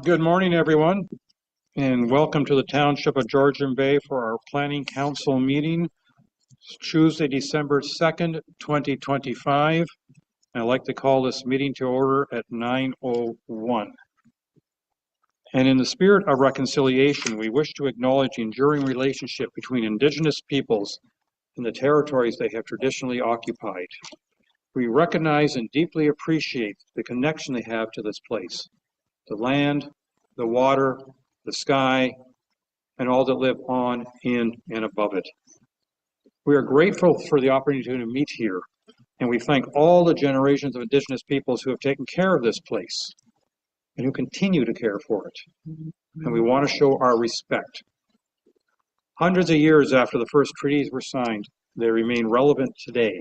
Good morning, everyone, and welcome to the Township of Georgian Bay for our Planning Council meeting, Tuesday, December 2nd, 2025. I'd like to call this meeting to order at 9:01. And in the spirit of reconciliation, we wish to acknowledge the enduring relationship between Indigenous peoples and the territories they have traditionally occupied. We recognize and deeply appreciate the connection they have to this place. The land, the water, the sky, and all that live on, in, and above it. We are grateful for the opportunity to meet here, and we thank all the generations of Indigenous peoples who have taken care of this place and who continue to care for it. And we want to show our respect. Hundreds of years after the first treaties were signed, they remain relevant today.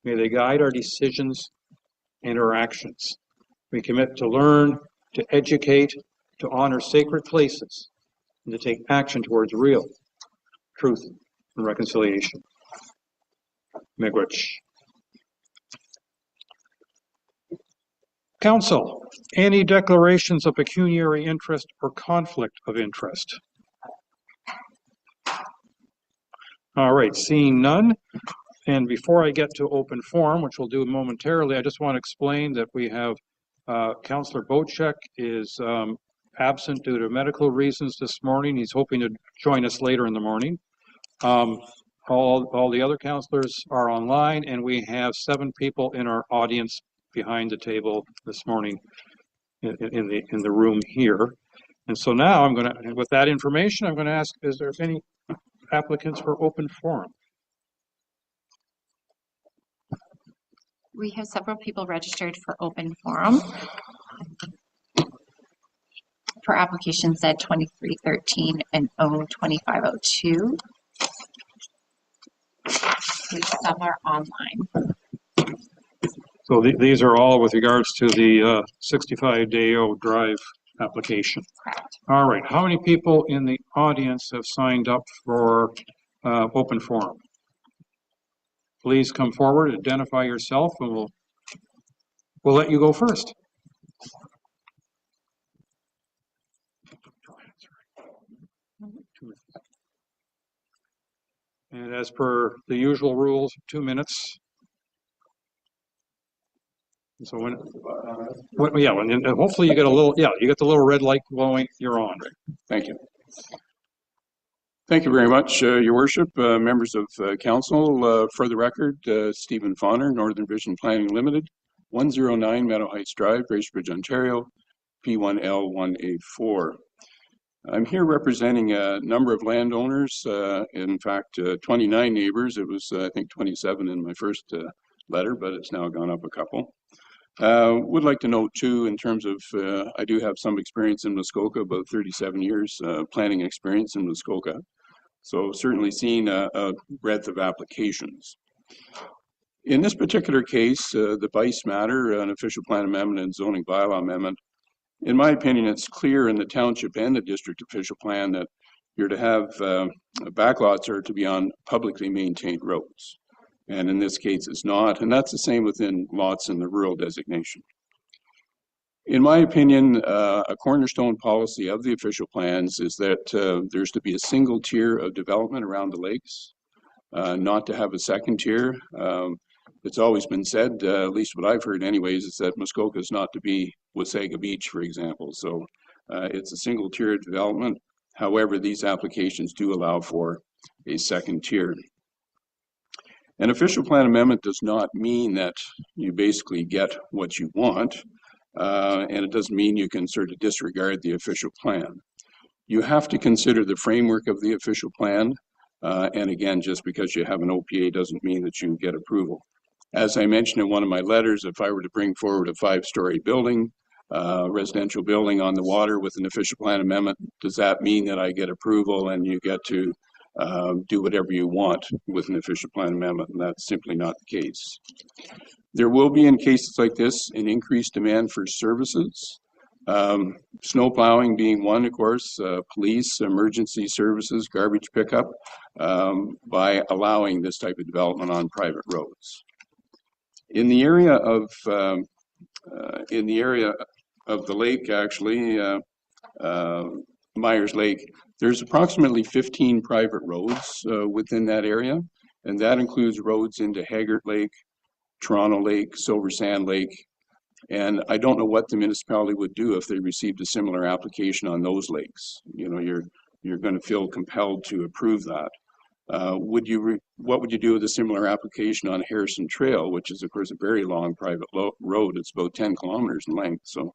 May they guide our decisions and our actions. We commit to learn, to educate, to honor sacred places, and to take action towards real truth and reconciliation. Miigwech. Council, any declarations of pecuniary interest or conflict of interest? All right, seeing none. And before I get to open forum, which we'll do momentarily, I just want to explain that we have Councillor Bocek is absent due to medical reasons this morning. He's hoping to join us later in the morning. All the other councillors are online, and we have 7 people in our audience behind the table this morning in the room here. And so now I'm going to, with that information, I'm going to ask, is there any applicants for open forum? We have several people registered for open forum for applications at 2313 and 02502. Some are online. So these are all with regards to the 65 Dayeo Drive application. Correct. All right. How many people in the audience have signed up for open forum? Please come forward, identify yourself, and we'll let you go first. And as per the usual rules, 2 minutes. So when hopefully you get a little, you get the little red light glowing, you're on. Thank you. Thank you very much, Your Worship, members of Council. For the record, Stephen Fauner, Northern Vision Planning Limited, 109 Meadow Heights Drive, Bracebridge, Ontario, P1L1A4. I'm here representing a number of landowners, in fact, 29 neighbors. It was, I think, 27 in my first letter, but it's now gone up a couple. Would like to note too, in terms of, I do have some experience in Muskoka, about 37 years planning experience in Muskoka. So certainly seen a breadth of applications. In this particular case, the Bice matter, an official plan amendment and zoning bylaw amendment, in my opinion, it's clear in the township and the district official plan that you're to have backlots are to be on publicly maintained roads. And in this case, it's not. And that's the same within lots in the rural designation. In my opinion, a cornerstone policy of the official plans is that there's to be a single tier of development around the lakes, not to have a second tier. It's always been said, at least what I've heard anyways, is that Muskoka is not to be Wasaga Beach, for example. So it's a single tier of development. However, these applications do allow for a second tier. An official plan amendment does not mean that you basically get what you want, and it doesn't mean you can sort of disregard the official plan. You have to consider the framework of the official plan, and again, just because you have an OPA doesn't mean that you get approval. As I mentioned in one of my letters, if I were to bring forward a 5-story building, residential building on the water with an official plan amendment, does that mean that I get approval and you get to do whatever you want with an official plan amendment? And that's simply not the case. There will be, in cases like this, an increased demand for services. Snow plowing being one, of course, police, emergency services, garbage pickup, by allowing this type of development on private roads. In the area the lake, actually, Myers Lake, there's approximately 15 private roads within that area, and that includes roads into Haggart Lake, Toronto Lake, Silver Sand Lake, and I don't know what the municipality would do if they received a similar application on those lakes. You know, you're going to feel compelled to approve that. What would you do with a similar application on Harrison Trail, which is of course a very long private road? It's about 10 kilometers in length. So,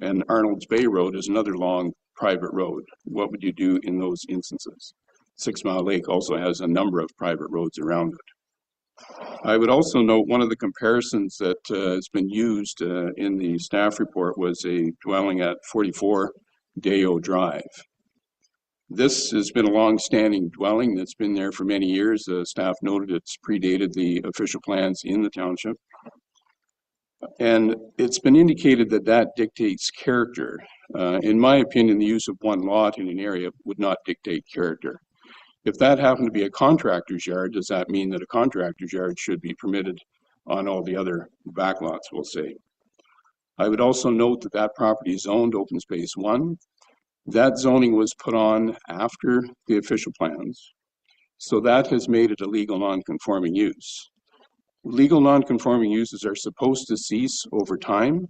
and Arnold's Bay Road is another long private road. What would you do in those instances? 6 Mile Lake also has a number of private roads around it. I would also note one of the comparisons that has been used in the staff report was a dwelling at 44 Dayeo Drive. This has been a long-standing dwelling that's been there for many years. The staff noted it's predated the official plans in the township. And it's been indicated that that dictates character. In my opinion, the use of one lot in an area would not dictate character. If that happened to be a contractor's yard, does that mean that a contractor's yard should be permitted on all the other backlots, we'll say? I would also note that that property is zoned open space 1. That zoning was put on after the official plans. So that has made it a legal non-conforming use. Legal non-conforming uses are supposed to cease over time.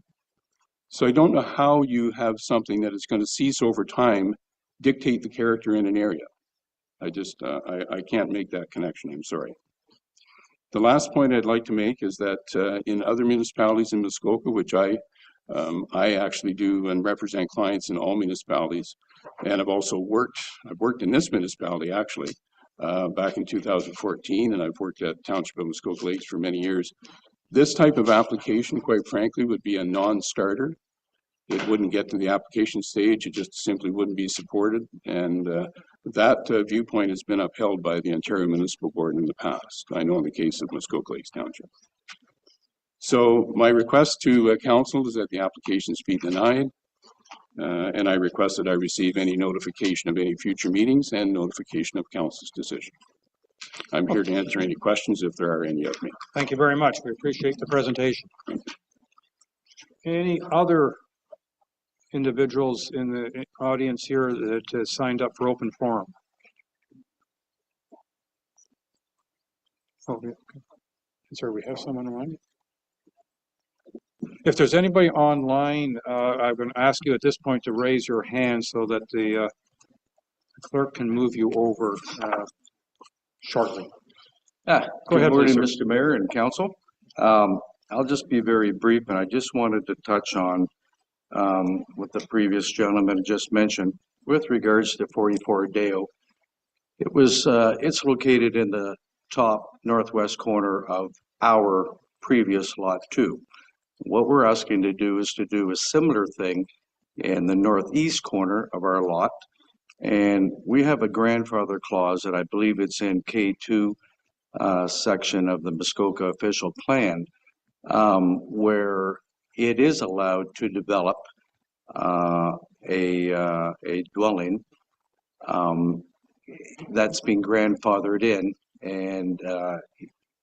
So I don't know how you have something that is going to cease over time dictate the character in an area. I can't make that connection, I'm sorry. The last point I'd like to make is that in other municipalities in Muskoka, which I actually do and represent clients in all municipalities, and I've worked in this municipality actually back in 2014, and I've worked at Township of Muskoka Lakes for many years. This type of application, quite frankly, would be a non-starter. It wouldn't get to the application stage. It just simply wouldn't be supported. And that viewpoint has been upheld by the Ontario Municipal Board in the past. I know in the case of Muskoka Lakes Township. So my request to council is that the applications be denied. And I request that I receive any notification of any future meetings and notification of council's decision. I'm here to answer any questions if there are any of me. Thank you very much. We appreciate the presentation. Any other individuals in the audience here that signed up for open forum? Oh, okay. Sorry, we have someone on. If there's anybody online, I'm going to ask you at this point to raise your hand so that the clerk can move you over shortly. Go ahead, Good morning, please, Mr. Mayor and Council. I'll just be very brief, and I just wanted to touch on what the previous gentleman just mentioned with regards to 44 Dayeo. It's located in the top northwest corner of our previous lot 2. What we're asking to do is to do a similar thing in the northeast corner of our lot. And we have a grandfather clause that I believe it's in K2 section of the Muskoka official plan, where it is allowed to develop a dwelling that's been grandfathered in, and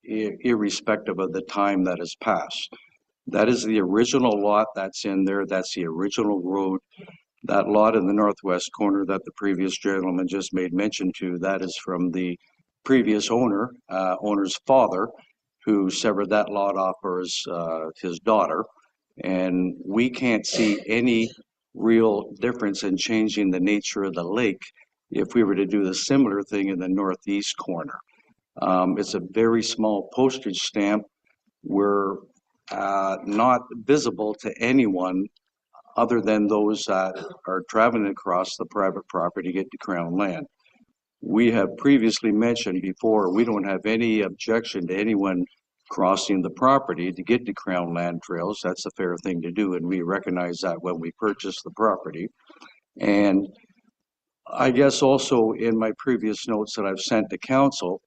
irrespective of the time that has passed. That is the original lot that's in there. That's the original road. That lot in the northwest corner that the previous gentleman just made mention to, that is from the previous owner's father, who severed that lot off for his daughter. And we can't see any real difference in changing the nature of the lake if we were to do the similar thing in the northeast corner. It's a very small postage stamp. We're not visible to anyone other than those that are traveling across the private property to get to Crown land. We have previously mentioned before, we don't have any objection to anyone crossing the property to get to Crown land trails. That's a fair thing to do, and we recognize that when we purchase the property. And I guess also in my previous notes that I've sent to council,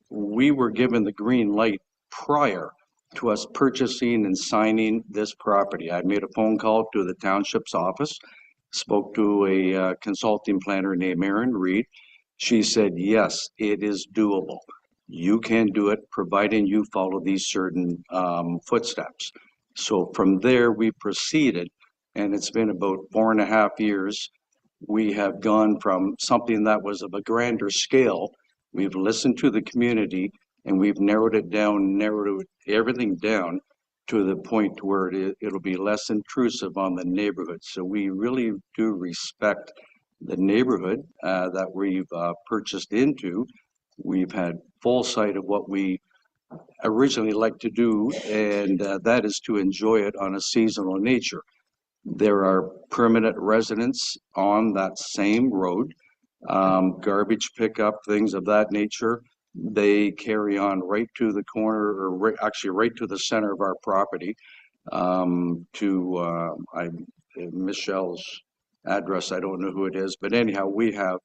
we were given the green light prior to us purchasing and signing this property. I made a phone call to the township's office, spoke to a consulting planner named Erin Reed. She said, yes, it is doable. You can do it, providing you follow these certain footsteps. So from there, we proceeded, and it's been about 4.5 years. We have gone from something that was of a grander scale. We've listened to the community, and we've narrowed everything down to the point where it'll be less intrusive on the neighborhood. So we really do respect the neighborhood that we've purchased into. We've had full sight of what we originally like to do, and that is to enjoy it on a seasonal nature. There are permanent residents on that same road, garbage pickup, things of that nature. They carry on right to the corner, or actually right to the center of our property, to Michelle's address. I don't know who it is, but anyhow, we have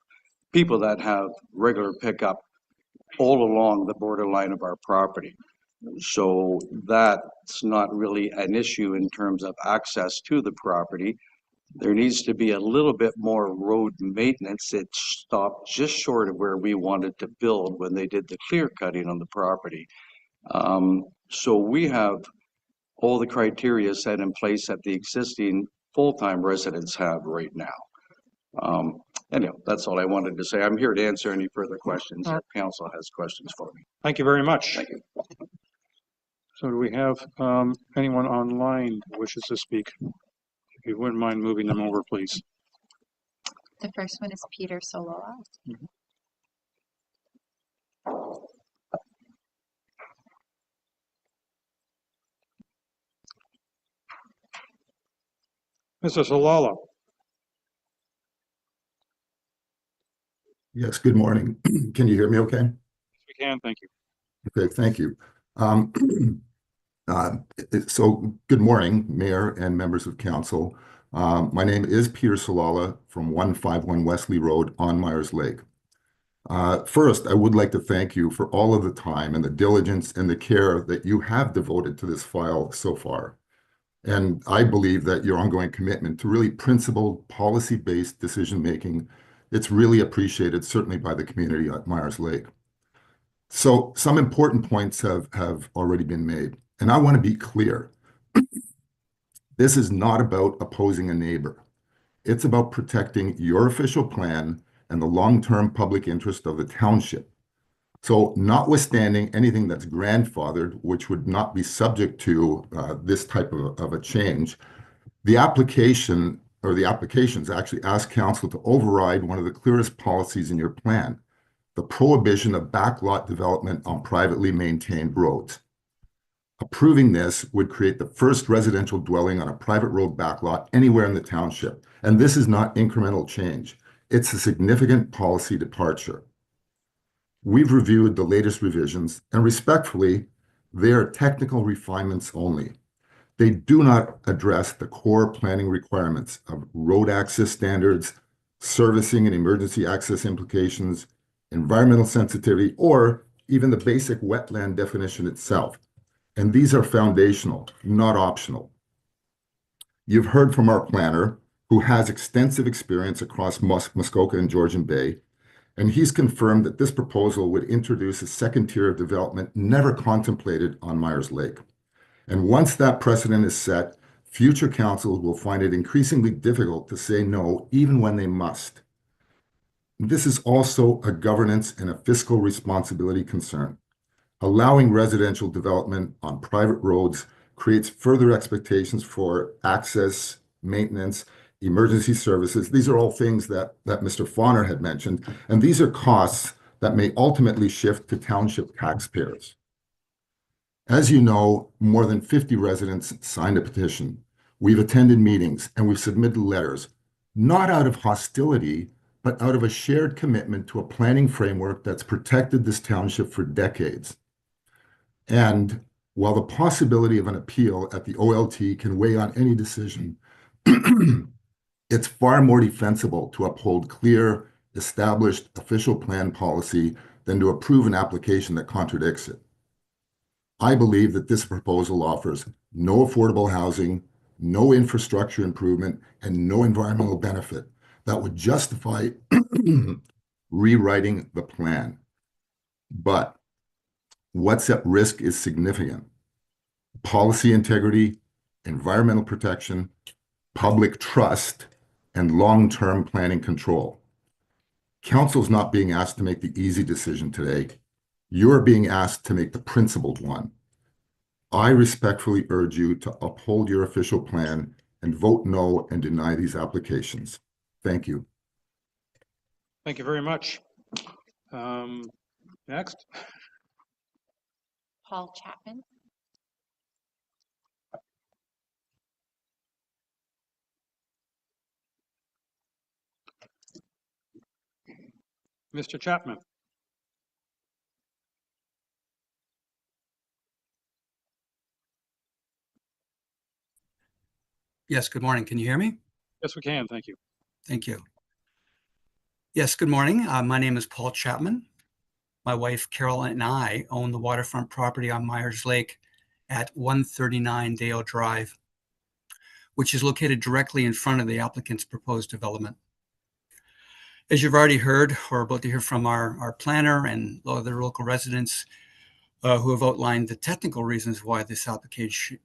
people that have regular pickup all along the borderline of our property. So that's not really an issue in terms of access to the property. There needs to be a little bit more road maintenance. It stopped just short of where we wanted to build when they did the clear cutting on the property. So we have all the criteria set in place that the existing full-time residents have right now. Anyhow, that's all I wanted to say. I'm here to answer any further questions if council has questions for me. Thank you very much. Thank you. So do we have anyone online who wishes to speak? If you wouldn't mind moving them over, please. The first one is Peter Soloa. Mr. Solala. Yes, good morning. Can you hear me okay? We can, thank you. Okay, thank you. So good morning, Mayor and members of council. My name is Peter Solala from 151 Wesley Road on Myers Lake. First, I would like to thank you for all of the time and the diligence and the care that you have devoted to this file so far. And I believe that your ongoing commitment to really principled, policy-based decision-making, it's really appreciated, certainly by the community at Myers Lake. So some important points have already been made, and I want to be clear. This is not about opposing a neighbor. It's about protecting your official plan and the long-term public interest of the township. So notwithstanding anything that's grandfathered, which would not be subject to this type of a change, the application or the applications actually ask council to override one of the clearest policies in your plan, the prohibition of backlot development on privately maintained roads. Approving this would create the first residential dwelling on a private road backlot anywhere in the township. And this is not incremental change. It's a significant policy departure. We've reviewed the latest revisions, and respectfully, they are technical refinements only. They do not address the core planning requirements of road access standards, servicing and emergency access implications, environmental sensitivity, or even the basic wetland definition itself. And these are foundational, not optional. You've heard from our planner, who has extensive experience across Muskoka and Georgian Bay, and he's confirmed that this proposal would introduce a second tier of development never contemplated on Myers Lake. And once that precedent is set, future councils will find it increasingly difficult to say no, even when they must. This is also a governance and a fiscal responsibility concern. Allowing residential development on private roads creates further expectations for access, maintenance, emergency services. These are all things that Mr. Fauner had mentioned, and these are costs that may ultimately shift to township taxpayers. As you know, more than 50 residents signed a petition. We've attended meetings and we've submitted letters, not out of hostility, but out of a shared commitment to a planning framework that's protected this township for decades. And while the possibility of an appeal at the OLT can weigh on any decision, it's far more defensible to uphold clear, established official plan policy than to approve an application that contradicts it. I believe that this proposal offers no affordable housing, no infrastructure improvement, and no environmental benefit that would justify rewriting the plan. But what's at risk is significant. Policy integrity, environmental protection, public trust, and long-term planning control. Council's not being asked to make the easy decision today. You're being asked to make the principled one. I respectfully urge you to uphold your official plan and vote no and deny these applications. Thank you. Thank you very much. Next, Paul Chapman. Mr. Chapman. Yes, good morning. Can you hear me? Yes, we can. Thank you. Thank you. Yes, good morning. My name is Paul Chapman. My wife Carol and I own the waterfront property on Myers Lake at 139 Dayeo Drive, which is located directly in front of the applicant's proposed development. As you've already heard, or about to hear from our planner and other local residents who have outlined the technical reasons why this application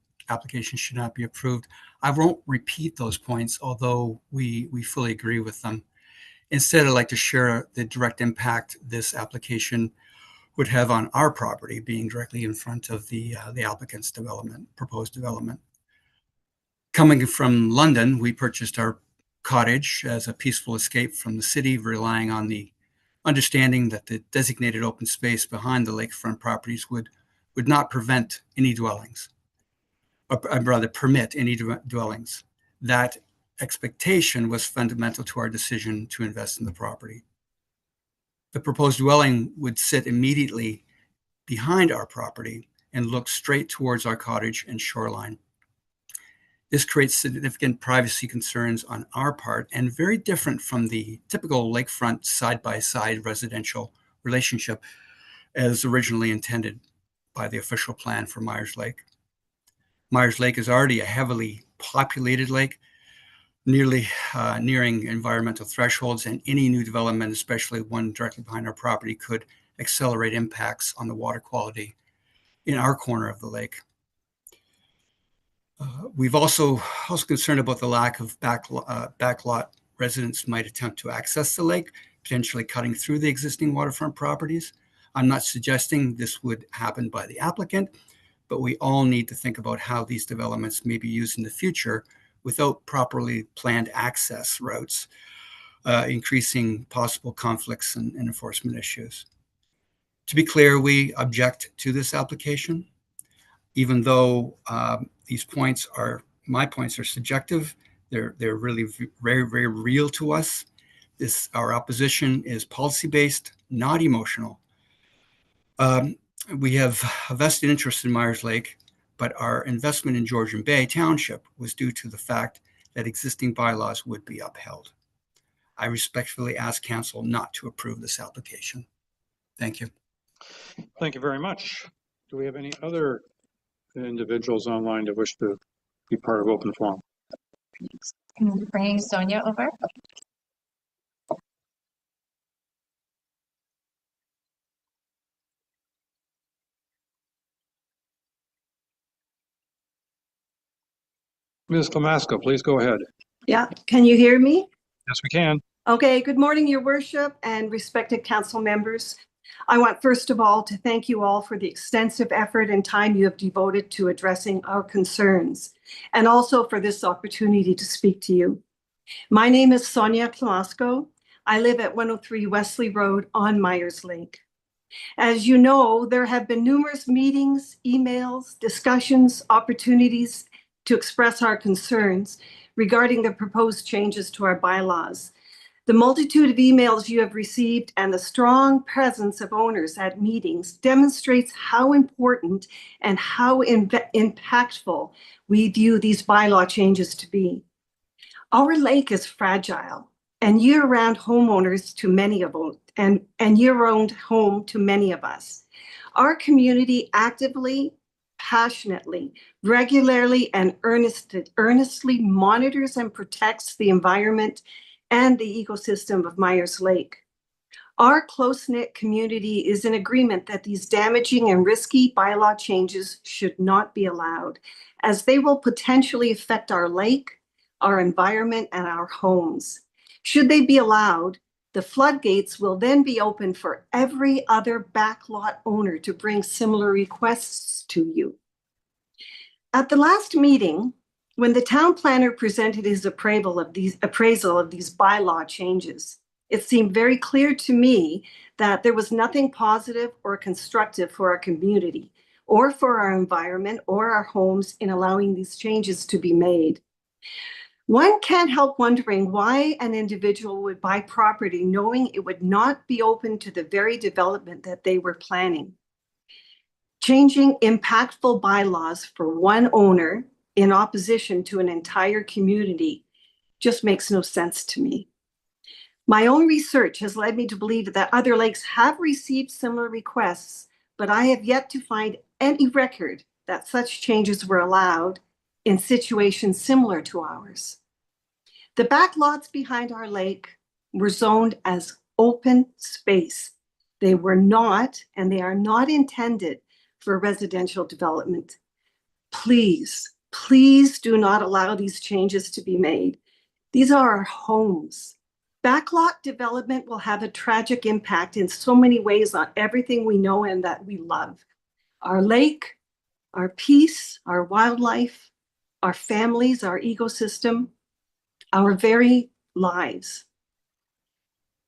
should not be approved, I won't repeat those points, although we fully agree with them. Instead, I'd like to share the direct impact this application would have on our property being directly in front of the applicant's proposed development. Coming from London, we purchased our cottage as a peaceful escape from the city, relying on the understanding that the designated open space behind the lakefront properties would not prevent any dwellings, or rather permit any dwellings. That expectation was fundamental to our decision to invest in the property. The proposed dwelling would sit immediately behind our property and look straight towards our cottage and shoreline. This creates significant privacy concerns on our part and very different from the typical lakefront side-by-side residential relationship as originally intended by the official plan for Myers Lake. Myers Lake is already a heavily populated lake, nearing environmental thresholds, and any new development, especially one directly behind our property, could accelerate impacts on the water quality in our corner of the lake. We've also concerned about the lack of backlot residents might attempt to access the lake, potentially cutting through the existing waterfront properties. I'm not suggesting this would happen by the applicant, but we all need to think about how these developments may be used in the future without properly planned access routes, increasing possible conflicts and enforcement issues. To be clear, we object to this application, even though my points are subjective. They're really very, very real to us. Our opposition is policy-based, not emotional. We have a vested interest in Myers Lake, but our investment in Georgian Bay Township was due to the fact that existing bylaws would be upheld. I respectfully ask Council not to approve this application. Thank you. Thank you very much. Do we have any other individuals online that wish to be part of open forum? Bringing Sonia over. Ms. Klamasco, please go ahead. Yeah, can you hear me? Yes, we can. Okay, good morning, Your Worship and respected council members. I want first of all to thank you all for the extensive effort and time you have devoted to addressing our concerns, and also for this opportunity to speak to you. My name is Sonia Klamasco. I live at 103 Wesley Road on Myers Lake. As you know, there have been numerous meetings, emails, discussions, opportunities to express our concerns regarding the proposed changes to our bylaws. The multitude of emails you have received and the strong presence of owners at meetings demonstrates how important and how impactful we view these bylaw changes to be. Our lake is fragile and year-round homeowners to many of us, and year-round home to many of us. Our community actively, passionately, regularly, and earnestly monitors and protects the environment and the ecosystem of Myers Lake. Our close-knit community is in agreement that these damaging and risky bylaw changes should not be allowed, as they will potentially affect our lake, our environment, and our homes. Should they be allowed, the floodgates will then be open for every other backlot owner to bring similar requests to you. At the last meeting, when the town planner presented his appraisal of these bylaw changes, it seemed very clear to me that there was nothing positive or constructive for our community or for our environment or our homes in allowing these changes to be made. One can't help wondering why an individual would buy property knowing it would not be open to the very development that they were planning. Changing impactful bylaws for one owner in opposition to an entire community just makes no sense to me. My own research has led me to believe that other lakes have received similar requests, but I have yet to find any record that such changes were allowed in situations similar to ours. The backlots behind our lake were zoned as open space. They were not, and they are not intended for residential development. Please, please do not allow these changes to be made. These are our homes. Backlot development will have a tragic impact in so many ways on everything we know and that we love. Our lake, our peace, our wildlife, our families, our ecosystem, our very lives.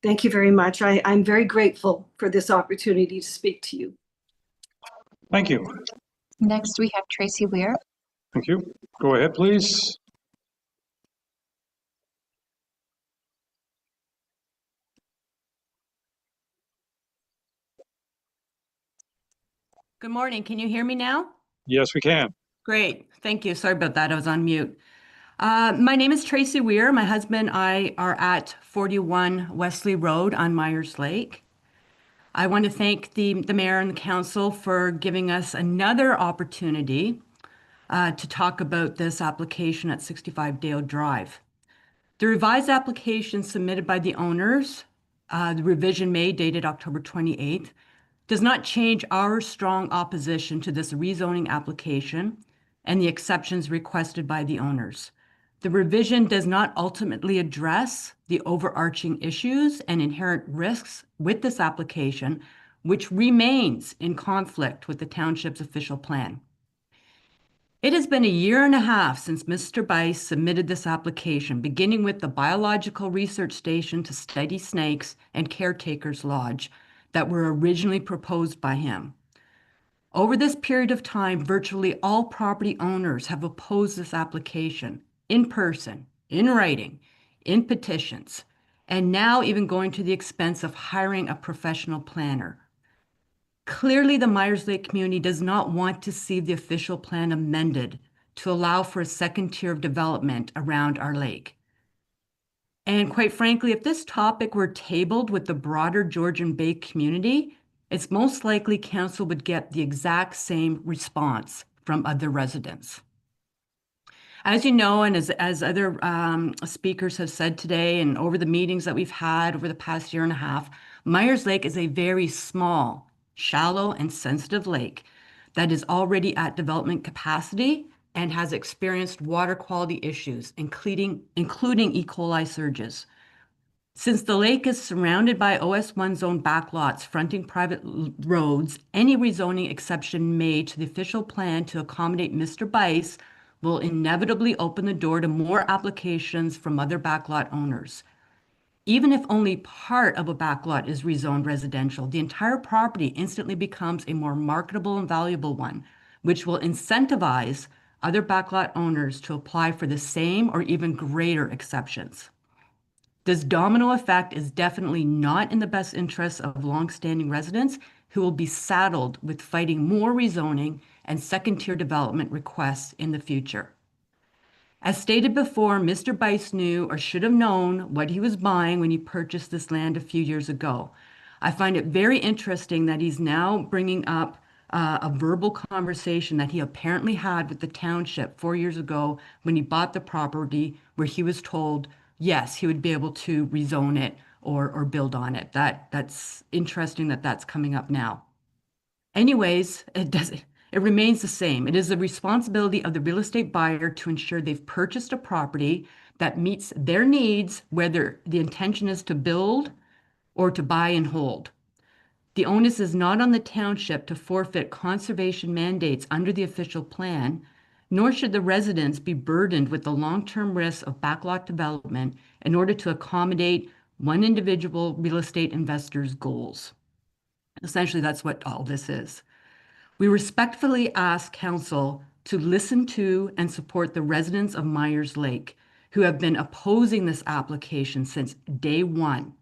Thank you very much. I'm very grateful for this opportunity to speak to you. Thank you. Next, we have Tracy Weir. Thank you. Go ahead, please. Good morning. Can you hear me now? Yes, we can. Great. Thank you. Sorry about that. I was on mute. My name is Tracy Weir. My husband and I are at 41 Wesley Road on Myers Lake. I want to thank the mayor and the council for giving us another opportunity to talk about this application at 65 Dayeo Drive. The revised application submitted by the owners, the revision made dated October 28th, does not change our strong opposition to this rezoning application and the exceptions requested by the owners. The revision does not ultimately address the overarching issues and inherent risks with this application, which remains in conflict with the township's official plan. It has been a year and a half since Mr. Bice submitted this application, beginning with the biological research station to study snakes and caretakers lodge that were originally proposed by him. Over this period of time, virtually all property owners have opposed this application in person, in writing, in petitions, and now even going to the expense of hiring a professional planner. Clearly, the Myers Lake community does not want to see the official plan amended to allow for a second tier of development around our lake. And quite frankly, if this topic were tabled with the broader Georgian Bay community, it's most likely council would get the exact same response from other residents. As you know, and as other speakers have said today and over the meetings that we've had over the past year and a half, Myers Lake is a very small, shallow, and sensitive lake that is already at development capacity and has experienced water quality issues, including E. coli surges. Since the lake is surrounded by OS1 zone backlots fronting private roads, any rezoning exception made to the official plan to accommodate Mr. Bice will inevitably open the door to more applications from other backlot owners. Even if only part of a backlot is rezoned residential, the entire property instantly becomes a more marketable and valuable one, which will incentivize other backlot owners to apply for the same or even greater exceptions. This domino effect is definitely not in the best interests of longstanding residents who will be saddled with fighting more rezoning and second-tier development requests in the future. As stated before, Mr. Bice knew or should have known what he was buying when he purchased this land a few years ago. I find it very interesting that he's now bringing up a verbal conversation that he apparently had with the township 4 years ago when he bought the property, where he was told, yes, he would be able to rezone it or build on it. That's interesting that that's coming up now. Anyways, it remains the same. It is the responsibility of the real estate buyer to ensure they've purchased a property that meets their needs, whether the intention is to build or to buy and hold. The onus is not on the township to forfeit conservation mandates under the official plan, nor should the residents be burdened with the long-term risks of backlot development in order to accommodate one individual real estate investor's goals. Essentially, that's what all this is. We respectfully ask Council to listen to and support the residents of Myers Lake who have been opposing this application since day one,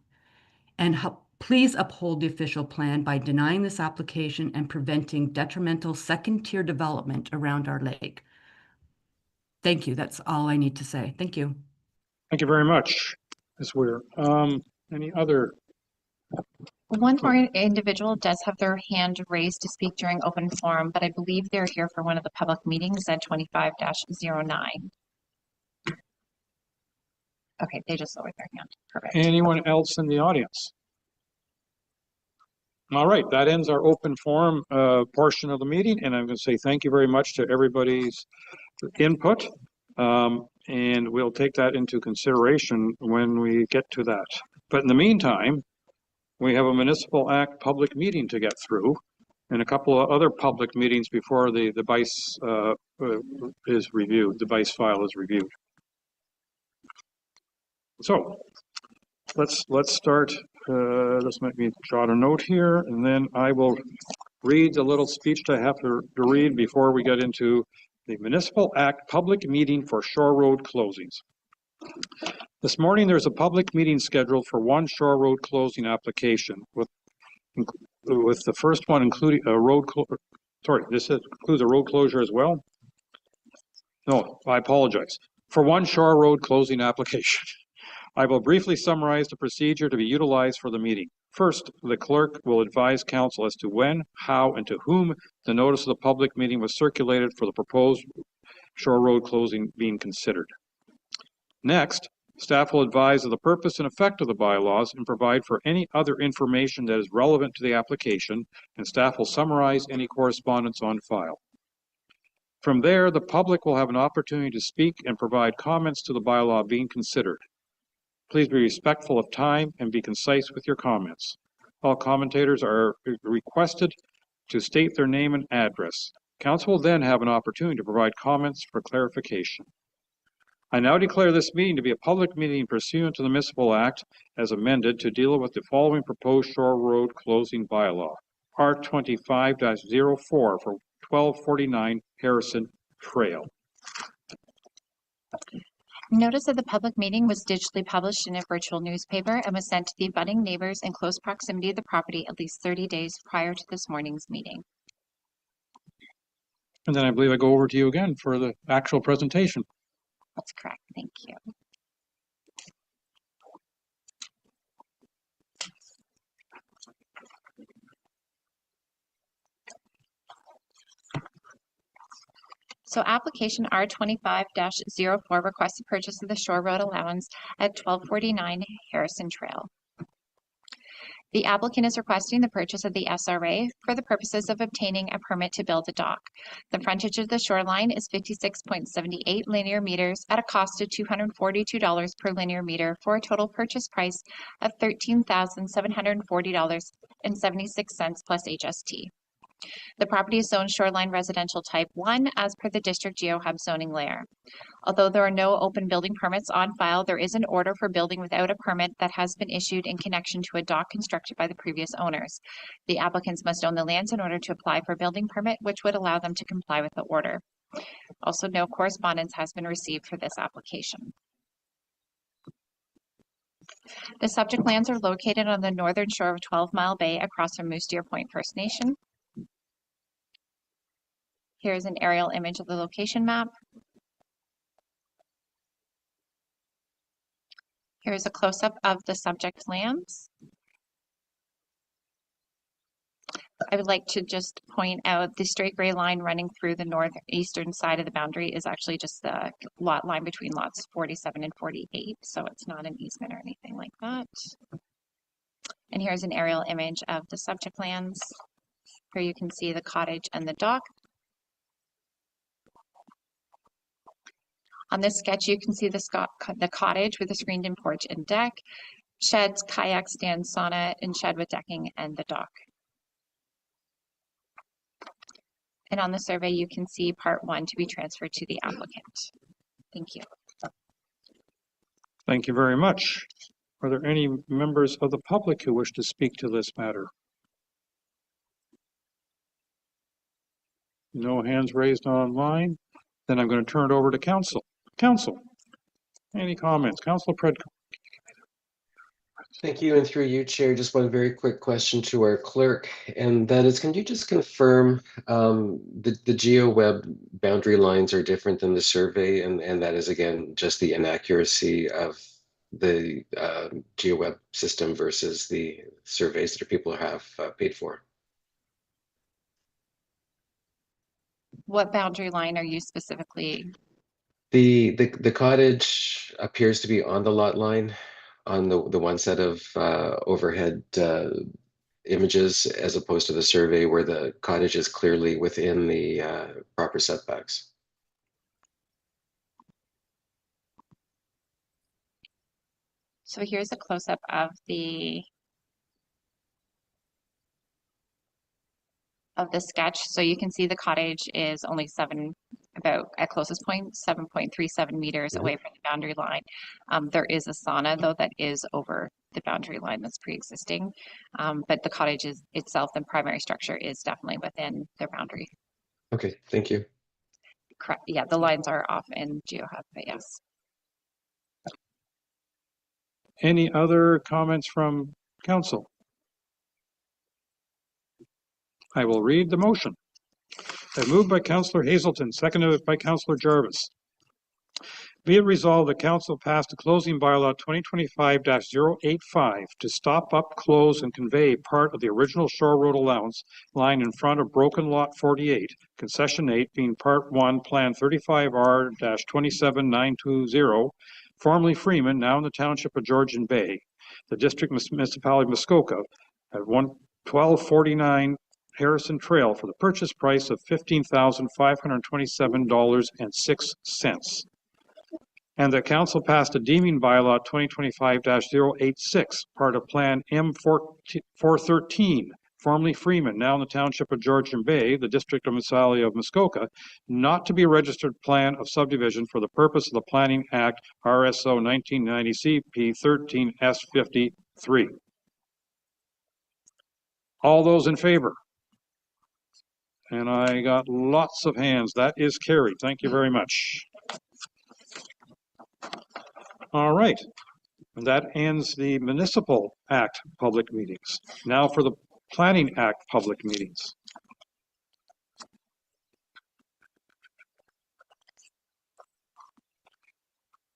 and please uphold the official plan by denying this application and preventing detrimental second-tier development around our lake. Thank you. That's all I need to say. Thank you. Thank you very much, Ms. Weir. Any other? One more individual does have their hand raised to speak during open forum, but I believe they're here for one of the public meetings at 25-09. Okay, they just lowered their hand. Perfect. Anyone else in the audience? All right, that ends our open forum portion of the meeting, and I'm going to say thank you very much to everybody's input, and we'll take that into consideration when we get to that. But in the meantime, we have a Municipal Act public meeting to get through, and a couple of other public meetings before the Bice is reviewed, the Bice file is reviewed. So let's start. This might be jot a note here, and then I will read the little speech I have to read before we get into the Municipal Act public meeting for Shore Road closings. This morning, there's a public meeting scheduled for one Shore Road closing application, with the first one including a road. This includes a road closure as well. No, I apologize. For one Shore Road closing application. I will briefly summarize the procedure to be utilized for the meeting. First, the clerk will advise council as to when, how, and to whom the notice of the public meeting was circulated for the proposed Shore Road closing being considered. Next, staff will advise of the purpose and effect of the bylaws and provide for any other information that is relevant to the application, and staff will summarize any correspondence on file. From there, the public will have an opportunity to speak and provide comments to the bylaw being considered. Please be respectful of time and be concise with your comments. All commentators are requested to state their name and address. Council will then have an opportunity to provide comments for clarification. I now declare this meeting to be a public meeting pursuant to the Municipal Act as amended to deal with the following proposed Shore Road closing bylaw. R25-04 for 1249 Harrison Trail. Notice of the public meeting was digitally published in a virtual newspaper and was sent to the abutting neighbors in close proximity of the property at least 30 days prior to this morning's meeting. And then I believe I go over to you again for the actual presentation. That's correct. Thank you. So application R25-04 requests the purchase of the Shore Road Allowance at 1249 Harrison Trail. The applicant is requesting the purchase of the SRA for the purposes of obtaining a permit to build a dock. The frontage of the shoreline is 56.78 linear meters at a cost of $242 per linear meter for a total purchase price of $13,740.76 plus HST. The property is zoned shoreline residential type 1 as per the district GeoHub zoning layer. Although there are no open building permits on file, there is an order for building without a permit that has been issued in connection to a dock constructed by the previous owners. The applicants must own the lands in order to apply for a building permit, which would allow them to comply with the order. Also, no correspondence has been received for this application. The subject lands are located on the northern shore of 12 Mile Bay across from Moose Deer Point First Nation. Here's an aerial image of the location map. Here's a close-up of the subject lands. I would like to just point out the straight gray line running through the northeastern side of the boundary is actually just the lot line between lots 47 and 48, so it's not an easement or anything like that. And here's an aerial image of the subject lands. Here you can see the cottage and the dock. On this sketch, you can see the cottage with a screened-in porch and deck, sheds, kayak stand, sauna, and shed with decking, and the dock. And on the survey, you can see part 1 to be transferred to the applicant. Thank you. Thank you very much. Are there any members of the public who wish to speak to this matter? No hands raised online. Then I'm going to turn it over to council. Council, any comments? Councilor Predko. Thank you, and through you, Chair, just one very quick question to our clerk, and that is, can you just confirm the GeoWeb boundary lines are different than the survey, and that is, again, just the inaccuracy of the GeoWeb system versus the surveys that people have paid for? What boundary line are you specifically? The cottage appears to be on the lot line on the one set of overhead images, as opposed to the survey where the cottage is clearly within the proper setbacks. So here's a close-up of the sketch. So you can see the cottage is only about at closest point, 7.37 meters away from the boundary line. There is a sauna though that is over the boundary line that's pre-existing, but the cottage itself, the primary structure, is definitely within their boundary. Okay, thank you. Correct. Yeah, the lines are off in GeoHub, but yes. Any other comments from council? I will read the motion. Moved by Councillor Hazelton, seconded by Councillor Jarvis. Be it resolved that council passed a closing bylaw 2025-085 to stop up, close, and convey part of the original Shore Road allowance line in front of Broken Lot 48, Concession 8, being Part 1, Plan 35R-27920, formerly Freeman, now in the Township of Georgian Bay, the District Municipality of Muskoka, at 1249 Harrison Trail for the purchase price of $15,527.06. And that council passed a deeming bylaw 2025-086, part of Plan M413, formerly Freeman, now in the Township of Georgian Bay, the District of Municipality of Muskoka, not to be a registered plan of subdivision for the purpose of the Planning Act RSO 1990 CP 13 S53. All those in favor? And I got lots of hands. That is carried. Thank you very much. All right. And that ends the Municipal Act public meetings. Now for the Planning Act public meetings.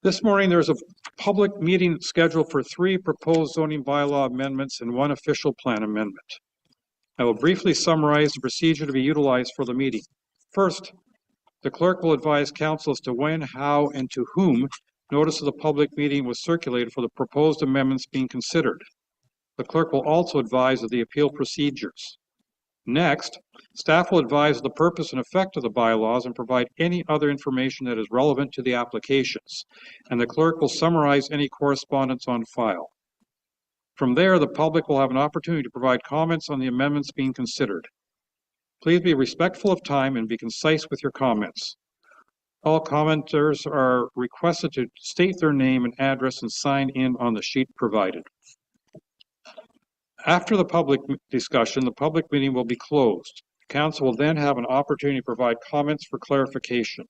This morning, there's a public meeting scheduled for 3 proposed zoning bylaw amendments and 1 official plan amendment. I will briefly summarize the procedure to be utilized for the meeting. First, the clerk will advise council as to when, how, and to whom notice of the public meeting was circulated for the proposed amendments being considered. The clerk will also advise of the appeal procedures. Next, staff will advise of the purpose and effect of the bylaws and provide any other information that is relevant to the applications. And the clerk will summarize any correspondence on file. From there, the public will have an opportunity to provide comments on the amendments being considered. Please be respectful of time and be concise with your comments. All commenters are requested to state their name and address and sign in on the sheet provided. After the public discussion, the public meeting will be closed. The council will then have an opportunity to provide comments for clarification.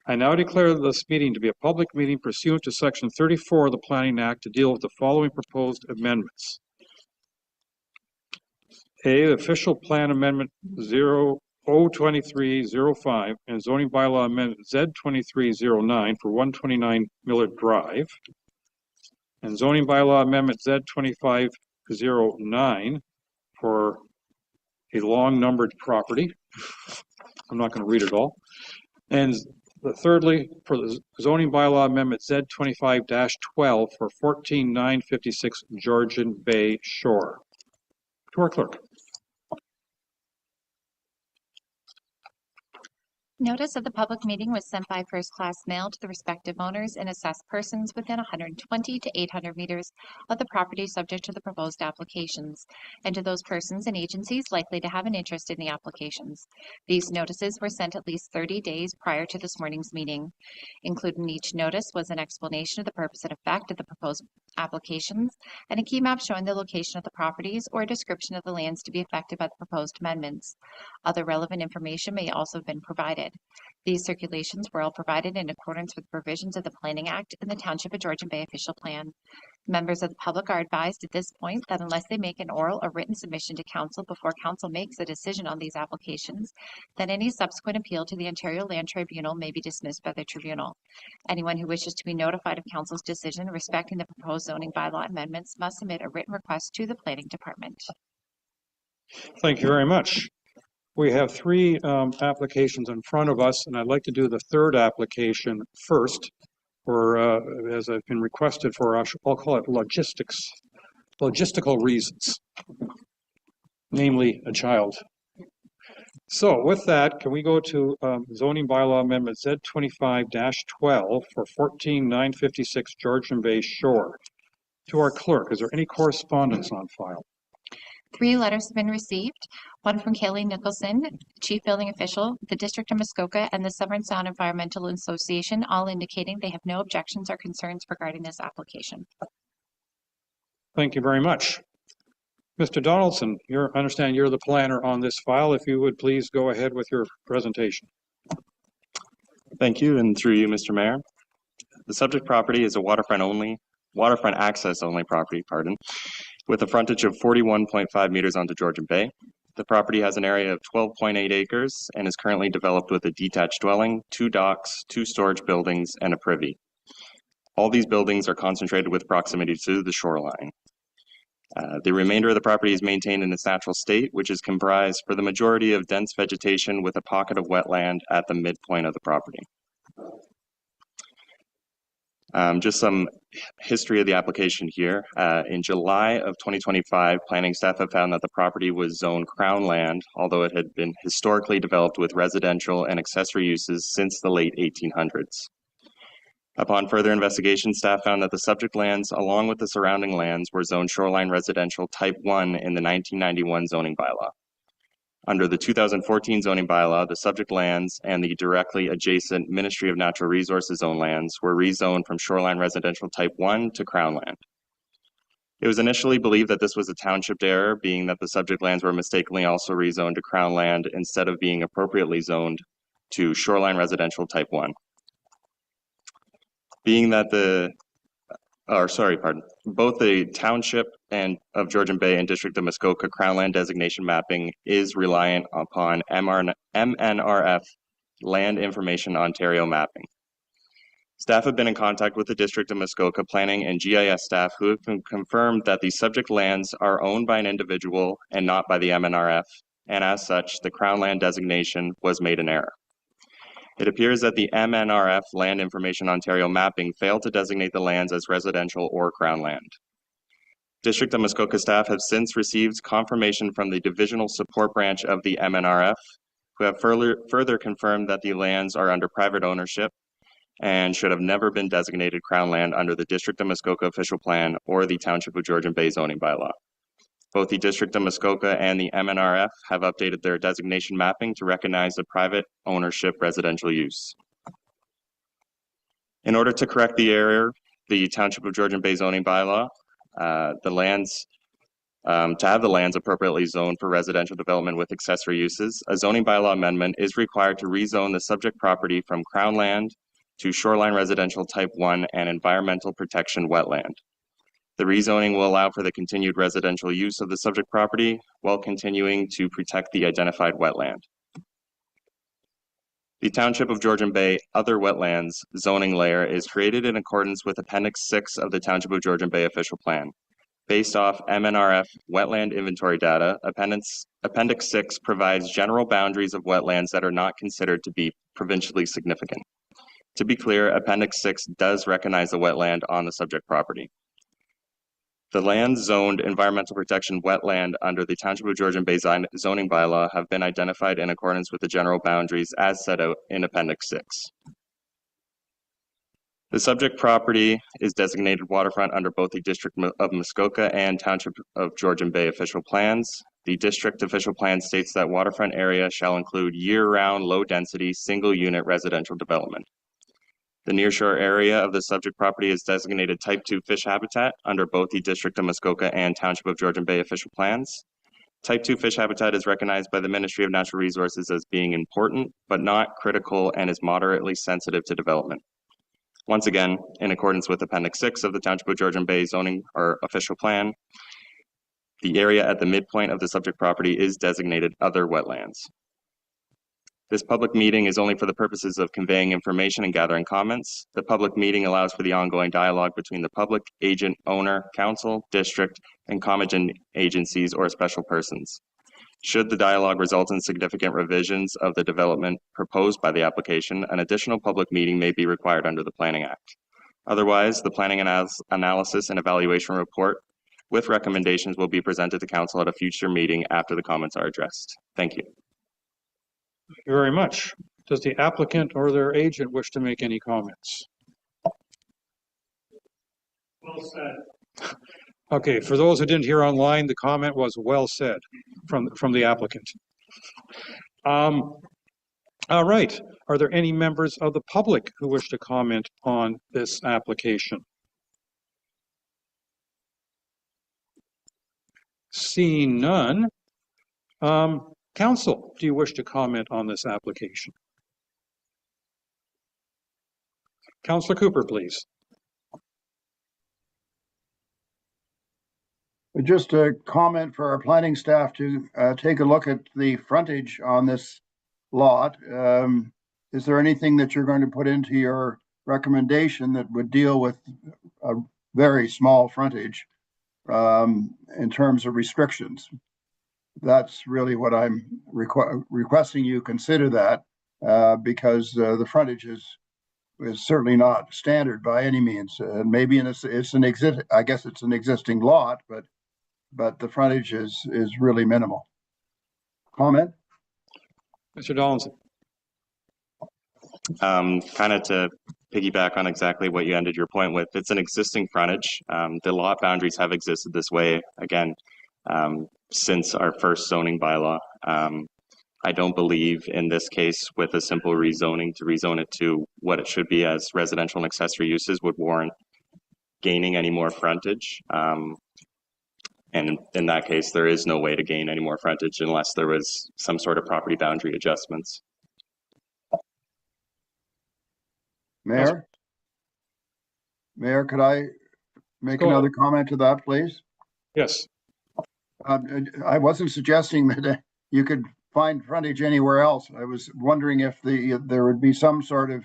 I now declare this meeting to be a public meeting pursuant to Section 34 of the Planning Act to deal with the following proposed amendments. A, official plan amendment 02305 and zoning bylaw amendment Z2309 for 129 Millard Drive, and zoning bylaw amendment Z2509 for a long numbered property. I'm not going to read it all. And Thirdly, for the zoning bylaw amendment Z25-12 for 14956 Georgian Bay Shore. To our clerk. Notice of the public meeting was sent by first-class mail to the respective owners and assessed persons within 120 to 800 meters of the property subject to the proposed applications, and to those persons and agencies likely to have an interest in the applications. These notices were sent at least 30 days prior to this morning's meeting. Included in each notice was an explanation of the purpose and effect of the proposed applications and a key map showing the location of the properties or a description of the lands to be affected by the proposed amendments. Other relevant information may also have been provided. These circulations were all provided in accordance with provisions of the Planning Act and the Township of Georgian Bay Official Plan. Members of the public are advised at this point that unless they make an oral or written submission to council before council makes a decision on these applications, then any subsequent appeal to the Ontario Land Tribunal may be dismissed by the tribunal. Anyone who wishes to be notified of council's decision respecting the proposed zoning bylaw amendments must submit a written request to the planning department. Thank you very much. We have three applications in front of us, and I'd like to do the third application first, or as I've been requested for, I'll call it logistical reasons, namely a child. So with that, can we go to zoning bylaw amendment Z25-12 for 14956 Georgian Bay Shore? To our clerk, is there any correspondence on file? 3 letters have been received, one from Kaylee Nicholson, Chief Building Official, the District of Muskoka, and the Severn Sound Environmental Association, all indicating they have no objections or concerns regarding this application. Thank you very much. Mr. Donaldson, I understand you're the planner on this file. If you would please go ahead with your presentation. Thank you, and through you, Mr. Mayor. The subject property is a waterfront access only property, with a frontage of 41.5 meters onto Georgian Bay. The property has an area of 12.8 acres and is currently developed with a detached dwelling, 2 docks, 2 storage buildings, and a privy. All these buildings are concentrated with proximity to the shoreline. The remainder of the property is maintained in its natural state, which is comprised for the majority of dense vegetation with a pocket of wetland at the midpoint of the property. Just some history of the application here. In July of 2025, planning staff have found that the property was zoned Crown land, although it had been historically developed with residential and accessory uses since the late 1800s. Upon further investigation, staff found that the subject lands, along with the surrounding lands, were zoned shoreline residential type 1 in the 1991 zoning bylaw. Under the 2014 zoning bylaw, the subject lands and the directly adjacent Ministry of Natural Resources owned lands were rezoned from shoreline residential type 1 to Crown land. It was initially believed that this was a township error, being that the subject lands were mistakenly also rezoned to Crown land instead of being appropriately zoned to shoreline residential type 1. Being that both the Township of Georgian Bay and District of Muskoka Crown land designation mapping is reliant upon MNRF Land Information Ontario mapping. Staff have been in contact with the District of Muskoka Planning and GIS staff who have confirmed that the subject lands are owned by an individual and not by the MNRF, and as such, the Crown land designation was made in error. It appears that the MNRF Land Information Ontario mapping failed to designate the lands as residential or Crown land. District of Muskoka staff have since received confirmation from the Divisional Support Branch of the MNRF, who have further confirmed that the lands are under private ownership and should have never been designated Crown land under the District of Muskoka Official Plan or the Township of Georgian Bay zoning bylaw. Both the District of Muskoka and the MNRF have updated their designation mapping to recognize the private ownership residential use. In order to correct the error, the Township of Georgian Bay zoning bylaw, to have the lands appropriately zoned for residential development with accessory uses, a zoning bylaw amendment is required to rezone the subject property from Crown land to shoreline residential type 1 and environmental protection wetland. The rezoning will allow for the continued residential use of the subject property while continuing to protect the identified wetland. The Township of Georgian Bay Other Wetlands zoning layer is created in accordance with Appendix 6 of the Township of Georgian Bay Official Plan. Based off MNRF wetland inventory data, Appendix 6 provides general boundaries of wetlands that are not considered to be provincially significant. To be clear, Appendix 6 does recognize the wetland on the subject property. The lands zoned environmental protection wetland under the Township of Georgian Bay zoning bylaw have been identified in accordance with the general boundaries as set out in Appendix 6. The subject property is designated waterfront under both the District of Muskoka and Township of Georgian Bay official plans. The district official plan states that waterfront area shall include year-round, low-density, single-unit residential development. The nearshore area of the subject property is designated Type 2 fish habitat under both the District of Muskoka and Township of Georgian Bay official plans. Type 2 fish habitat is recognized by the Ministry of Natural Resources as being important, but not critical, and is moderately sensitive to development. Once again, in accordance with Appendix 6 of the Township of Georgian Bay zoning or official plan, the area at the midpoint of the subject property is designated other wetlands. This public meeting is only for the purposes of conveying information and gathering comments. The public meeting allows for the ongoing dialogue between the public, agent, owner, council, district, and common agencies or special persons. Should the dialogue result in significant revisions of the development proposed by the application, an additional public meeting may be required under the Planning Act. Otherwise, the planning analysis and evaluation report with recommendations will be presented to council at a future meeting after the comments are addressed. Thank you. Thank you very much. Does the applicant or their agent wish to make any comments? Well said. Okay, for those who didn't hear online, the comment was well said from the applicant. All right. Are there any members of the public who wish to comment on this application? Seeing none, council, do you wish to comment on this application? Councillor Cooper, please. Just a comment for our planning staff to take a look at the frontage on this lot. Is there anything that you're going to put into your recommendation that would deal with a very small frontage in terms of restrictions? That's really what I'm requesting you consider that because the frontage is certainly not standard by any means. Maybe I guess it's an existing lot, but the frontage is really minimal. Comment? Mr. Donaldson. Kind of to piggyback on exactly what you ended your point with, it's an existing frontage. The lot boundaries have existed this way, again, since our first zoning bylaw. I don't believe in this case with a simple rezoning to rezone it to what it should be as residential and accessory uses would warrant gaining any more frontage. And in that case, there is no way to gain any more frontage unless there was some sort of property boundary adjustments. Mayor? Mayor, could I make another comment to that, please? Yes. I wasn't suggesting that you could find frontage anywhere else. I was wondering if there would be some sort of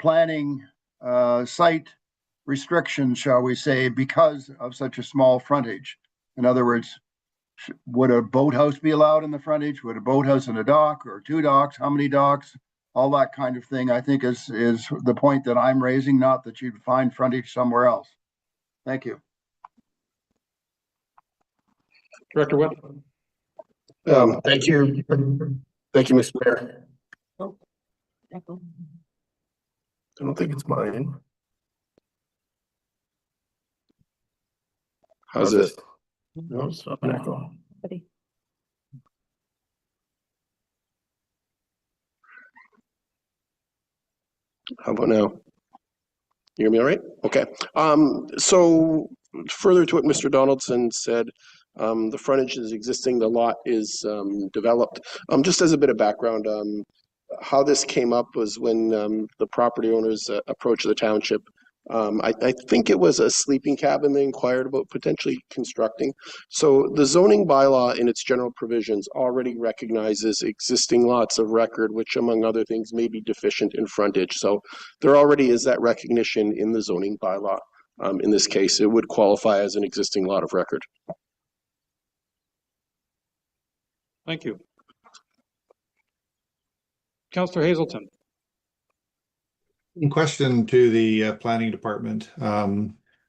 planning site restriction, shall we say, because of such a small frontage. In other words, would a boathouse be allowed in the frontage? Would a boathouse and a dock, or 2 docks? How many docks? All that kind of thing, I think, is the point that I'm raising, not that you'd find frontage somewhere else. Thank you. Director Wood. Thank you. Thank you, Mr. Mayor. I don't think it's mine. How's this? No, it's not an echo. How about now? You hear me all right? Okay. So further to what Mr. Donaldson said, the frontage is existing, the lot is developed. Just as a bit of background, how this came up was when the property owners approached the township. I think it was a sleeping cabin they inquired about potentially constructing. So the zoning bylaw in its general provisions already recognizes existing lots of record, which among other things may be deficient in frontage. So there already is that recognition in the zoning bylaw. In this case, it would qualify as an existing lot of record. Thank you. Councillor Hazelton. Question to the planning department.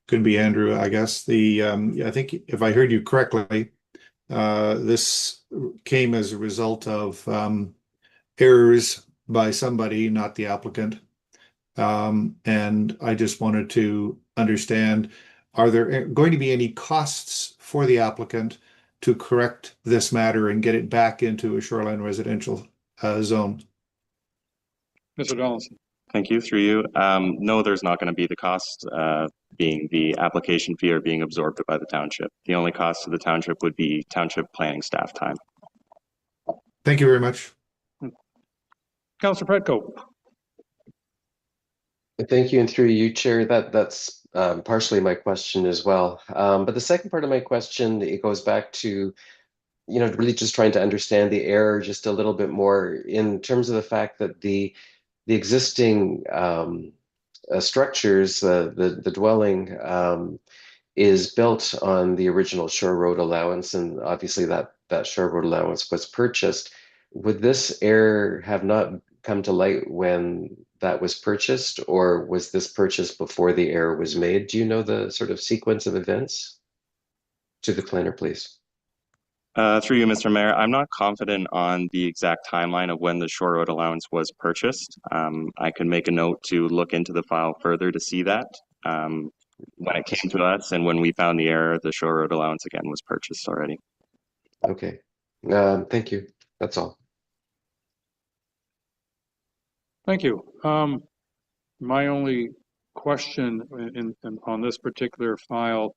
Could be Andrew, I guess. I think if I heard you correctly, this came as a result of errors by somebody, not the applicant. And I just wanted to understand, are there going to be any costs for the applicant to correct this matter and get it back into a shoreline residential zone? Mr. Donaldson. Thank you. Through you. No, there's not going to be the cost being the application fee or being absorbed by the township. The only cost to the township would be township planning staff time. Thank you very much. Councillor Pretko. Thank you, and through you, Chair. That's partially my question as well. But the second part of my question, it goes back to, really just trying to understand the error just a little bit more in terms of the fact that the existing structures, the dwelling is built on the original Shore Road allowance, and obviously that Shore Road allowance was purchased. Would this error have not come to light when that was purchased, or was this purchased before the error was made? Do you know the sort of sequence of events? To the planner, please. Through you, Mr. Mayor, I'm not confident on the exact timeline of when the Shore Road allowance was purchased. I can make a note to look into the file further to see that. When it came to us and when we found the error, the Shore Road allowance again was purchased already. Okay, thank you. That's all. Thank you. My only question on this particular file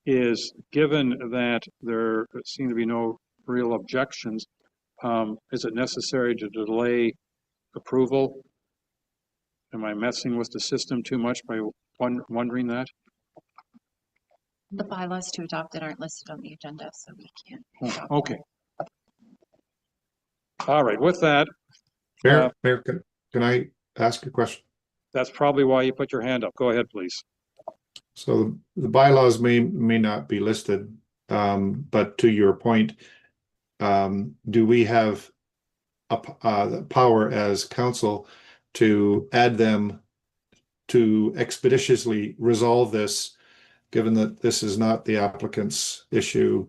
is, given that there seem to be no real objections, is it necessary to delay approval? Am I messing with the system too much by wondering that? The bylaws to adopt it aren't listed on the agenda, so we can't adopt Okay. All right, with that. Mayor, can I ask a question? That's probably why you put your hand up. Go ahead, please. So the bylaws may not be listed, but to your point, do we have the power as council to add them to expeditiously resolve this, given that this is not the applicant's issue?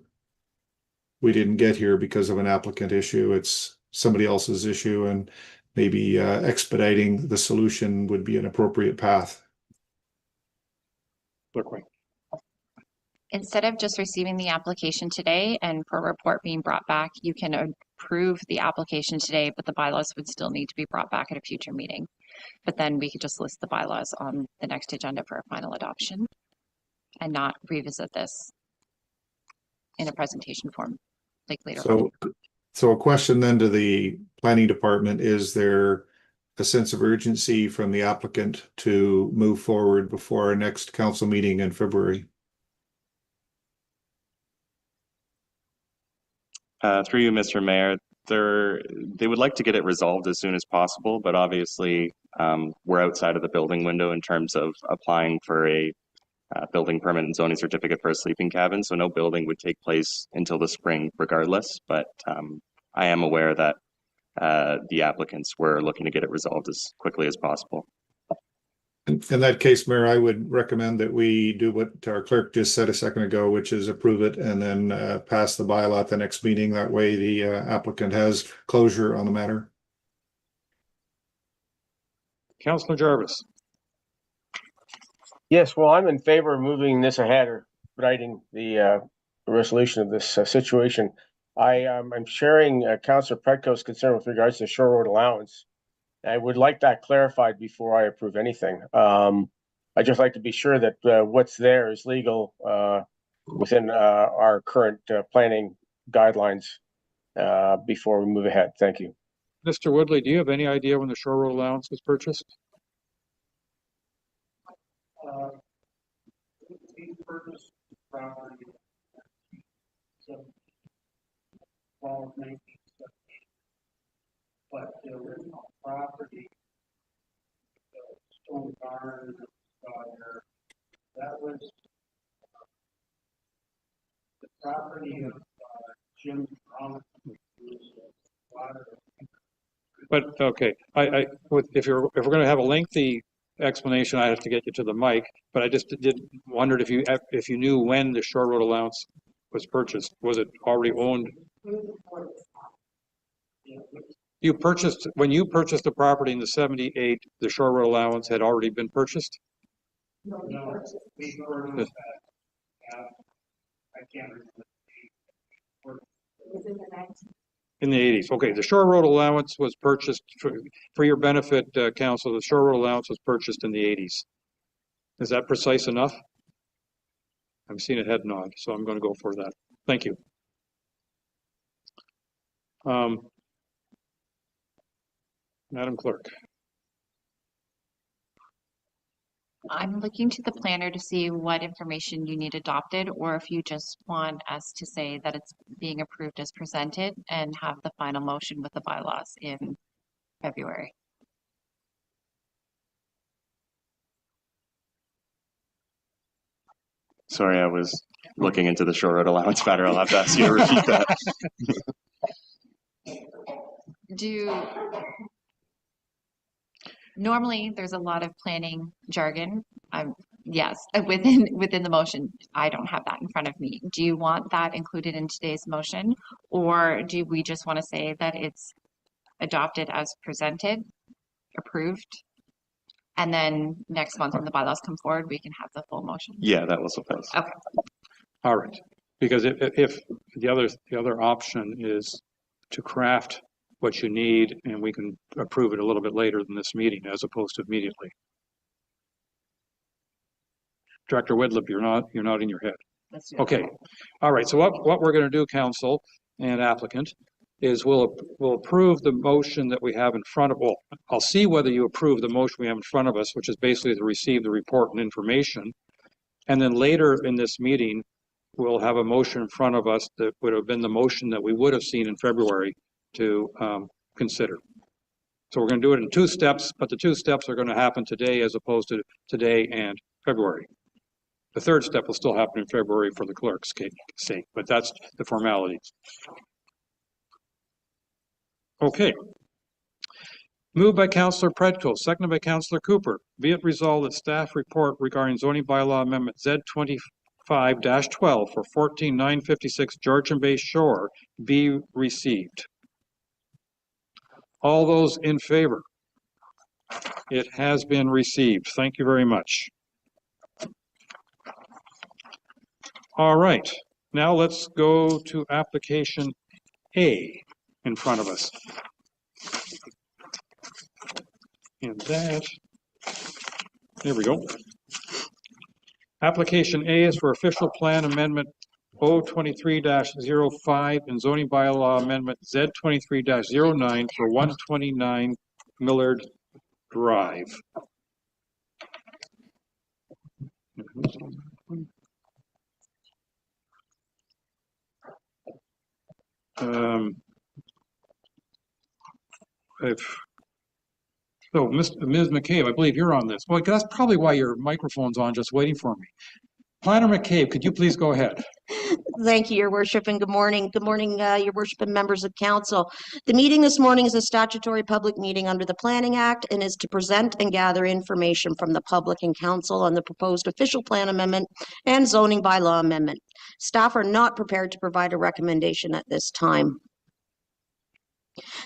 We didn't get here because of an applicant issue. It's somebody else's issue, and maybe expediting the solution would be an appropriate path. Instead of just receiving the application today and for a report being brought back, you can approve the application today, but the bylaws would still need to be brought back at a future meeting. But then we could just list the bylaws on the next agenda for a final adoption and not revisit this in a presentation form like later on. So a question then to the planning department: is there a sense of urgency from the applicant to move forward before our next council meeting in February? Through you, Mr. Mayor, they would like to get it resolved as soon as possible, but obviously we're outside of the building window in terms of applying for a building permit and zoning certificate for a sleeping cabin, so no building would take place until the spring regardless, but I am aware that the applicants were looking to get it resolved as quickly as possible. In that case, Mayor, I would recommend that we do what our clerk just said a second ago, which is approve it and then pass the bylaw at the next meeting. That way the applicant has closure on the matter. Councillor Jarvis. Yes, well, I'm in favor of moving this ahead or writing the resolution of this situation. I'm sharing Councillor Pretko's concern with regards to Shore Road allowance. I would like that clarified before I approve anything. I'd just like to be sure that what's there is legal within our current planning guidelines before we move ahead. Thank you. Mr. Woodley, do you have any idea when the Shore Road allowance was purchased? We purchased the property in 1970, but the original property, the stone barn, that was the property of Jim Brown. But okay, if we're going to have a lengthy explanation, I have to get you to the mic, but I just wondered if you knew when the shore road allowance was purchased. Was it already owned? When you purchased the property in the 78, the shore road allowance had already been purchased? No, we purchased that. I can't remember. In the 80s. Okay, the shore road allowance was purchased for your benefit, council. The shore road allowance was purchased in the 80s. Is that precise enough? I'm seeing a head nod, so I'm going to go for that. Thank you. Madam Clerk. I'm looking to the planner to see what information you need adopted, or if you just want us to say that it's being approved as presented and have the final motion with the bylaws in February. Sorry, I was looking into the shore road allowance matter. I'll have to ask you to repeat that. Normally, there's a lot of planning jargon. Yes, within the motion. I don't have that in front of me. Do you want that included in today's motion, or do we just want to say that it's adopted as presented, approved, and then next month when the bylaws come forward, we can have the full motion? Yeah, that will suffice. Okay. All right, because if the other option is to craft what you need, and we can approve it a little bit later than this meeting, as opposed to immediately. Director Woodley, you're not in your head. Okay. All right. So what we're going to do, council and applicant, is we'll approve the motion that we have in front of. Well, I'll see whether you approve the motion we have in front of us, which is basically to receive the report and information, and then later in this meeting, we'll have a motion in front of us that would have been the motion that we would have seen in February to consider. So we're going to do it in 2 steps, but the 2 steps are going to happen today as opposed to today and February. The 3rd step will still happen in February for the clerk's sake, but that's the formalities. Okay. Moved by Councillor Predko, seconded by Councillor Cooper. Be it resolved that staff report regarding zoning bylaw amendment Z25-12 for 14956 Georgian Bay Shore be received. All those in favor? It has been received. Thank you very much. All right, now let's go to application A in front of us. And that, there we go. Application A is for official plan amendment 023-05 and zoning bylaw amendment Z23-09 for 129 Millard Drive. So, Ms. McCabe, I believe you're on this. Well, that's probably why your microphone's on, just waiting for me. Planner McCabe, could you please go ahead? Thank you, Your Worship, and good morning. Good morning, Your Worship and members of council. The meeting this morning is a statutory public meeting under the Planning Act and is to present and gather information from the public and council on the proposed official plan amendment and zoning bylaw amendment. Staff are not prepared to provide a recommendation at this time.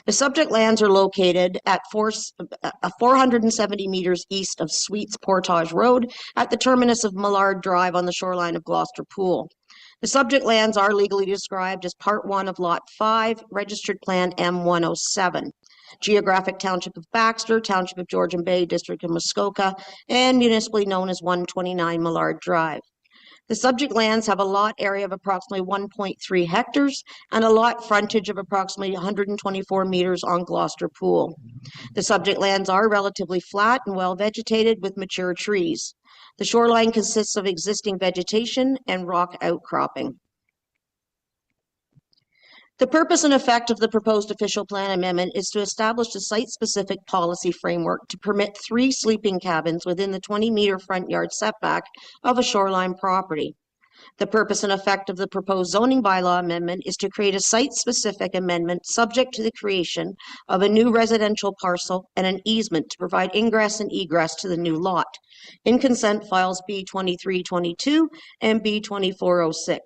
The subject lands are located at 470 meters east of Sweets Portage Road at the terminus of Millard Drive on the shoreline of Gloucester Pool. The subject lands are legally described as Part 1 of Lot 5, Registered Plan M107, Geographic Township of Baxter, Township of Georgian Bay, District of Muskoka, and municipally known as 129 Millard Drive. The subject lands have a lot area of approximately 1.3 hectares and a lot frontage of approximately 124 meters on Gloucester Pool. The subject lands are relatively flat and well vegetated with mature trees. The shoreline consists of existing vegetation and rock outcropping. The purpose and effect of the proposed official plan amendment is to establish a site-specific policy framework to permit 3 sleeping cabins within the 20-meter front yard setback of a shoreline property. The purpose and effect of the proposed zoning bylaw amendment is to create a site-specific amendment subject to the creation of a new residential parcel and an easement to provide ingress and egress to the new lot in consent files B2322 and B2406.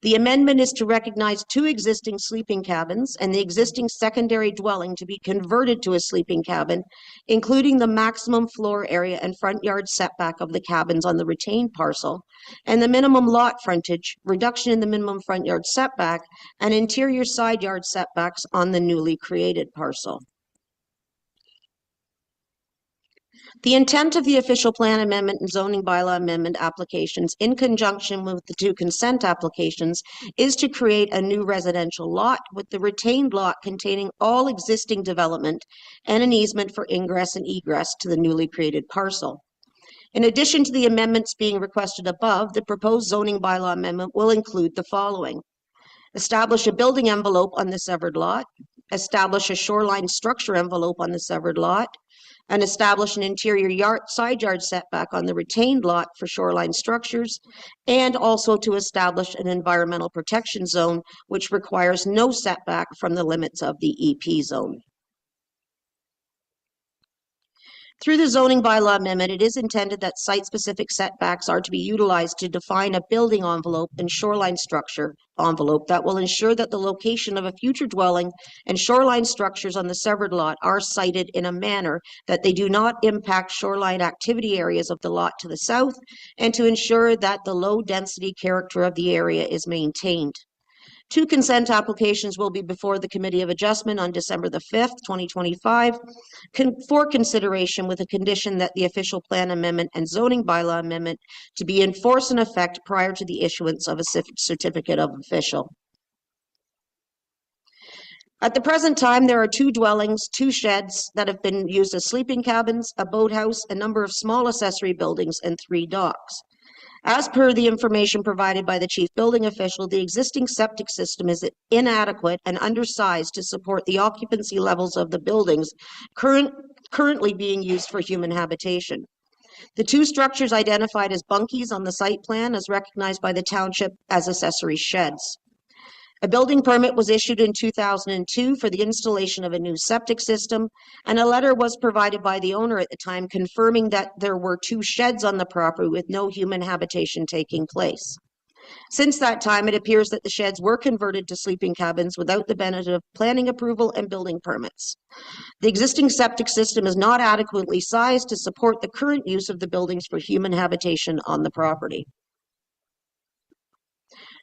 The amendment is to recognize 2 existing sleeping cabins and the existing secondary dwelling to be converted to a sleeping cabin, including the maximum floor area and front yard setback of the cabins on the retained parcel, and the minimum lot frontage, reduction in the minimum front yard setback, and interior side yard setbacks on the newly created parcel. The intent of the official plan amendment and zoning bylaw amendment applications in conjunction with the 2 consent applications is to create a new residential lot with the retained lot containing all existing development and an easement for ingress and egress to the newly created parcel. In addition to the amendments being requested above, the proposed zoning bylaw amendment will include the following: establish a building envelope on the severed lot, establish a shoreline structure envelope on the severed lot, and establish an interior side yard setback on the retained lot for shoreline structures, and also to establish an environmental protection zone, which requires no setback from the limits of the EP zone. Through the zoning bylaw amendment, it is intended that site-specific setbacks are to be utilized to define a building envelope and shoreline structure envelope that will ensure that the location of a future dwelling and shoreline structures on the severed lot are sited in a manner that they do not impact shoreline activity areas of the lot to the south, and to ensure that the low-density character of the area is maintained. 2 consent applications will be before the Committee of Adjustment on December the 5th, 2025, for consideration with a condition that the official plan amendment and zoning bylaw amendment to be in force and effect prior to the issuance of a certificate of official. At the present time, there are 2 dwellings, 2 sheds that have been used as sleeping cabins, a boathouse, a number of small accessory buildings, and 3 docks. As per the information provided by the chief building official, the existing septic system is inadequate and undersized to support the occupancy levels of the buildings currently being used for human habitation. The 2 structures identified as bunkies on the site plan is recognized by the township as accessory sheds. A building permit was issued in 2002 for the installation of a new septic system, and a letter was provided by the owner at the time confirming that there were 2 sheds on the property with no human habitation taking place. Since that time, it appears that the sheds were converted to sleeping cabins without the benefit of planning approval and building permits. The existing septic system is not adequately sized to support the current use of the buildings for human habitation on the property.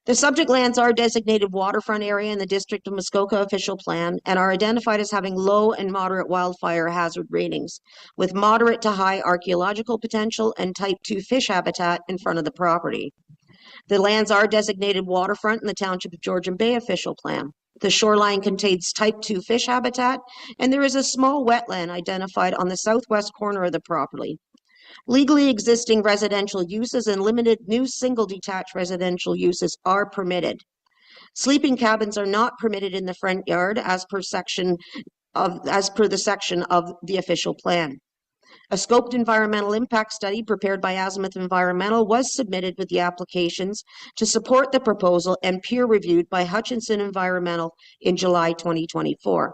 The subject lands are designated waterfront area in the District of Muskoka official plan and are identified as having low and moderate wildfire hazard ratings, with moderate to high archaeological potential and type 2 fish habitat in front of the property. The lands are designated waterfront in the Township of Georgian Bay official plan. The shoreline contains type 2 fish habitat, and there is a small wetland identified on the southwest corner of the property. Legally existing residential uses and limited new single detached residential uses are permitted. Sleeping cabins are not permitted in the front yard as per the section of the official plan. A scoped environmental impact study prepared by Azimuth Environmental was submitted with the applications to support the proposal and peer reviewed by Hutchinson Environmental in July 2024.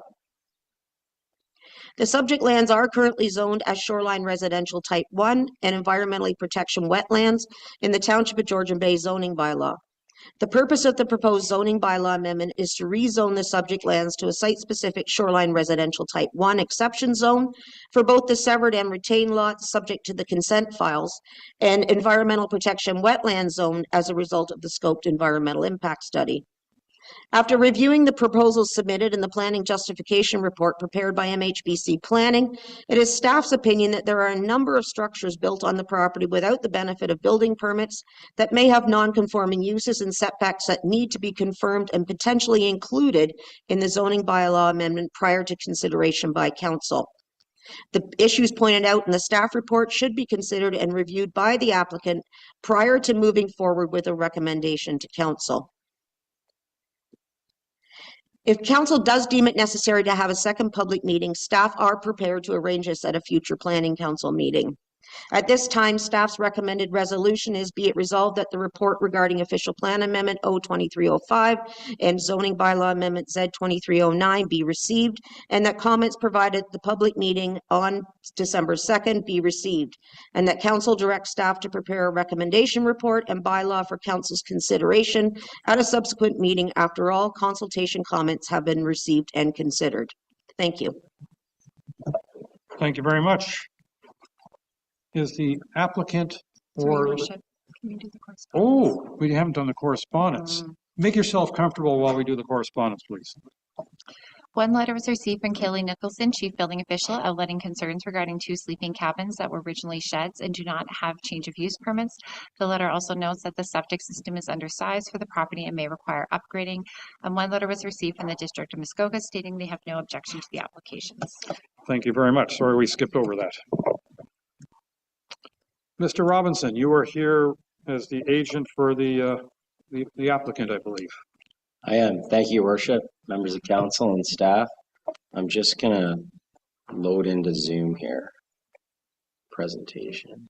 The subject lands are currently zoned as shoreline residential type 1 and environmentally protection wetlands in the Township of Georgian Bay zoning bylaw. The purpose of the proposed zoning bylaw amendment is to rezone the subject lands to a site-specific shoreline residential type 1 exception zone for both the severed and retained lots subject to the consent files and environmental protection wetland zone as a result of the scoped environmental impact study. After reviewing the proposals submitted in the planning justification report prepared by MHBC Planning, it is staff's opinion that there are a number of structures built on the property without the benefit of building permits that may have non-conforming uses and setbacks that need to be confirmed and potentially included in the zoning bylaw amendment prior to consideration by council. The issues pointed out in the staff report should be considered and reviewed by the applicant prior to moving forward with a recommendation to council. If council does deem it necessary to have a second public meeting, staff are prepared to arrange this at a future planning council meeting. At this time, staff's recommended resolution is be it resolved that the report regarding official plan amendment O2305 and zoning bylaw amendment Z2309 be received, and that comments provided at the public meeting on December 2nd be received, and that council directs staff to prepare a recommendation report and bylaw for council's consideration at a subsequent meeting after all consultation comments have been received and considered. Thank you. Thank you very much. Is the applicant or... Worship, can you do the correspondence? Oh, we haven't done the correspondence. Make yourself comfortable while we do the correspondence, please. One letter was received from Kaylee Nicholson, Chief Building Official, outlining concerns regarding 2 sleeping cabins that were originally sheds and do not have change of use permits. The letter also notes that the septic system is undersized for the property and may require upgrading. And one letter was received from the District of Muskoka stating they have no objection to the applications. Thank you very much. Sorry we skipped over that. Mr. Robinson, you are here as the agent for the applicant, I believe. I am. Thank you, Your Worship, members of council and staff. I'm just gonna load into Zoom here. Presentation.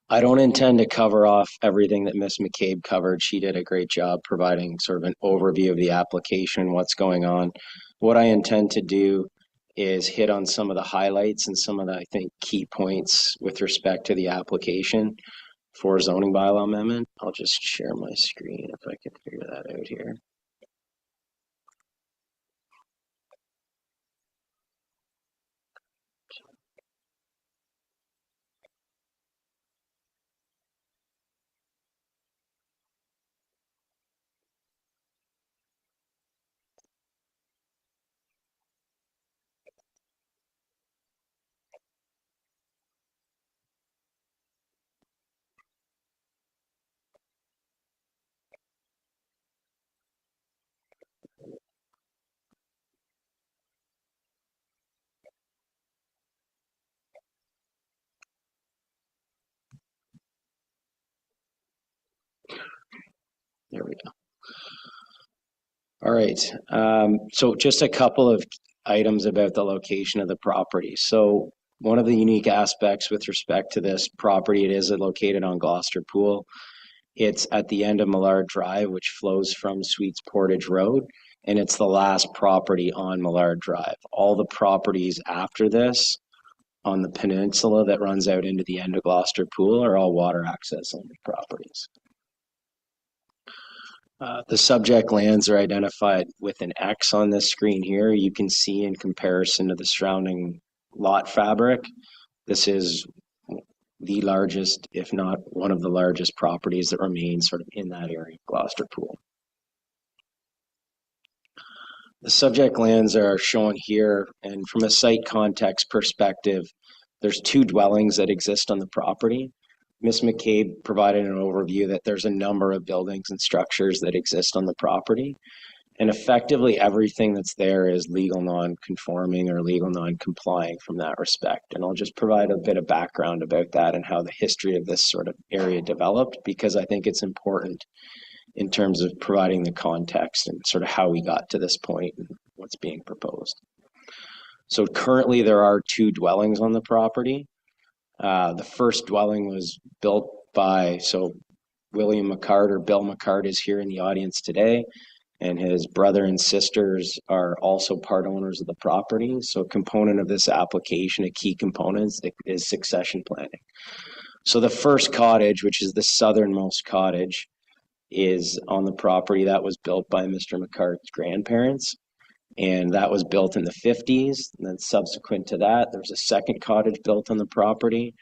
I don't intend to cover off everything that Ms. McCabe covered. She did a great job providing sort of an overview of the application, what's going on. What I intend to do is hit on some of the highlights and some of the, I think, key points with respect to the application for zoning bylaw amendment. I'll just share my screen if I can figure that out here. There we go. All right. So just a couple of items about the location of the property. So one of the unique aspects with respect to this property, it is located on Gloucester Pool. It's at the end of Millard Drive, which flows from Sweets Portage Road, and it's the last property on Millard Drive. All the properties after this on the peninsula that runs out into the end of Gloucester Pool are all water access only properties. The subject lands are identified with an X on this screen here. You can see in comparison to the surrounding lot fabric, this is the largest, if not one of the largest properties that remain sort of in that area of Gloucester Pool. The subject lands are shown here, and from a site context perspective, there's 2 dwellings that exist on the property. Ms. McCabe provided an overview that there's a number of buildings and structures that exist on the property, and effectively everything that's there is legal non-conforming or legal non-complying from that respect. And I'll just provide a bit of background about that and how the history of this sort of area developed, because I think it's important in terms of providing the context and sort of how we got to this point and what's being proposed. So currently there are 2 dwellings on the property. The first dwelling was built by, so William McCart, or Bill McCart, is here in the audience today, and his brother and sisters are also part owners of the property. So a component of this application, a key component, is succession planning. So the first cottage, which is the southernmost cottage, is on the property that was built by Mr. McCart's grandparents. And that was built in the 50s. And then subsequent to that, there's a second cottage built on the property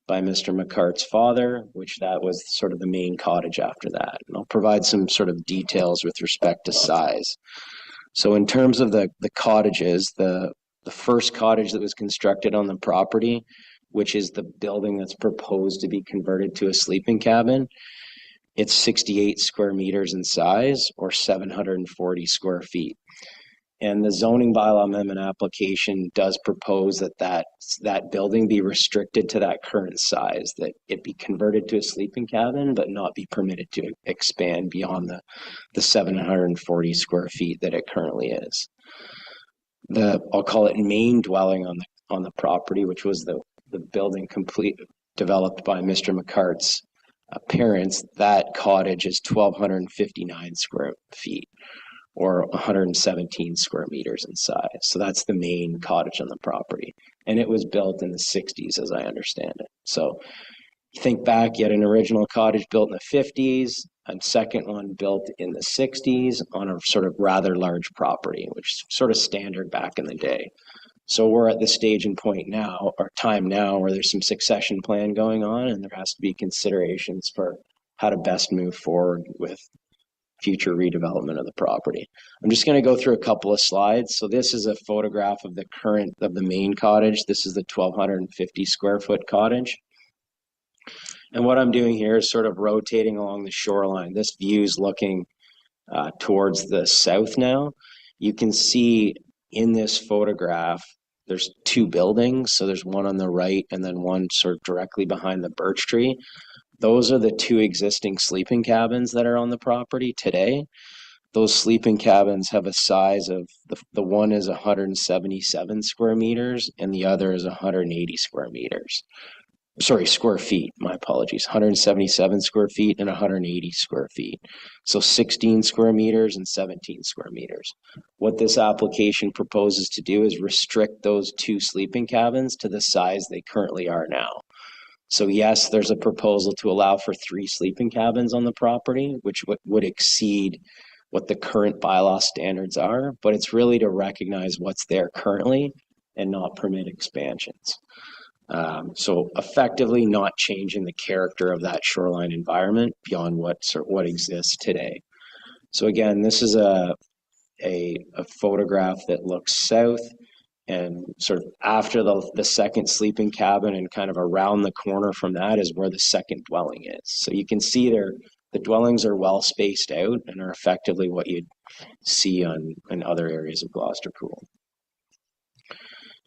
by Mr. McCart's father, which that was sort of the main cottage after that. And I'll provide some sort of details with respect to size. So in terms of the cottages, the first cottage that was constructed on the property, which is the building that's proposed to be converted to a sleeping cabin, it's 68 square meters in size, or 740 square feet. And the zoning bylaw amendment application does propose that building be restricted to that current size, that it be converted to a sleeping cabin, but not be permitted to expand beyond the 740 square feet that it currently is. I'll call it main dwelling on the property, which was the building developed by Mr. McCart's parents. That cottage is 1,259 square feet, or 117 square meters in size. So that's the main cottage on the property. And it was built in the 60s, as I understand it. So you think back, you had an original cottage built in the 50s, a second one built in the 60s on a sort of rather large property, which is sort of standard back in the day. So we're at the stage and point now, or time now, where there's some succession plan going on, and there has to be considerations for how to best move forward with future redevelopment of the property. I'm just going to go through a couple of slides. So this is a photograph of the main cottage. This is the 1,250 square foot cottage. And what I'm doing here is sort of rotating along the shoreline. This view is looking towards the south now. You can see in this photograph, there's two buildings. So there's one on the right and then one sort of directly behind the birch tree. Those are the two existing sleeping cabins that are on the property today. Those sleeping cabins have a size of, the one is 177 square meters and the other is 180 square meters. Sorry, square feet, my apologies. 177 square feet and 180 square feet. So 16 square meters and 17 square meters. What this application proposes to do is restrict those two sleeping cabins to the size they currently are now. So yes, there's a proposal to allow for 3 sleeping cabins on the property, which would exceed what the current bylaw standards are, but it's really to recognize what's there currently and not permit expansions. So effectively not changing the character of that shoreline environment beyond what exists today. So again, this is a photograph that looks south, and sort of after the second sleeping cabin and kind of around the corner from that is where the second dwelling is. So you can see the dwellings are well spaced out and are effectively what you'd see in other areas of Gloucester Pool.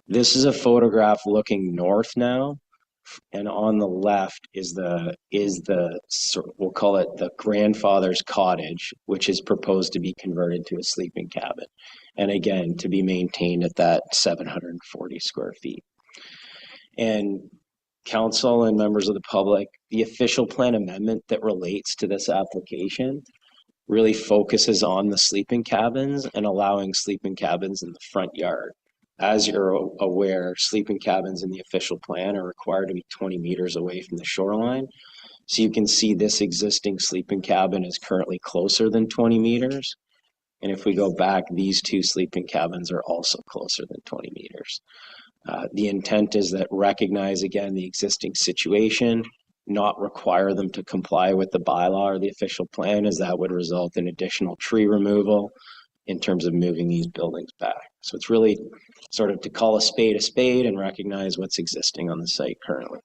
This is a photograph looking north now, and on the left is the we'll call it the grandfather's cottage, which is proposed to be converted to a sleeping cabin, and again to be maintained at that 740 square feet. And council and members of the public, the official plan amendment that relates to this application really focuses on the sleeping cabins and allowing sleeping cabins in the front yard. As you're aware, sleeping cabins in the official plan are required to be 20 meters away from the shoreline. So you can see this existing sleeping cabin is currently closer than 20 meters. And if we go back, these two sleeping cabins are also closer than 20 meters. The intent is that recognize again the existing situation, not require them to comply with the bylaw or the official plan, as that would result in additional tree removal in terms of moving these buildings back. So it's really sort of to call a spade and recognize what's existing on the site currently.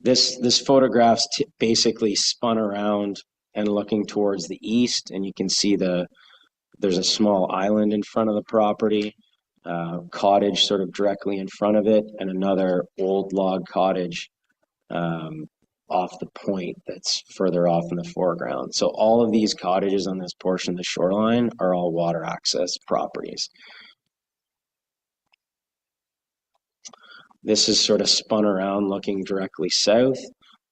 This photograph's basically spun around and looking towards the east, and you can see there's a small island in front of the property, cottage sort of directly in front of it, and another old log cottage off the point that's further off in the foreground. So all of these cottages on this portion of the shoreline are all water access properties. This is sort of spun around looking directly south.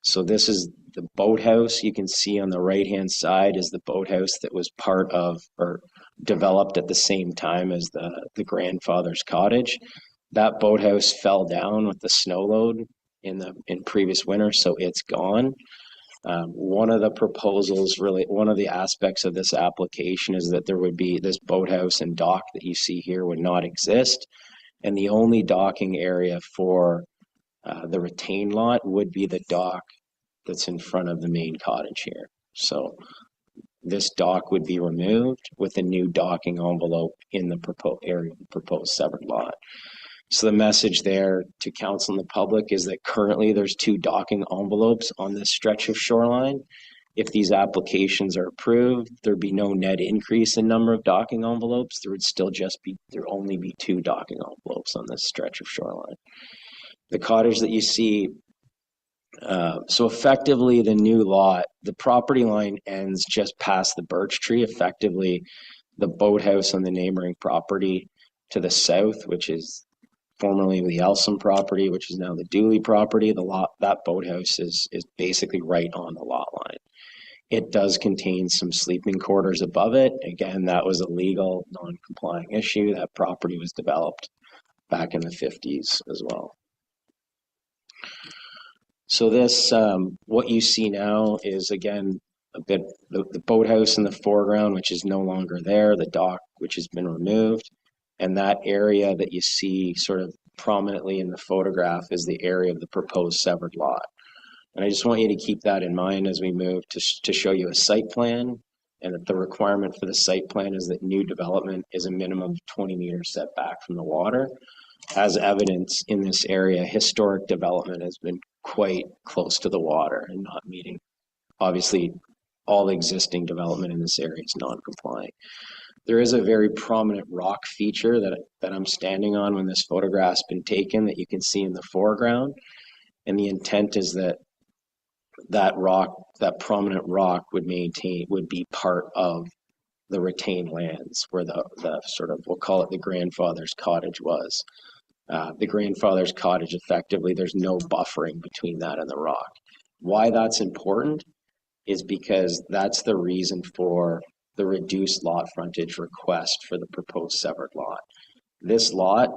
So this is the boathouse. You can see on the right-hand side is the boathouse that was part of or developed at the same time as the grandfather's cottage. That boathouse fell down with the snow load in previous winter, so it's gone. One of the proposals, really one of the aspects of this application, is that there would be this boathouse and dock that you see here would not exist, and the only docking area for the retained lot would be the dock that's in front of the main cottage here. So this dock would be removed with a new docking envelope in the proposed severed lot. So the message there to council and the public is that currently there's 2 docking envelopes on this stretch of shoreline. If these applications are approved, there'd be no net increase in number of docking envelopes. There'd only be 2 docking envelopes on this stretch of shoreline. The cottage that you see, so effectively the new lot, the property line ends just past the birch tree. Effectively, the boathouse on the neighboring property to the south, which is formerly the Elsom property, which is now the Dooley property, that boathouse is basically right on the lot line. It does contain some sleeping quarters above it. Again, that was a legal non-complying issue. That property was developed back in the 50s as well. So this, what you see now is, again, a bit the boathouse in the foreground, which is no longer there, the dock, which has been removed, and that area that you see sort of prominently in the photograph is the area of the proposed severed lot. And I just want you to keep that in mind as we move to show you a site plan, and that the requirement for the site plan is that new development is a minimum of 20 meters setback from the water. As evidence in this area, historic development has been quite close to the water and not meeting. Obviously, all existing development in this area is non-compliant. There is a very prominent rock feature that I'm standing on when this photograph's been taken that you can see in the foreground. And the intent is that that prominent rock would be part of the retained lands where the sort of, we'll call it the grandfather's cottage was. The grandfather's cottage, effectively, there's no buffering between that and the rock. Why that's important is because that's the reason for the reduced lot frontage request for the proposed severed lot. This lot,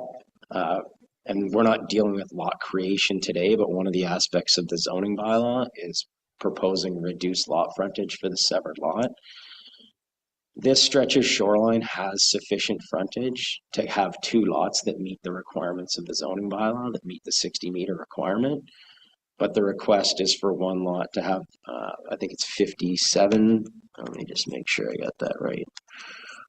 and we're not dealing with lot creation today, but one of the aspects of the zoning bylaw is proposing reduced lot frontage for the severed lot. This stretch of shoreline has sufficient frontage to have 2 lots that meet the requirements of the zoning bylaw, that meet the 60-meter requirement. But the request is for 1 lot to have, I think it's 57. Let me just make sure I got that right.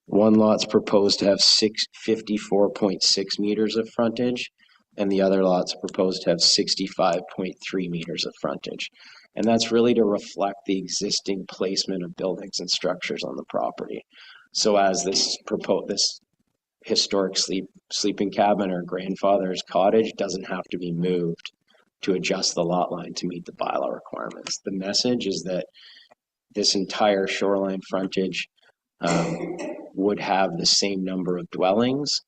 1 lot's proposed to have 54.6 meters of frontage, and the other lot's proposed to have 65.3 meters of frontage. And that's really to reflect the existing placement of buildings and structures on the property. So as this historic sleeping cabin or grandfather's cottage doesn't have to be moved to adjust the lot line to meet the bylaw requirements. The message is that this entire shoreline frontage would have the same number of dwellings,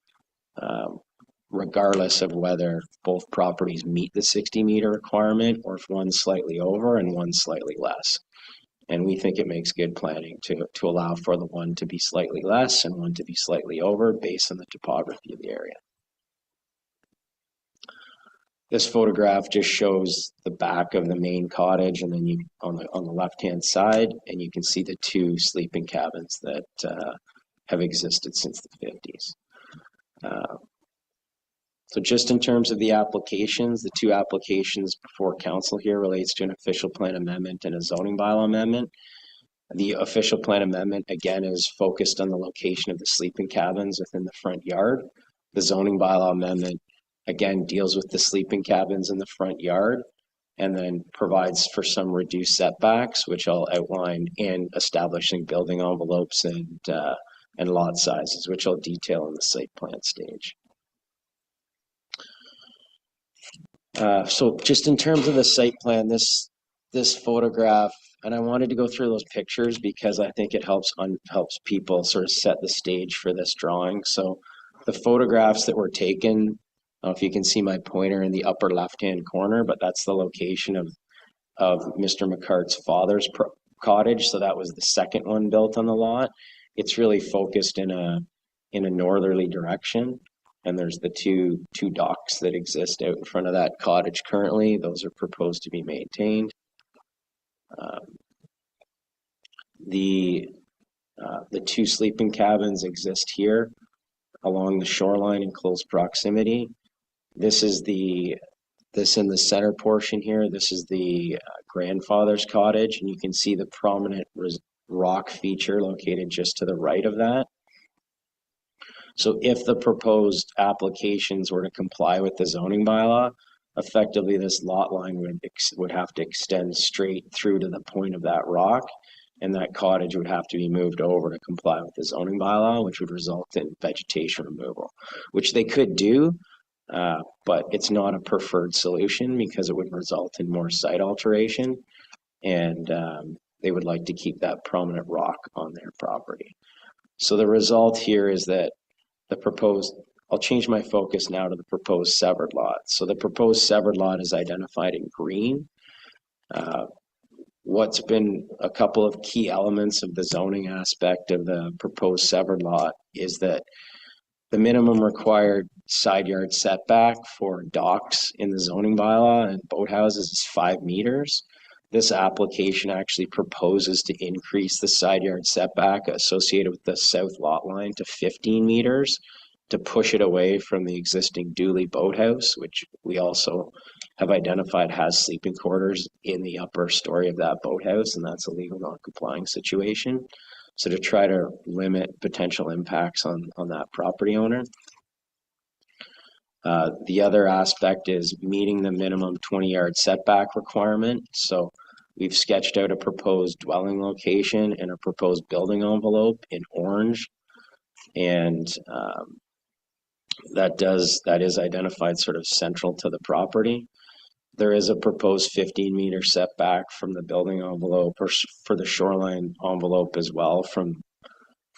regardless of whether both properties meet the 60-meter requirement or if one's slightly over and one's slightly less. And we think it makes good planning to allow for the one to be slightly less and one to be slightly over based on the topography of the area. This photograph just shows the back of the main cottage, and then on the left-hand side, and you can see the 2 sleeping cabins that have existed since the 50s. So just in terms of the applications, the 2 applications before council here relates to an official plan amendment and a zoning bylaw amendment. The official plan amendment, again, is focused on the location of the sleeping cabins within the front yard. The zoning bylaw amendment, again, deals with the sleeping cabins in the front yard and then provides for some reduced setbacks, which I'll outline, in establishing building envelopes and lot sizes, which I'll detail in the site plan stage. So just in terms of the site plan, this photograph, and I wanted to go through those pictures because I think it helps people sort of set the stage for this drawing. So the photographs that were taken, I don't know if you can see my pointer in the upper left-hand corner, but that's the location of Mr. McCart's father's cottage. So that was the second one built on the lot. It's really focused in a northerly direction. And there's the two docks that exist out in front of that cottage currently. Those are proposed to be maintained. The 2 sleeping cabins exist here along the shoreline in close proximity. This in the center portion here, this is the grandfather's cottage, and you can see the prominent rock feature located just to the right of that. So if the proposed applications were to comply with the zoning bylaw, effectively this lot line would have to extend straight through to the point of that rock, and that cottage would have to be moved over to comply with the zoning bylaw, which would result in vegetation removal, which they could do, but it's not a preferred solution because it would result in more site alteration, and they would like to keep that prominent rock on their property. So the result here is that the proposed, I'll change my focus now to the proposed severed lot. So the proposed severed lot is identified in green. What's been a couple of key elements of the zoning aspect of the proposed severed lot is that the minimum required side yard setback for docks in the zoning bylaw and boathouses is 5 meters. This application actually proposes to increase the side yard setback associated with the south lot line to 15 meters to push it away from the existing Dooley boathouse, which we also have identified has sleeping quarters in the upper story of that boathouse, and that's a legal non-complying situation. So to try to limit potential impacts on that property owner. The other aspect is meeting the minimum 20-yard setback requirement. So we've sketched out a proposed dwelling location and a proposed building envelope in orange, and that is identified sort of central to the property. There is a proposed 15-meter setback from the building envelope or for the shoreline envelope as well from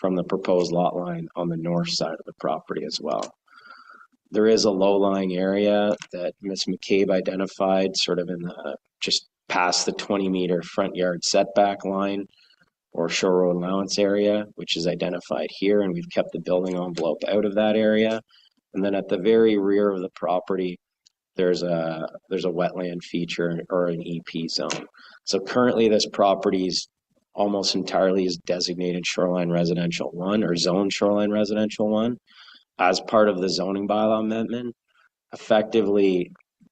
the proposed lot line on the north side of the property as well. There is a low-lying area that Ms. McCabe identified sort of in the just past the 20-meter front yard setback line or shore road allowance area, which is identified here, and we've kept the building envelope out of that area. And then at the very rear of the property, there's a wetland feature or an EP zone. So currently this property is almost entirely is designated shoreline residential 1 or zone shoreline residential 1. As part of the zoning bylaw amendment, effectively,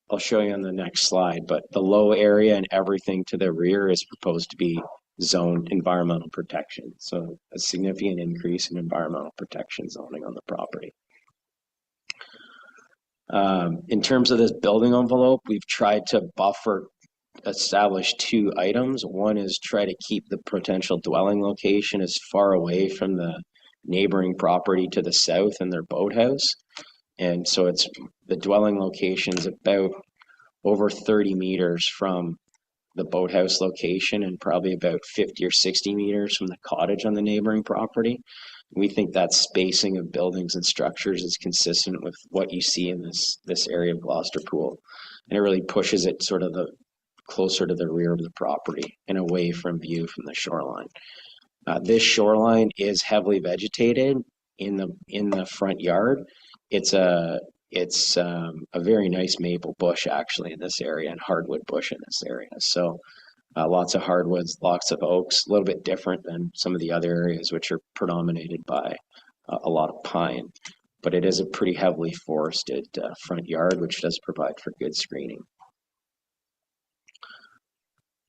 I'll show you on the next slide, but the low area and everything to the rear is proposed to be zoned environmental protection. So a significant increase in environmental protection zoning on the property. In terms of this building envelope, we've tried to establish 2 items. One is try to keep the potential dwelling location as far away from the neighboring property to the south and their boathouse. And so it's the dwelling location is about over 30 meters from the boathouse location and probably about 50 or 60 meters from the cottage on the neighboring property. We think that spacing of buildings and structures is consistent with what you see in this area of Gloucester Pool. And it really pushes it sort of closer to the rear of the property and away from view from the shoreline. This shoreline is heavily vegetated in the front yard. It's a very nice maple bush actually in this area and hardwood bush in this area. So lots of hardwoods, lots of oaks, a little bit different than some of the other areas which are predominated by a lot of pine. But it is a pretty heavily forested front yard, which does provide for good screening.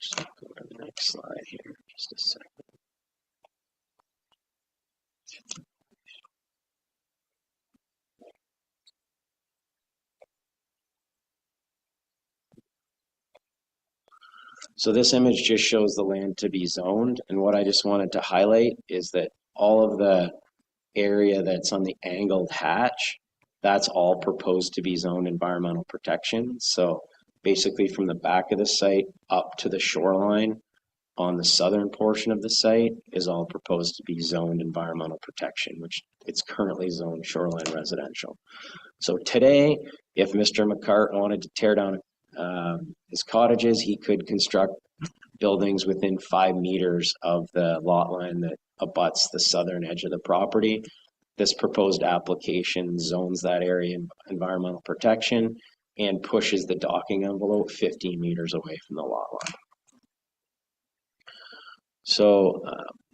Just go to the next slide here, just a second. So this image just shows the land to be zoned, and what I just wanted to highlight is that all of the area that's on the angled hatch, that's all proposed to be zoned environmental protection. So basically from the back of the site up to the shoreline on the southern portion of the site is all proposed to be zoned environmental protection, which it's currently zoned shoreline residential. So today, if Mr. McCart wanted to tear down his cottages, he could construct buildings within 5 meters of the lot line that abuts the southern edge of the property. This proposed application zones that area in environmental protection and pushes the docking envelope 15 meters away from the lot line. So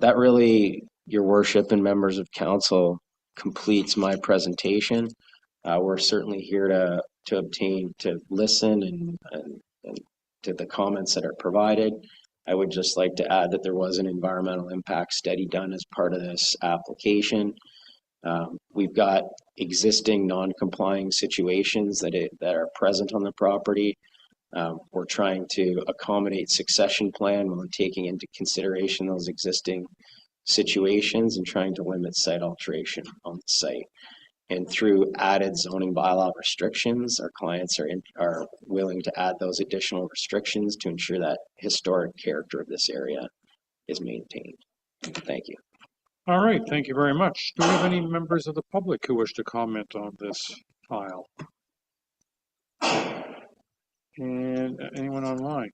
that really, Your Worship and members of council, completes my presentation. We're certainly here to listen and to the comments that are provided. I would just like to add that there was an environmental impact study done as part of this application. We've got existing non-complying situations that are present on the property. We're trying to accommodate succession plan while taking into consideration those existing situations and trying to limit site alteration on the site. And through added zoning bylaw restrictions, our clients are willing to add those additional restrictions to ensure that historic character of this area is maintained. Thank you. All right, thank you very much. Do we have any members of the public who wish to comment on this file? And anyone online?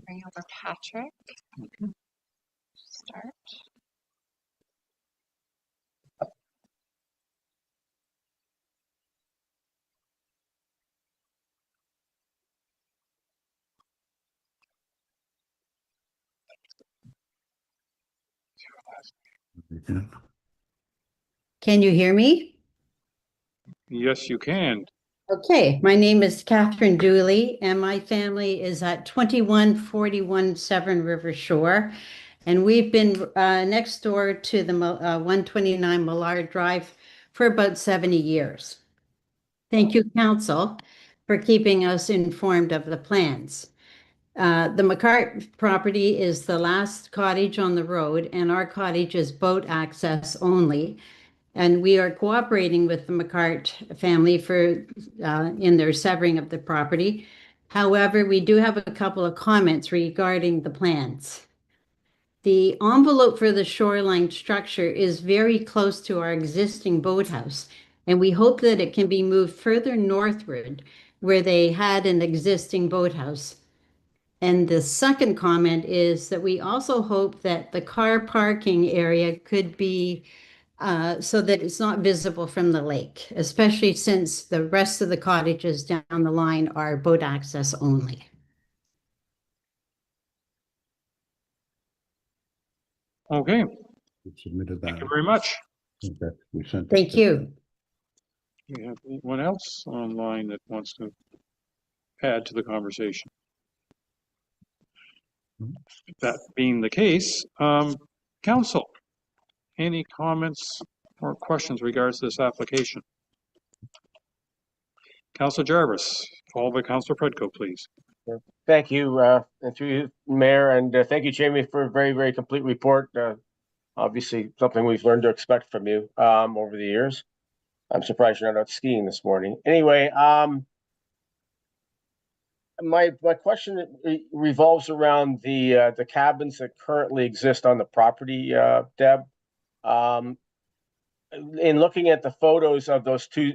Bring over Patrick. Start. Can you hear me? Yes, you can. Okay, my name is Catherine Dooley, and my family is at 2141 Severn River Shore. And we've been next door to the 129 Millard Drive for about 70 years. Thank you, Council, for keeping us informed of the plans. The McCart property is the last cottage on the road, and our cottage is boat access only. And we are cooperating with the McCart family for in their severing of the property. However, we do have a couple of comments regarding the plans. The envelope for the shoreline structure is very close to our existing boathouse, and we hope that it can be moved further northward where they had an existing boathouse. And the second comment is that we also hope that the car parking area could be so that it's not visible from the lake, especially since the rest of the cottages down the line are boat access only. Okay. We submitted that. Thank you very much. Okay, we sent it Thank to- you. Do we have anyone else online that wants to add to the conversation? That being the case, Council, any comments or questions regards to this application? Councilor Jarvis, followed by Councilor Predko, please. Thank you, and through you, Mayor, and thank you, Jamie, for a very, very complete report. Obviously, something we've learned to expect from you over the years. I'm surprised you're not out skiing this morning. Anyway, my question revolves around the cabins that currently exist on the property, Deb. In looking at the photos of those two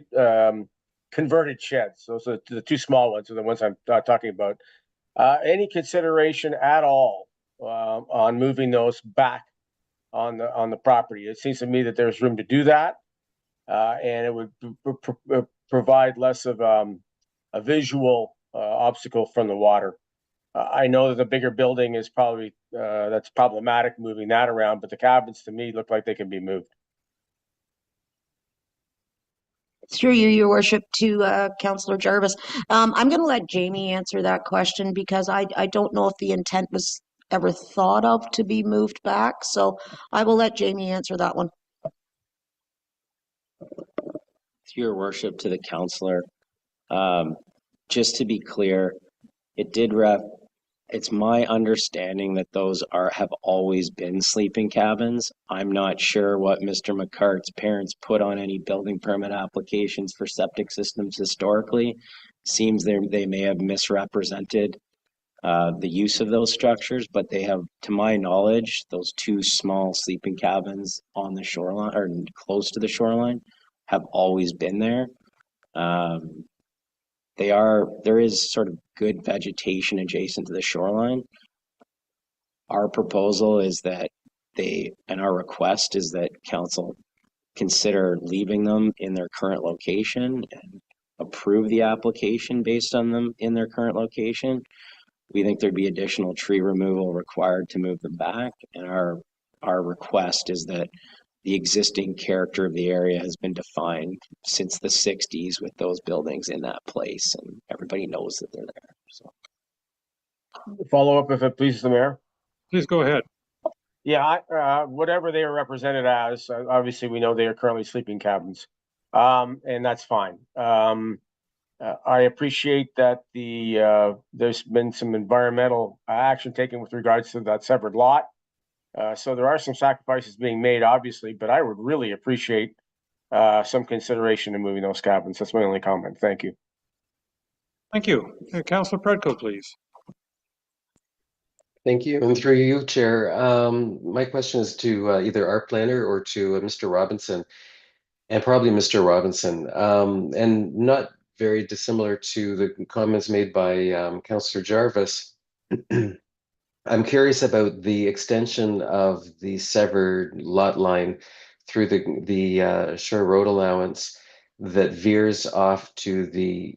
converted sheds, those are the two small ones, are the ones I'm talking about. Any consideration at all on moving those back on the property? It seems to me that there's room to do that, and it would provide less of a visual obstacle from the water. I know that the bigger building is probably that's problematic moving that around, but the cabins to me look like they can be moved. Through you, Your Worship, to Councillor Jarvis. I'm going to let Jamie answer that question because I don't know if the intent was ever thought of to be moved back. So I will let Jamie answer that one. Through Your Worship, to the councillor, just to be clear, it's my understanding that those have always been sleeping cabins. I'm not sure what Mr. McCart's parents put on any building permit applications for septic systems historically. Seems they may have misrepresented the use of those structures, but they have, to my knowledge, those two small sleeping cabins on the shoreline or close to the shoreline have always been there. There is sort of good vegetation adjacent to the shoreline. Our proposal is that our request is that council consider leaving them in their current location and approve the application based on them in their current location. We think there'd be additional tree removal required to move them back, and our request is that the existing character of the area has been defined since the 60s with those buildings in that place, and everybody knows that they're there. So, follow up if it pleases the mayor. Please go ahead. Yeah, whatever they are represented as, obviously we know they are currently sleeping cabins, and that's fine. I appreciate that there's been some environmental action taken with regards to that severed lot. So there are some sacrifices being made, obviously, but I would really appreciate some consideration in moving those cabins. That's my only comment. Thank you. Thank you. Councilor Predko, please. Thank you. And through you, Chair, my question is to either our planner or to Mr. Robinson, and probably Mr. Robinson, and not very dissimilar to the comments made by Councillor Jarvis. I'm curious about the extension of the severed lot line through the Shore Road allowance that veers off to the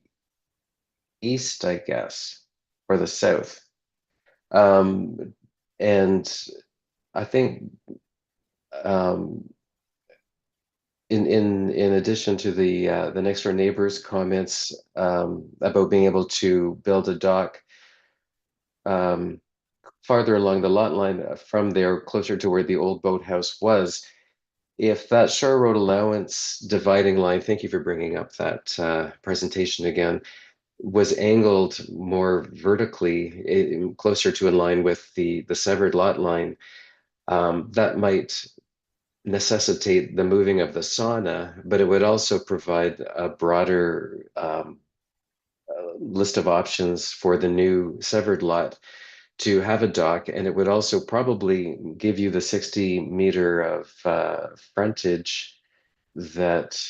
east, I guess, or the south. And I think in addition to the next door neighbor's comments about being able to build a dock farther along the lot line from there, closer to where the old boathouse was, if that Shore Road allowance dividing line, thank you for bringing up that presentation again, was angled more vertically, closer to in line with the severed lot line, that might necessitate the moving of the sauna, but it would also provide a broader list of options for the new severed lot to have a dock, and it would also probably give you the 60 meter of frontage that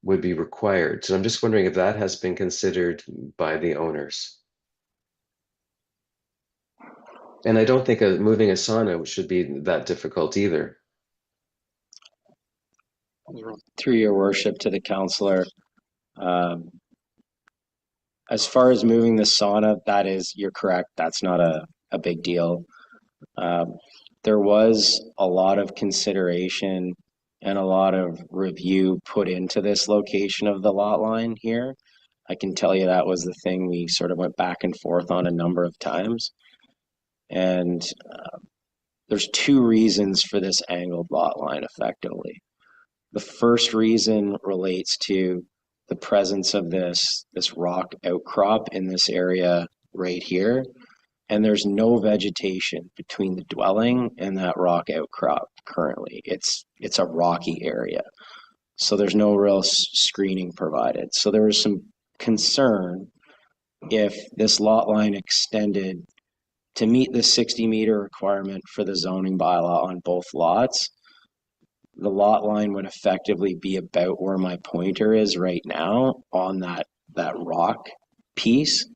would be required. So I'm just wondering if that has been considered by the owners. And I don't think moving a sauna should be that difficult either. Through your worship to the councillor, as far as moving the sauna, you're correct. That's not a big deal. There was a lot of consideration and a lot of review put into this location of the lot line here. I can tell you that was the thing we sort of went back and forth on a number of times. And there's two reasons for this angled lot line effectively. The first reason relates to the presence of this rock outcrop in this area right here. And there's no vegetation between the dwelling and that rock outcrop currently. It's a rocky area. So there's no real screening provided. So there was some concern if this lot line extended to meet the 60 meter requirement for the zoning bylaw on both lots. The lot line would effectively be about where my pointer is right now on that rock piece.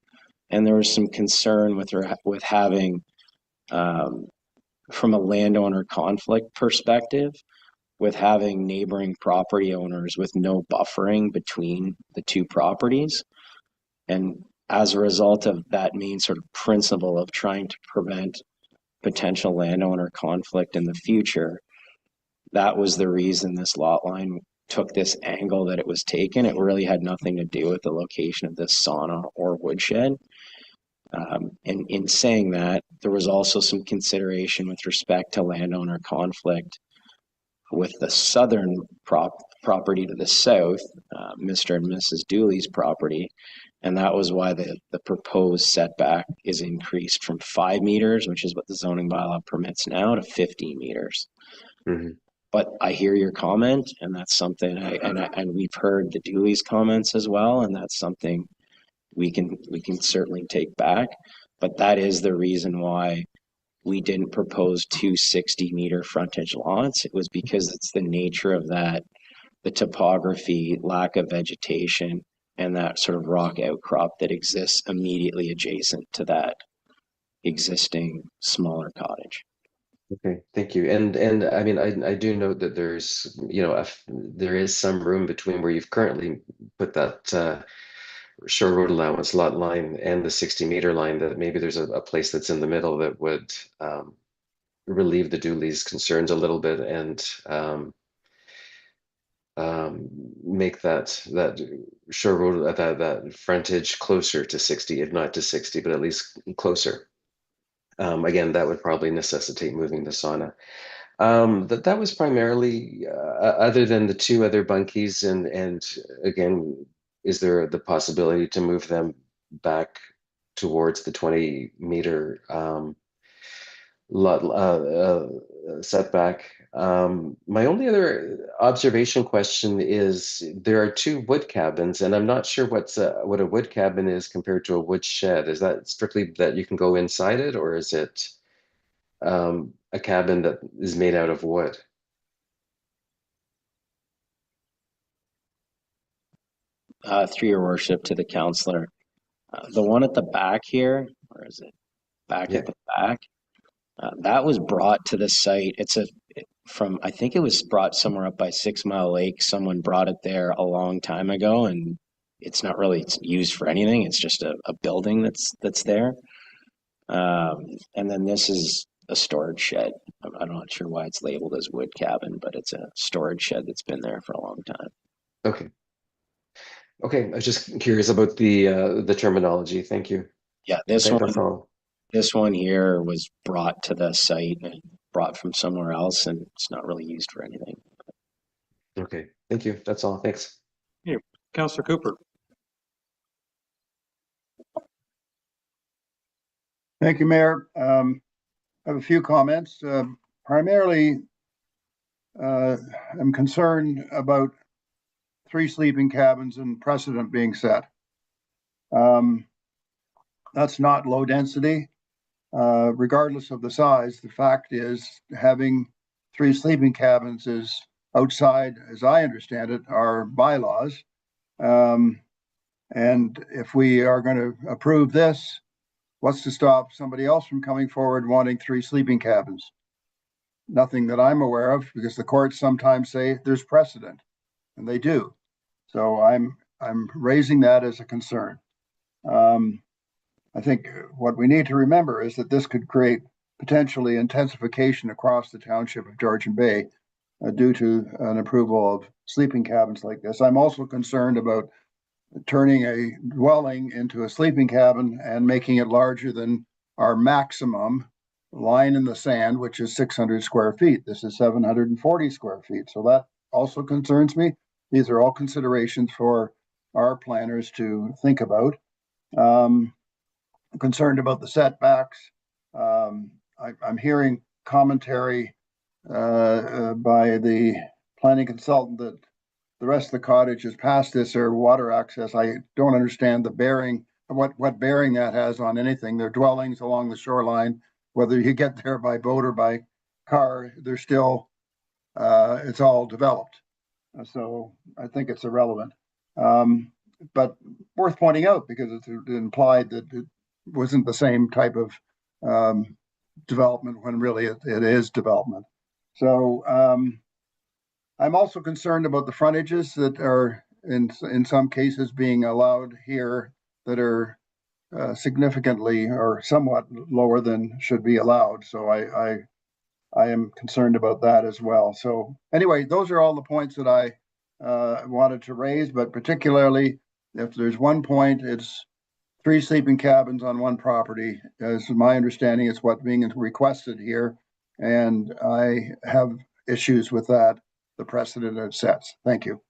And there was some concern with having, from a landowner conflict perspective, with having neighboring property owners with no buffering between the two properties. And as a result of that main sort of principle of trying to prevent potential landowner conflict in the future, that was the reason this lot line took this angle that it was taken. It really had nothing to do with the location of this sauna or woodshed. And in saying that, there was also some consideration with respect to landowner conflict with the southern property to the south, Mr. and Mrs. Dooley's property. And that was why the proposed setback is increased from 5 meters, which is what the zoning bylaw permits now, to 15 meters. Mm-hmm. But I hear your comment, and that's something, and we've heard the Dooley's comments as well, and that's something we can certainly take back. But that is the reason why we didn't propose 2 60-meter frontage lots. It was because it's the nature of that, the topography, lack of vegetation, and that sort of rock outcrop that exists immediately adjacent to that existing smaller cottage. Okay, thank you. And I mean, I do note that there's, there is some room between where you've currently put that Shore Road allowance lot line and the 60-meter line, that maybe there's a place that's in the middle that would relieve the Dooley's concerns a little bit and make that Shore Road, that frontage closer to 60, if not to 60, but at least closer. Again, that would probably necessitate moving the sauna. That was primarily, other than the two other bunkies, and again, is there the possibility to move them back towards the 20-meter setback? My only other observation question is there are two wood cabins, and I'm not sure what a wood cabin is compared to a wood shed. Is that strictly that you can go inside it, or is it a cabin that is made out of wood? Through your worship to the counselor. The one at the back here, or is it back at the back? That was brought to the site. I think it was brought somewhere up by 6 Mile Lake. Someone brought it there a long time ago, and it's not really used for anything. It's just a building that's there. And then this is a storage shed. I'm not sure why it's labeled as wood cabin, but it's a storage shed that's been there for a long time. Okay. Okay, I was just curious about the terminology. Thank you. Yeah, this one here was brought to the site and brought from somewhere else, and it's not really used for anything. Okay, thank you. That's all. Thanks. Thank you. Councillor Cooper. Thank you, Mayor. I have a few comments. Primarily, I'm concerned about 3 sleeping cabins and precedent being set. That's not low density. Regardless of the size, the fact is having 3 sleeping cabins is outside, as I understand it, our bylaws. And if we are going to approve this, what's to stop somebody else from coming forward wanting 3 sleeping cabins? Nothing that I'm aware of, because the courts sometimes say there's precedent, and they do. So I'm raising that as a concern. I think what we need to remember is that this could create potentially intensification across the township of Georgian Bay due to an approval of sleeping cabins like this. I'm also concerned about turning a dwelling into a sleeping cabin and making it larger than our maximum line in the sand, which is 600 square feet. This is 740 square feet. So that also concerns me. These are all considerations for our planners to think about. I'm concerned about the setbacks. I'm hearing commentary by the planning consultant that the rest of the cottages past this are water access. I don't understand the bearing, what bearing that has on anything. They're dwellings along the shoreline. Whether you get there by boat or by car, they're still, it's all developed. So I think it's irrelevant. But worth pointing out because it implied that it wasn't the same type of development when really it is development. So I'm also concerned about the frontages that are in some cases being allowed here that are significantly or somewhat lower than should be allowed. So I am concerned about that as well. So anyway, those are all the points that I wanted to raise, but particularly if there's one point, it's 3 sleeping cabins on one property. As my understanding, it's what's being requested here. And I have issues with that, the precedent it sets. Thank you.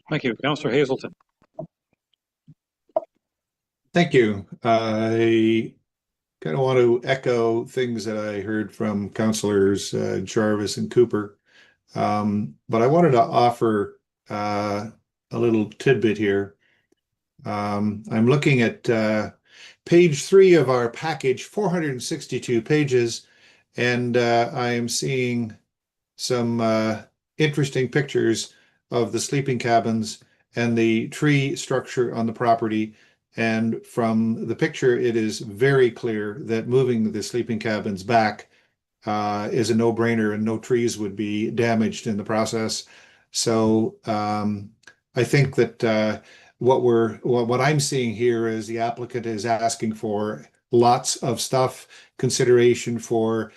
Thank you. Councillor Hazelton. Thank you. I kind of want to echo things that I heard from councillors Jarvis and Cooper. But I wanted to offer a little tidbit here. I'm looking at page 3 of our package, 462 pages, and I am seeing some interesting pictures of the sleeping cabins and the tree structure on the property. And from the picture, it is very clear that moving the sleeping cabins back is a no-brainer, and no trees would be damaged in the process. So I think that what I'm seeing here is the applicant is asking for lots of stuff, consideration for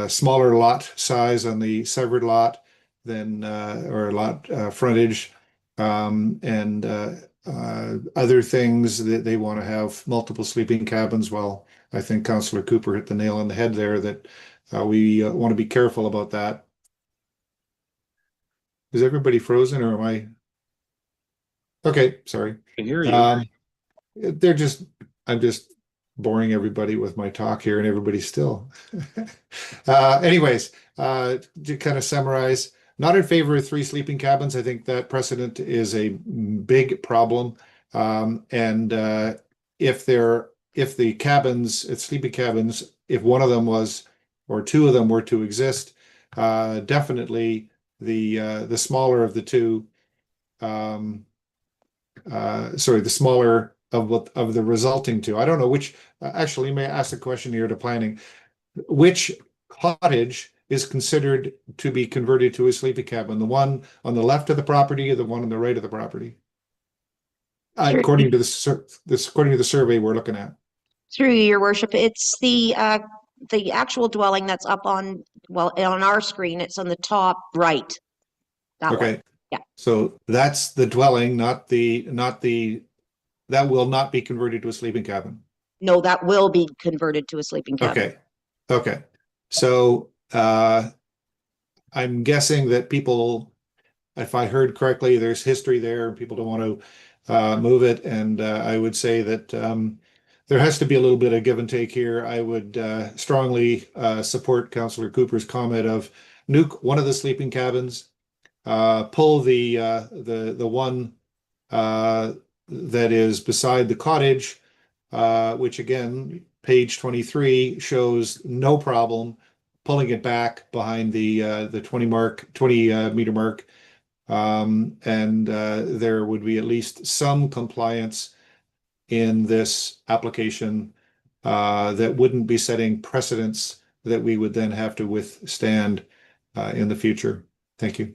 smaller lot size on the severed lot than or lot frontage, and other things that they want to have multiple sleeping cabins. Well, I think Councillor Cooper hit the nail on the head there that we want to be careful about that. Is everybody frozen or am I? Okay, sorry. I can hear you. I'm just boring everybody with my talk here and everybody's still. Anyways, to kind of summarize, not in favor of 3 sleeping cabins. I think that precedent is a big problem. If the cabins, it's sleeping cabins, if one of them was, or 2 of them were to exist, definitely the smaller of the 2, the smaller of the resulting 2. I don't know which, actually, may I ask a question here to planning. Which cottage is considered to be converted to a sleeping cabin? The one on the left of the property or the one on the right of the property? According to the survey we're looking at. Through you, Your Worship, it's the actual dwelling that's up on, well, on our screen, it's on the top right. That Okay. one. Yeah. So that's the dwelling, that will not be converted to a sleeping cabin. No, that will be converted to a sleeping cabin. Okay. So I'm guessing that people, if I heard correctly, there's history there and people don't want to move it. And I would say that there has to be a little bit of give and take here. I would strongly support Councillor Cooper's comment of nuke one of the sleeping cabins, pull the one that is beside the cottage, which again, page 23 shows no problem pulling it back behind the 20 meter mark. There would be at least some compliance in this application that wouldn't be setting precedents that we would then have to withstand in the future. Thank you.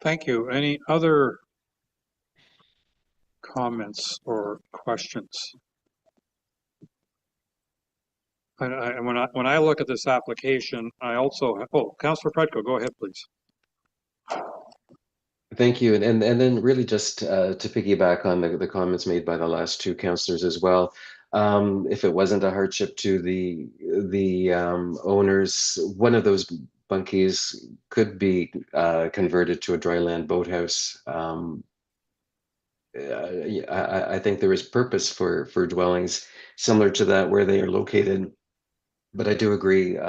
Thank you. Any other comments or questions? When I look at this application, I also have, Councillor Predko, go ahead, please. Thank you. And then really just to piggyback on the comments made by the last 2 councillors as well. If it wasn't a hardship to the owners, one of those bunkies could be converted to a dryland boathouse. I think there is purpose for dwellings similar to that where they are located. But I do agree, 3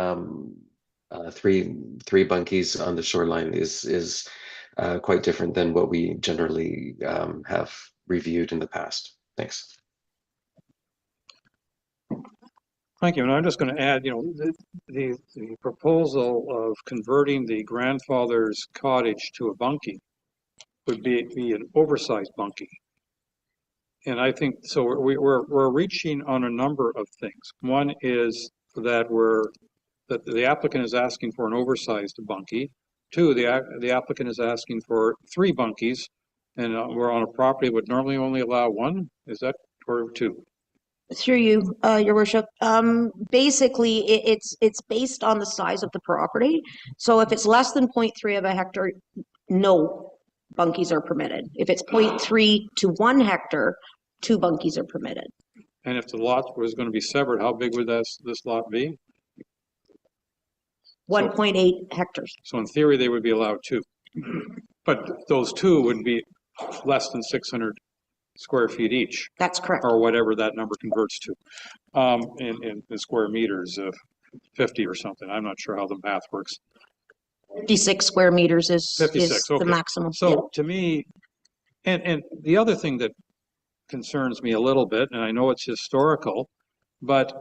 bunkies on the shoreline is quite different than what we generally have reviewed in the past. Thanks. Thank you. And I'm just going to add, the proposal of converting the grandfather's cottage to a bunkie would be an oversized bunkie. And I think, so we're reaching on a number of things. One is that the applicant is asking for an oversized bunkie. 2, the applicant is asking for 3 bunkies, and we're on a property that would normally only allow 1. Is that, or 2? Through you, Your Worship. Basically, it's based on the size of the property. So if it's less than 0.3 of a hectare, no bunkies are permitted. If it's 0.3 to 1 hectare, 2 bunkies are permitted. And if the lot was going to be severed, how big would this lot be? 1.8 hectares. So in theory, they would be allowed 2. But those 2 would be less than 600 square feet each. That's correct. Or whatever that number converts to in square meters of 50 or something. I'm not sure how the math works. 56 square meters is 56, okay. the maximum. So to me, and the other thing that concerns me a little bit, and I know it's historical, but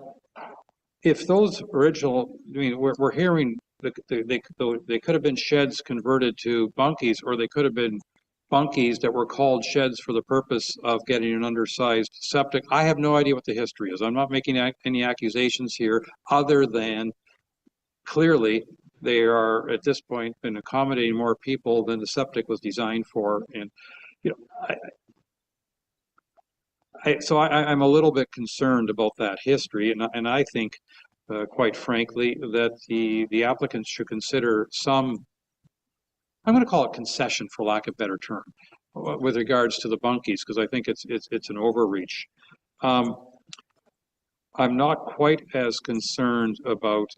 if those original, I mean, we're hearing they could have been sheds converted to bunkies, or they could have been bunkies that were called sheds for the purpose of getting an undersized septic. I have no idea what the history is. I'm not making any accusations here, other than clearly they are at this point been accommodating more people than the septic was designed for. And so I'm a little bit concerned about that history, and I think, quite frankly, that the applicants should consider some I'm going to call it concession for lack of a better term, with regards to the bunkies, because I think it's an overreach. I'm not quite as concerned about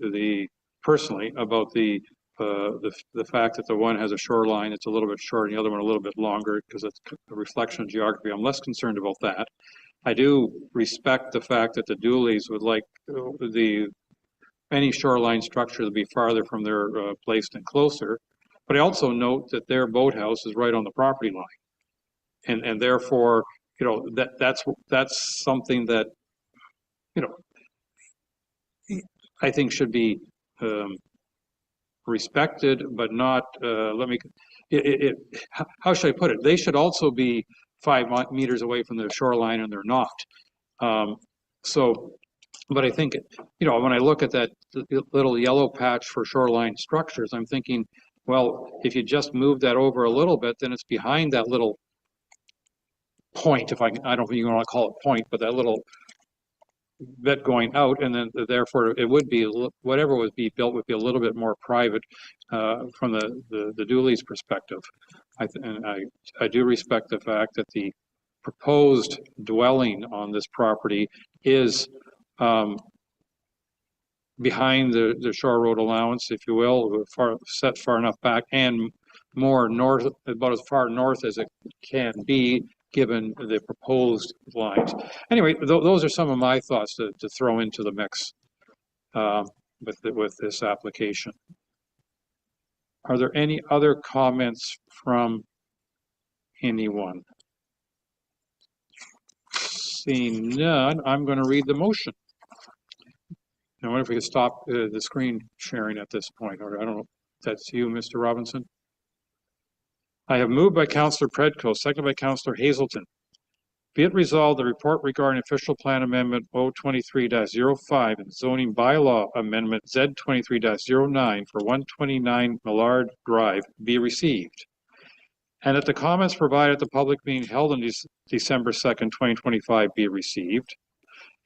personally about the fact that the one has a shoreline that's a little bit short and the other one a little bit longer, because it's a reflection of geography. I'm less concerned about that. I do respect the fact that the Dooleys would like any shoreline structure to be farther from their place than closer. But I also note that their boathouse is right on the property line, and therefore, you know, that's something that, you know, I think should be respected, but not. How should I put it? They should also be 5 meters away from the shoreline, and they're not. But I think, you know, when I look at that little yellow patch for shoreline structures, I'm thinking, well, if you just move that over a little bit, then it's behind that little point, I don't think you want to call it point, but that little bit going out, and then therefore it would be, whatever would be built would be a little bit more private from the Dooley's perspective. I do respect the fact that the proposed dwelling on this property is behind the Shore Road allowance, if you will, set far enough back and more north, about as far north as it can be, given the proposed lines. Anyway, those are some of my thoughts to throw into the mix with this application. Are there any other comments from anyone? Seeing none, I'm going to read the motion. I wonder if we could stop the screen sharing at this point, or I don't know if that's you, Mr. Robinson. I have moved by Councillor Predko, seconded by Councillor Hazelton. Be it resolved, the report regarding official plan amendment O23-05 and zoning bylaw amendment Z23-09 for 129 Millard Drive be received, and that the comments provided at the public meeting held on December 2nd, 2025 be received,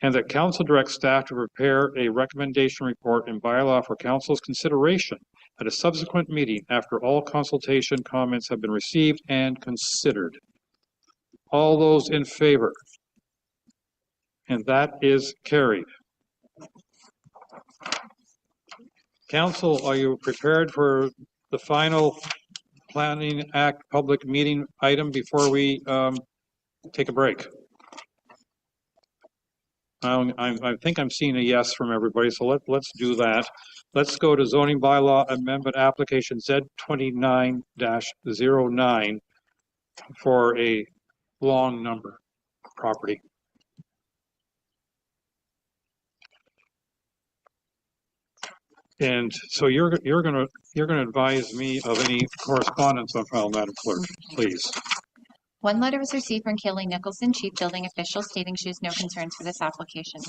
and that council directs staff to prepare a recommendation report and bylaw for council's consideration at a subsequent meeting after all consultation comments have been received and considered. All those in favor? And that is carried. Council, are you prepared for the final Planning Act public meeting item before we take a break? I think I'm seeing a yes from everybody, so let's do that. Let's go to zoning bylaw amendment application Z29-09 for a long number property. And so you're gonna advise me of any correspondence on file, Madam Clerk, please. One letter was received from Kelly Nicholson, Chief Building Official, stating she has no concerns for this application.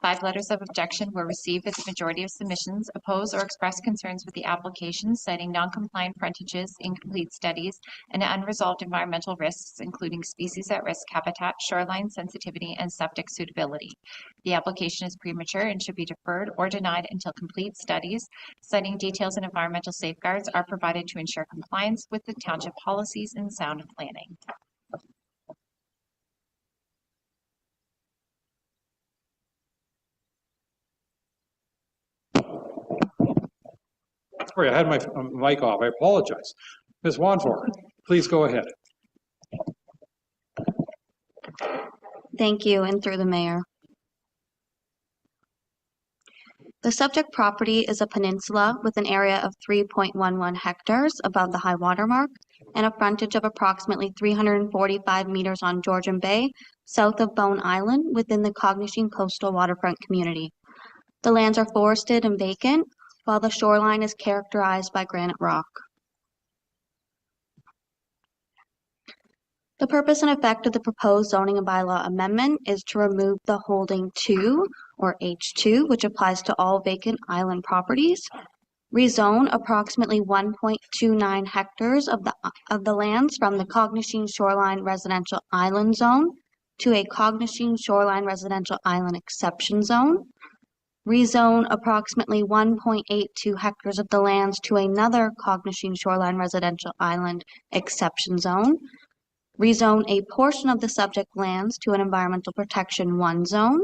5 letters of objection were received, with the majority of submissions oppose or express concerns with the application, citing non-compliant frontages, incomplete studies, and unresolved environmental risks, including species at risk habitat, shoreline sensitivity, and septic suitability. The application is premature and should be deferred or denied until complete studies, citing details and environmental safeguards are provided to ensure compliance with the township policies and sound planning. Sorry, I had my mic off. I apologize. Ms. Wanfor, please go ahead. Thank you, and through the mayor. The subject property is a peninsula with an area of 3.11 hectares above the high water mark and a frontage of approximately 345 meters on Georgian Bay, south of Bone Island, within the Cognizant coastal waterfront community. The lands are forested and vacant, while the shoreline is characterized by granite rock. The purpose and effect of the proposed zoning and bylaw amendment is to remove the holding 2, or H2, which applies to all vacant island properties, rezone approximately 1.29 hectares of the lands from the Cognizant Shoreline Residential Island Zone to a Cognizant Shoreline Residential Island Exception Zone, rezone approximately 1.82 hectares of the lands to another Cognizant Shoreline Residential Island exception zone, rezone a portion of the subject lands to an Environmental Protection 1 zone,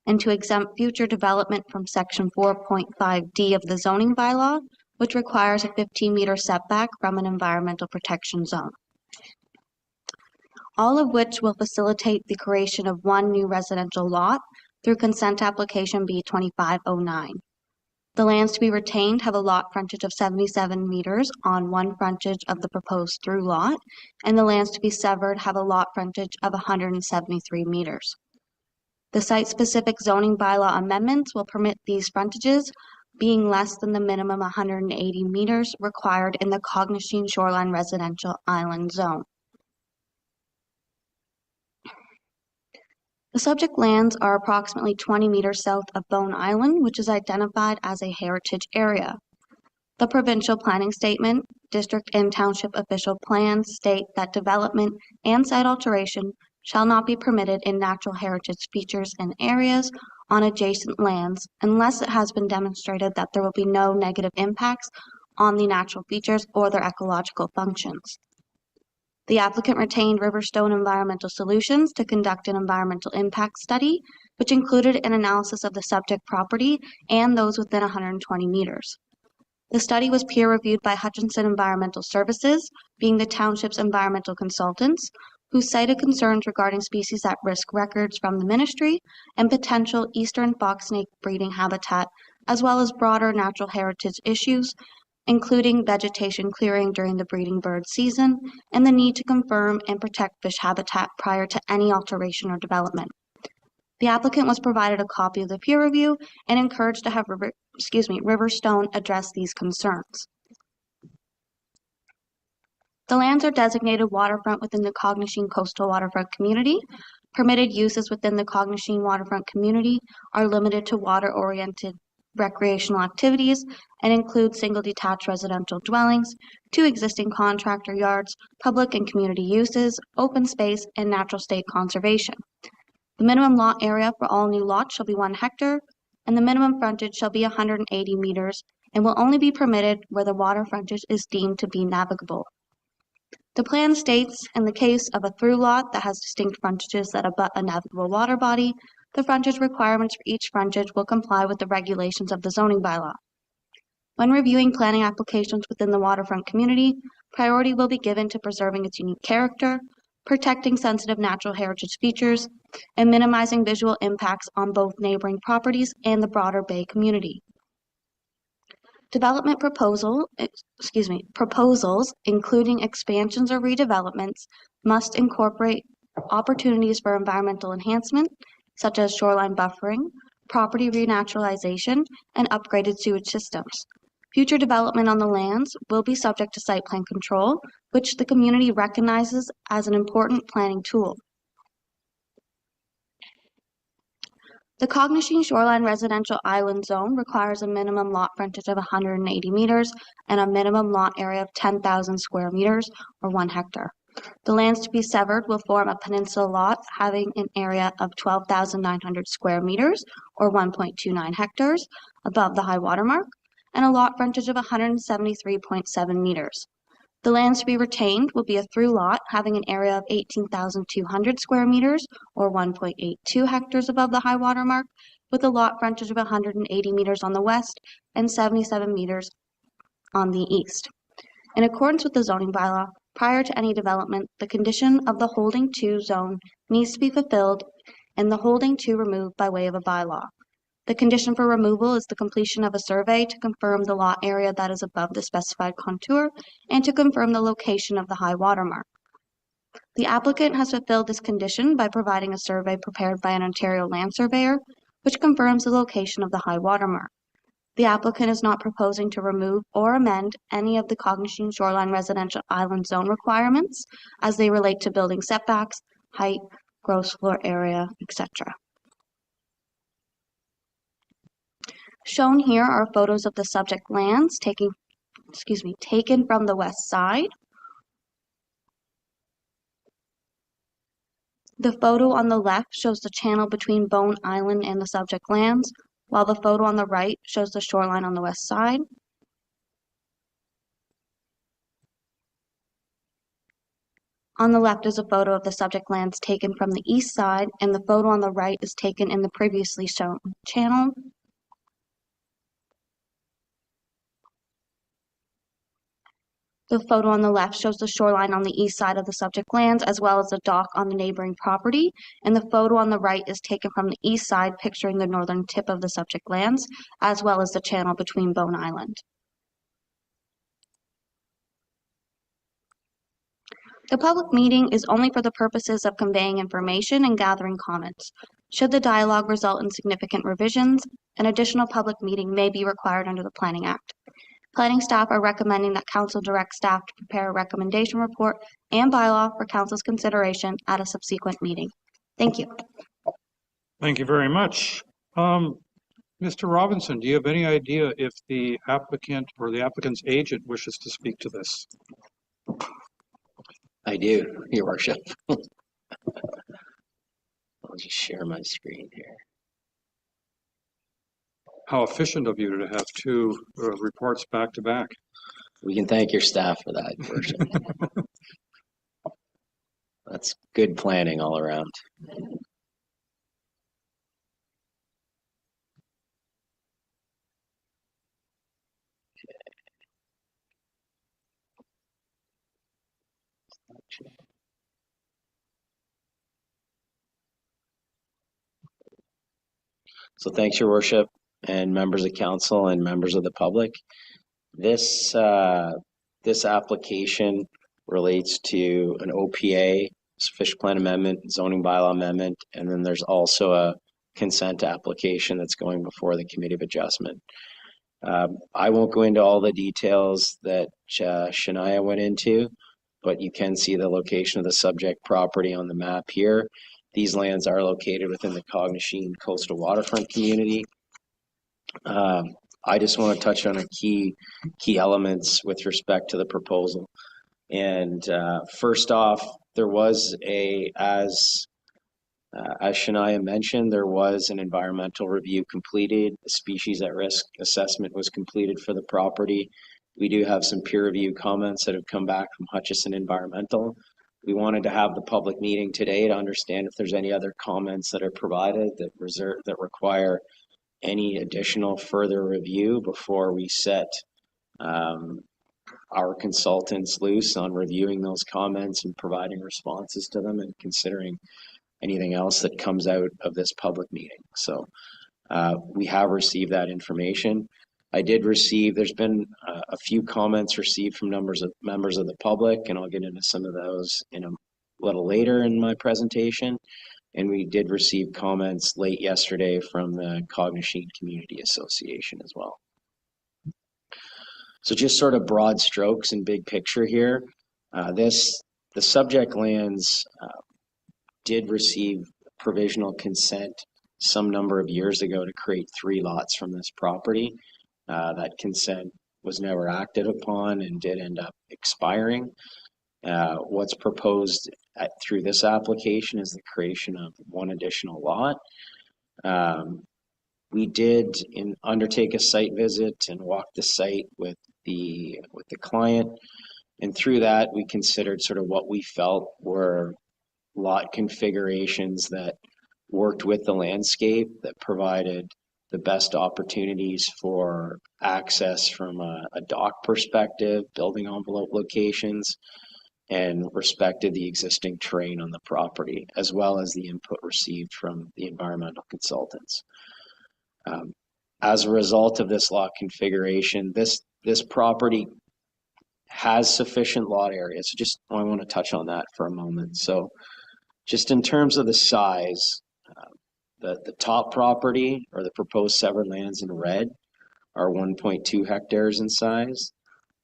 and to exempt future development from Section 4.5D of the zoning bylaw, which requires a 15-meter setback from an environmental protection zone. All of which will facilitate the creation of one new residential lot through consent application B2509. The lands to be retained have a lot frontage of 77 meters on one frontage of the proposed through lot, and the lands to be severed have a lot frontage of 173 meters. The site-specific zoning bylaw amendments will permit these frontages being less than the minimum 180 meters required in the Cognizant Shoreline Residential Island Zone. The subject lands are approximately 20 meters south of Bone Island, which is identified as a heritage area. The provincial planning statement, district and township official plans state that development and site alteration shall not be permitted in natural heritage features and areas on adjacent lands unless it has been demonstrated that there will be no negative impacts on the natural features or their ecological functions. The applicant retained Riverstone Environmental Solutions to conduct an environmental impact study, which included an analysis of the subject property and those within 120 meters. The study was peer-reviewed by Hutchinson Environmental Services, being the township's environmental consultants, who cited concerns regarding species at risk records from the ministry and potential eastern foxsnake breeding habitat, as well as broader natural heritage issues, including vegetation clearing during the breeding bird season and the need to confirm and protect fish habitat prior to any alteration or development. The applicant was provided a copy of the peer review and encouraged to have Riverstone address these concerns. The lands are designated waterfront within the Cognizant Coastal Waterfront Community. Permitted uses within the Cognizant Waterfront Community are limited to water-oriented recreational activities and include single detached residential dwellings, 2 existing contractor yards, public and community uses, open space, and natural state conservation. The minimum lot area for all new lots shall be 1 hectare, and the minimum frontage shall be 180 meters and will only be permitted where the water frontage is deemed to be navigable. The plan states, in the case of a through lot that has distinct frontages that abut a navigable water body, the frontage requirements for each frontage will comply with the regulations of the zoning bylaw. When reviewing planning applications within the waterfront community, priority will be given to preserving its unique character, protecting sensitive natural heritage features, and minimizing visual impacts on both neighboring properties and the broader bay community. Development proposals, including expansions or redevelopments, must incorporate opportunities for environmental enhancement, such as shoreline buffering, property renaturalization, and upgraded sewage systems. Future development on the lands will be subject to site plan control, which the community recognizes as an important planning tool. The Cognizant Shoreline Residential Island Zone requires a minimum lot frontage of 180 meters and a minimum lot area of 10,000 square meters or 1 hectare. The lands to be severed will form a peninsula lot having an area of 12,900 square meters or 1.29 hectares above the high water mark and a lot frontage of 173.7 meters. The lands to be retained will be a through lot having an area of 18,200 square meters or 1.82 hectares above the high water mark with a lot frontage of 180 meters on the west and 77 meters on the east. In accordance with the zoning bylaw, prior to any development, the condition of the holding 2 zone needs to be fulfilled and the holding 2 removed by way of a bylaw. The condition for removal is the completion of a survey to confirm the lot area that is above the specified contour and to confirm the location of the high water mark. The applicant has fulfilled this condition by providing a survey prepared by an Ontario land surveyor, which confirms the location of the high water mark. The applicant is not proposing to remove or amend any of the Cognizant Shoreline Residential Island Zone requirements as they relate to building setbacks, height, gross floor area, etc. Shown here are photos of the subject lands taken from the west side. The photo on the left shows the channel between Bone Island and the subject lands. while the photo on the right shows the shoreline on the west side. On the left is a photo of the subject lands taken from the east side, and the photo on the right is taken in the previously shown channel. The photo on the left shows the shoreline on the east side of the subject lands, as well as the dock on the neighboring property, and the photo on the right is taken from the east side, picturing the northern tip of the subject lands, as well as the channel between Bone Island. The public meeting is only for the purposes of conveying information and gathering comments. Should the dialogue result in significant revisions, an additional public meeting may be required under the Planning Act. Planning staff are recommending that Council direct staff to prepare a recommendation report and bylaw for Council's consideration at a subsequent meeting. Thank you. Thank you very much. Mr. Robinson, do you have any idea if the applicant or the applicant's agent wishes to speak to this? I do, Your Worship. I'll just share my screen here. How efficient of you to have two reports back to back. We can thank your staff for that, Your Worship. That's good planning all around. So thanks, Your Worship, and members of council and members of the public. This application relates to an OPA, fish plan amendment, zoning bylaw amendment, and then there's also a consent application that's going before the Committee of Adjustment. I won't go into all the details that Shania went into, but you can see the location of the subject property on the map here. These lands are located within the Cognisheen coastal waterfront community. I just want to touch on a key elements with respect to the proposal. And first off, there was as Shania mentioned, there was an environmental review completed. A species at risk assessment was completed for the property. We do have some peer review comments that have come back from Hutchison Environmental. We wanted to have the public meeting today to understand if there's any other comments that are provided that require any additional further review before we set our consultants loose on reviewing those comments and providing responses to them and considering anything else that comes out of this public meeting. So we have received that information. There's been a few comments received from members of the public, and I'll get into some of those in a little later in my presentation. And we did receive comments late yesterday from the Cognisheen Community Association as well. So just sort of broad strokes and big picture here. The subject lands did receive provisional consent some number of years ago to create 3 lots from this property. That consent was never acted upon and did end up expiring. What's proposed through this application is the creation of 1 additional lot. We did undertake a site visit and walk the site with the client, and through that we considered sort of what we felt were lot configurations that worked with the landscape, that provided the best opportunities for access from a dock perspective, building envelope locations, and respected the existing terrain on the property, as well as the input received from the environmental consultants. As a result of this lot configuration, this property has sufficient lot area. So I want to touch on that for a moment. So just in terms of the size, the top property, or the proposed severed lands in red, are 1.2 hectares in size.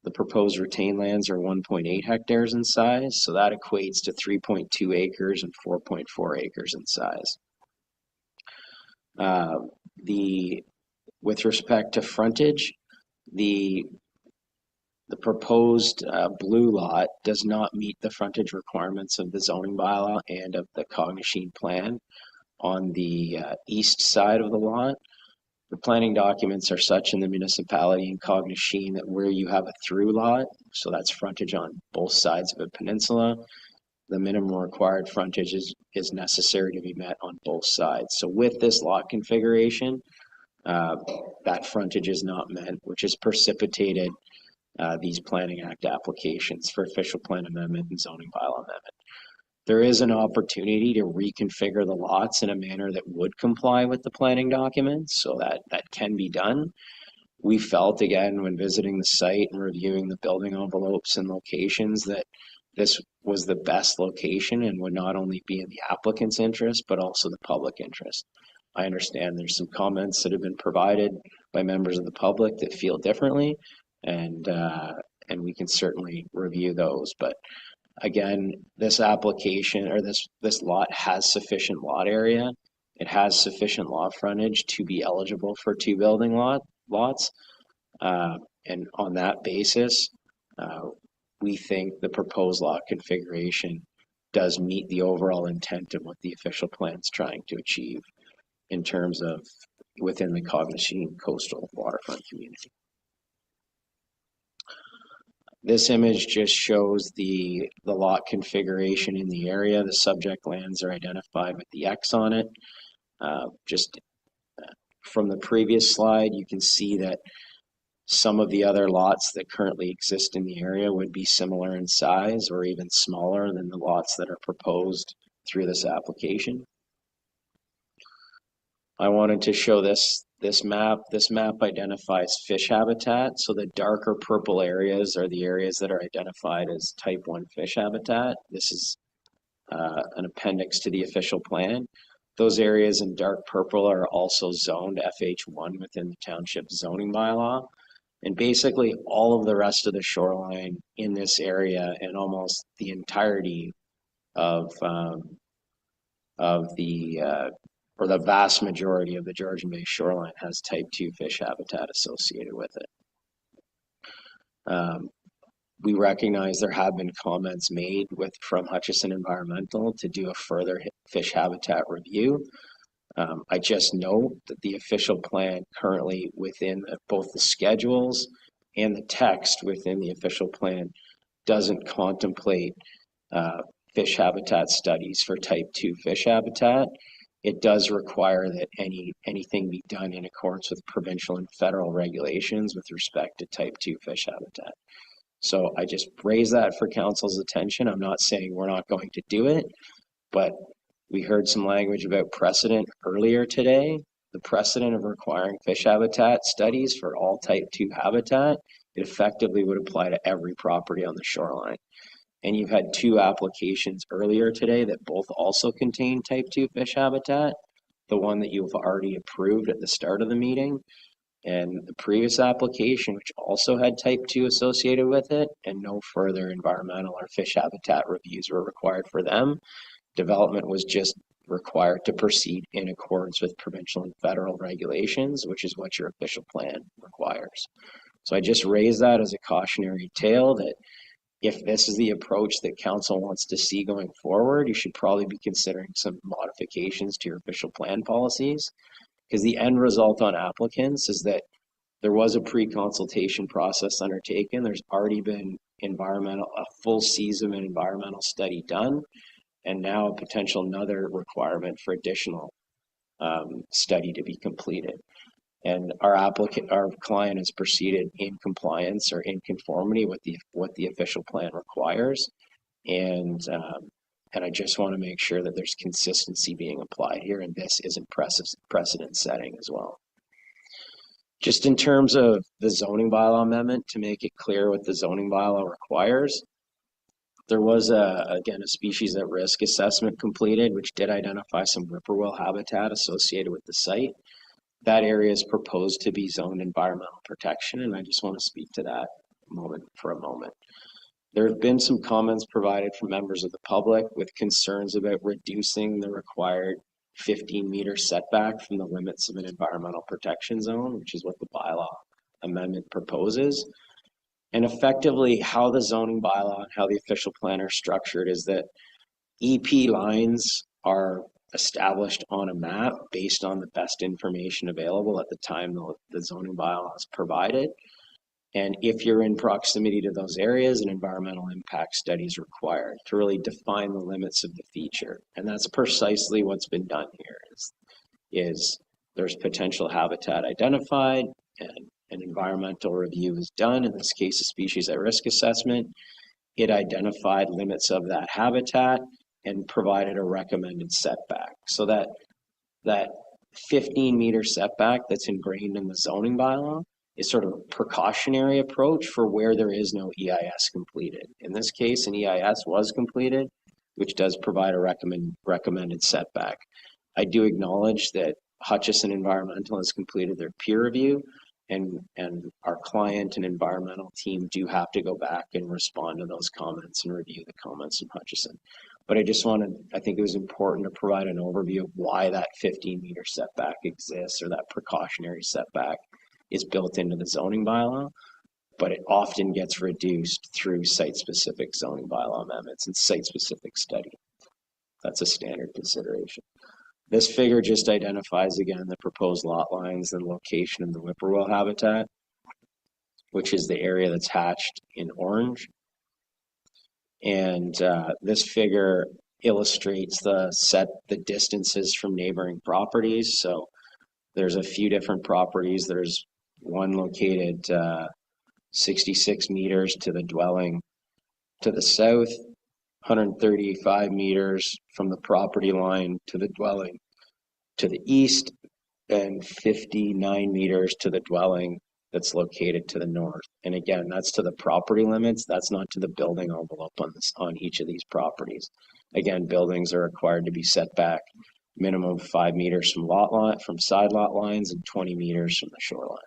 The proposed retained lands are 1.8 hectares in size, so that equates to 3.2 acres and 4.4 acres in size. With respect to frontage, the proposed blue lot does not meet the frontage requirements of the zoning bylaw and of the Cognisheen plan on the east side of the lot. The planning documents are such in the municipality in Cognizine that where you have a through lot, so that's frontage on both sides of a peninsula, the minimum required frontage is necessary to be met on both sides. So with this lot configuration, that frontage is not met, which has precipitated these Planning Act applications for official plan amendment and zoning bylaw amendment. There is an opportunity to reconfigure the lots in a manner that would comply with the planning documents, so that can be done. We felt, again, when visiting the site and reviewing the building envelopes and locations, that this was the best location and would not only be in the applicant's interest, but also the public interest. I understand there's some comments that have been provided by members of the public that feel differently, and we can certainly review those. But again, this application or this lot has sufficient lot area. It has sufficient lot frontage to be eligible for two building lots. And on that basis, we think the proposed lot configuration does meet the overall intent of what the official plan is trying to achieve in terms of within the Cognizine coastal waterfront community. This image just shows the lot configuration in the area. The subject lands are identified with the X on it. Just from the previous slide, you can see that some of the other lots that currently exist in the area would be similar in size or even smaller than the lots that are proposed through this application. I wanted to show this map. This map identifies fish habitat. So the darker purple areas are the areas that are identified as type 1 fish habitat. This is an appendix to the official plan. Those areas in dark purple are also zoned FH1 within the township zoning bylaw. And basically all of the rest of the shoreline in this area and almost the entirety of the vast majority of the Georgian Bay shoreline has type 2 fish habitat associated with it. We recognize there have been comments made from Hutchison Environmental to do a further fish habitat review. I just note that the official plan currently within both the schedules and the text within the official plan doesn't contemplate fish habitat studies for type 2 fish habitat. It does require that anything be done in accordance with provincial and federal regulations with respect to type 2 fish habitat. So I just raise that for council's attention. I'm not saying we're not going to do it, but we heard some language about precedent earlier today. The precedent of requiring fish habitat studies for all type 2 habitat, it effectively would apply to every property on the shoreline. And you've had two applications earlier today that both also contain type 2 fish habitat. The one that you've already approved at the start of the meeting, and the previous application, which also had type 2 associated with it, and no further environmental or fish habitat reviews were required for them. Development was just required to proceed in accordance with provincial and federal regulations, which is what your official plan requires. So I just raise that as a cautionary tale that if this is the approach that council wants to see going forward, you should probably be considering some modifications to your official plan policies, because the end result on applicants is that there was a pre-consultation process undertaken. There's already been a full season environmental study done, and now a potential another requirement for additional study to be completed. And our client has proceeded in compliance or in conformity with what the official plan requires. And I just want to make sure that there's consistency being applied here, and this isn't precedent setting as well. Just in terms of the zoning bylaw amendment, to make it clear what the zoning bylaw requires, there was again a species at risk assessment completed, which did identify some whippoorwill habitat associated with the site. That area is proposed to be zoned environmental protection, and I just want to speak to that for a moment. There have been some comments provided from members of the public with concerns about reducing the required 15-meter setback from the limits of an environmental protection zone, which is what the bylaw amendment proposes. And effectively, how the zoning bylaw and how the official plan are structured is that EP lines are established on a map based on the best information available at the time the zoning bylaw is provided. And if you're in proximity to those areas, an environmental impact study is required to really define the limits of the feature. And that's precisely what's been done here is there's potential habitat identified and an environmental review is done, in this case, a species at risk assessment. It identified limits of that habitat and provided a recommended setback. So that 15-meter setback that's ingrained in the zoning bylaw is sort of a precautionary approach for where there is no EIS completed. In this case, an EIS was completed, which does provide a recommended setback. I do acknowledge that Hutchison Environmental has completed their peer review, and our client and environmental team do have to go back and respond to those comments and review the comments from Hutchison. But I think it was important to provide an overview of why that 15-meter setback exists, or that precautionary setback is built into the zoning bylaw, but it often gets reduced through site-specific zoning bylaw amendments and site-specific study. That's a standard consideration. This figure just identifies, again, the proposed lot lines and location of the whippoorwill habitat, which is the area that's hatched in orange. And this figure illustrates the distances from neighboring properties. So there's a few different properties. There's one located 66 meters to the dwelling to the south, 135 meters from the property line to the dwelling to the east, and 59 meters to the dwelling that's located to the north. And again, that's to the property limits. That's not to the building envelope on each of these properties. Again, buildings are required to be set back minimum of 5 meters from side lot lines and 20 meters from the shoreline.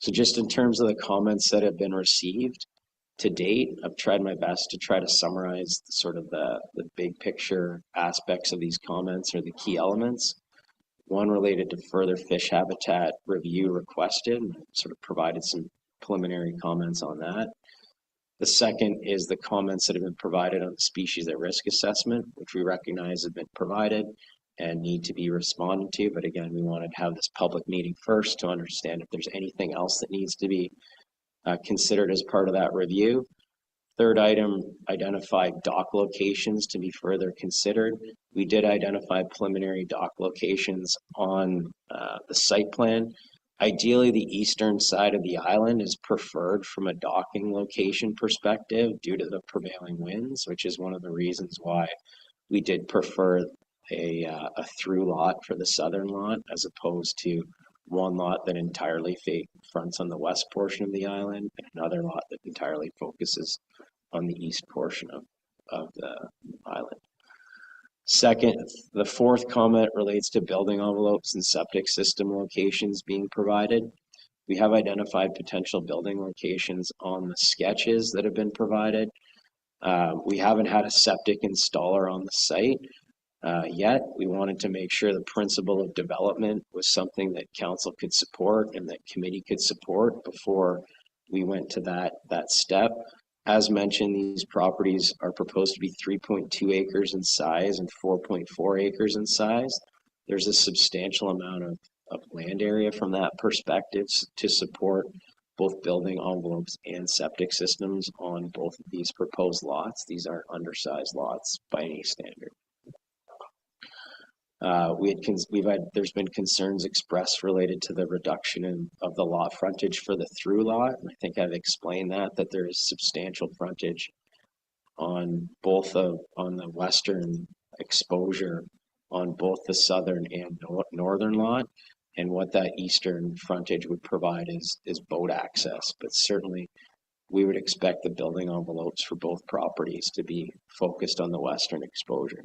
So just in terms of the comments that have been received to date, I've tried my best to try to summarize sort of the big picture aspects of these comments, or the key elements. One related to further fish habitat review requested, and sort of provided some preliminary comments on that. The second is the comments that have been provided on the species at risk assessment, which we recognize have been provided and need to be responded to. But again, we wanted to have this public meeting first to understand if there's anything else that needs to be considered as part of that review. Third item, identified dock locations to be further considered. We did identify preliminary dock locations on the site plan. Ideally, the eastern side of the island is preferred from a docking location perspective due to the prevailing winds, which is one of the reasons why we did prefer a through lot for the southern lot, as opposed to one lot that entirely fronts on the west portion of the island, and another lot that entirely focuses on the east portion of the island. Second, the fourth comment relates to building envelopes and septic system locations being provided. We have identified potential building locations on the sketches that have been provided. We haven't had a septic installer on the site yet. We wanted to make sure the principle of development was something that council could support and that committee could support before we went to that step. As mentioned, these properties are proposed to be 3.2 acres in size and 4.4 acres in size. There's a substantial amount of land area from that perspective to support both building envelopes and septic systems on both of these proposed lots. These aren't undersized lots by any standard. There's been concerns expressed related to the reduction of the lot frontage for the through lot. And I think I've explained that there is substantial frontage on on the western exposure on both the southern and northern lot. And what that eastern frontage would provide is boat access. But certainly we would expect the building envelopes for both properties to be focused on the western exposure.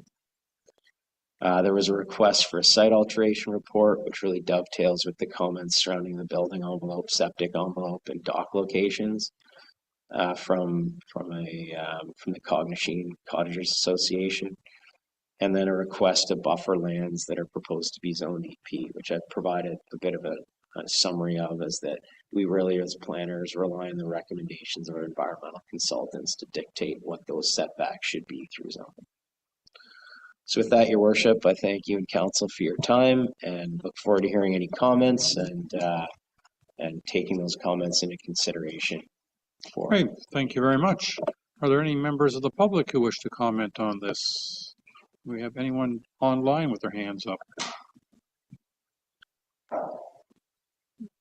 There was a request for a site alteration report, which really dovetails with the comments surrounding the building envelope, septic envelope, and dock locations from the Cottagers Association, and then a request of buffer lands that are proposed to be zoned EP, which I've provided a bit of a summary of, is that we really, as planners, rely on the recommendations of our environmental consultants to dictate what those setbacks should be through zoning. So with that, Your Worship, I thank you and council for your time and look forward to hearing any comments and taking those comments into consideration. Great, thank you very much. Are there any members of the public who wish to comment on this? Do we have anyone online with their hands up?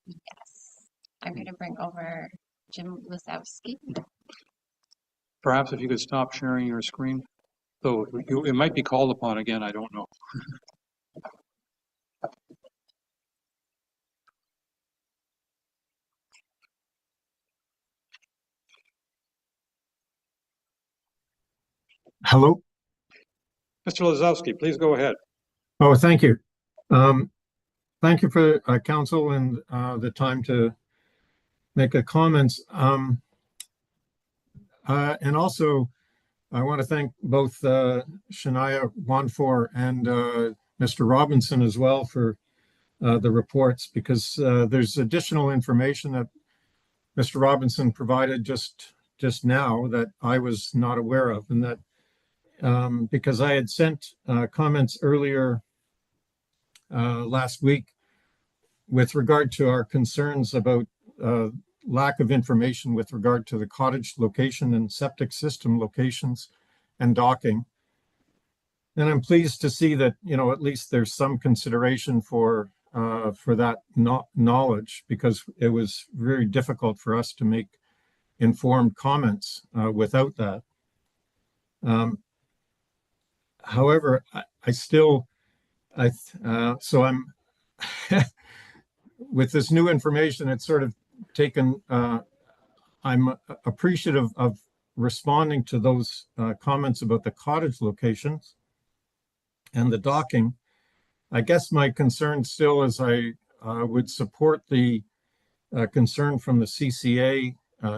Yes. I'm going to bring over Jim Lisowski. Perhaps if you could stop sharing your screen. Though it might be called upon again, I don't know. Hello. Mr. Lisowski, please go ahead. Oh, thank you. Thank you for council and the time to make a comments. And also, I want to thank both Shania Wanfor and Mr. Robinson as well for the reports, because there's additional information that Mr. Robinson provided just now that I was not aware of, and that because I had sent comments earlier last week with regard to our concerns about lack of information with regard to the cottage location and septic system locations and docking. And I'm pleased to see that, at least there's some consideration for that knowledge, because it was very difficult for us to make informed comments without that. However, so I'm with this new information, it's sort of taken, I'm appreciative of responding to those comments about the cottage locations and the docking. I guess my concern still is I would support the concern from the CCA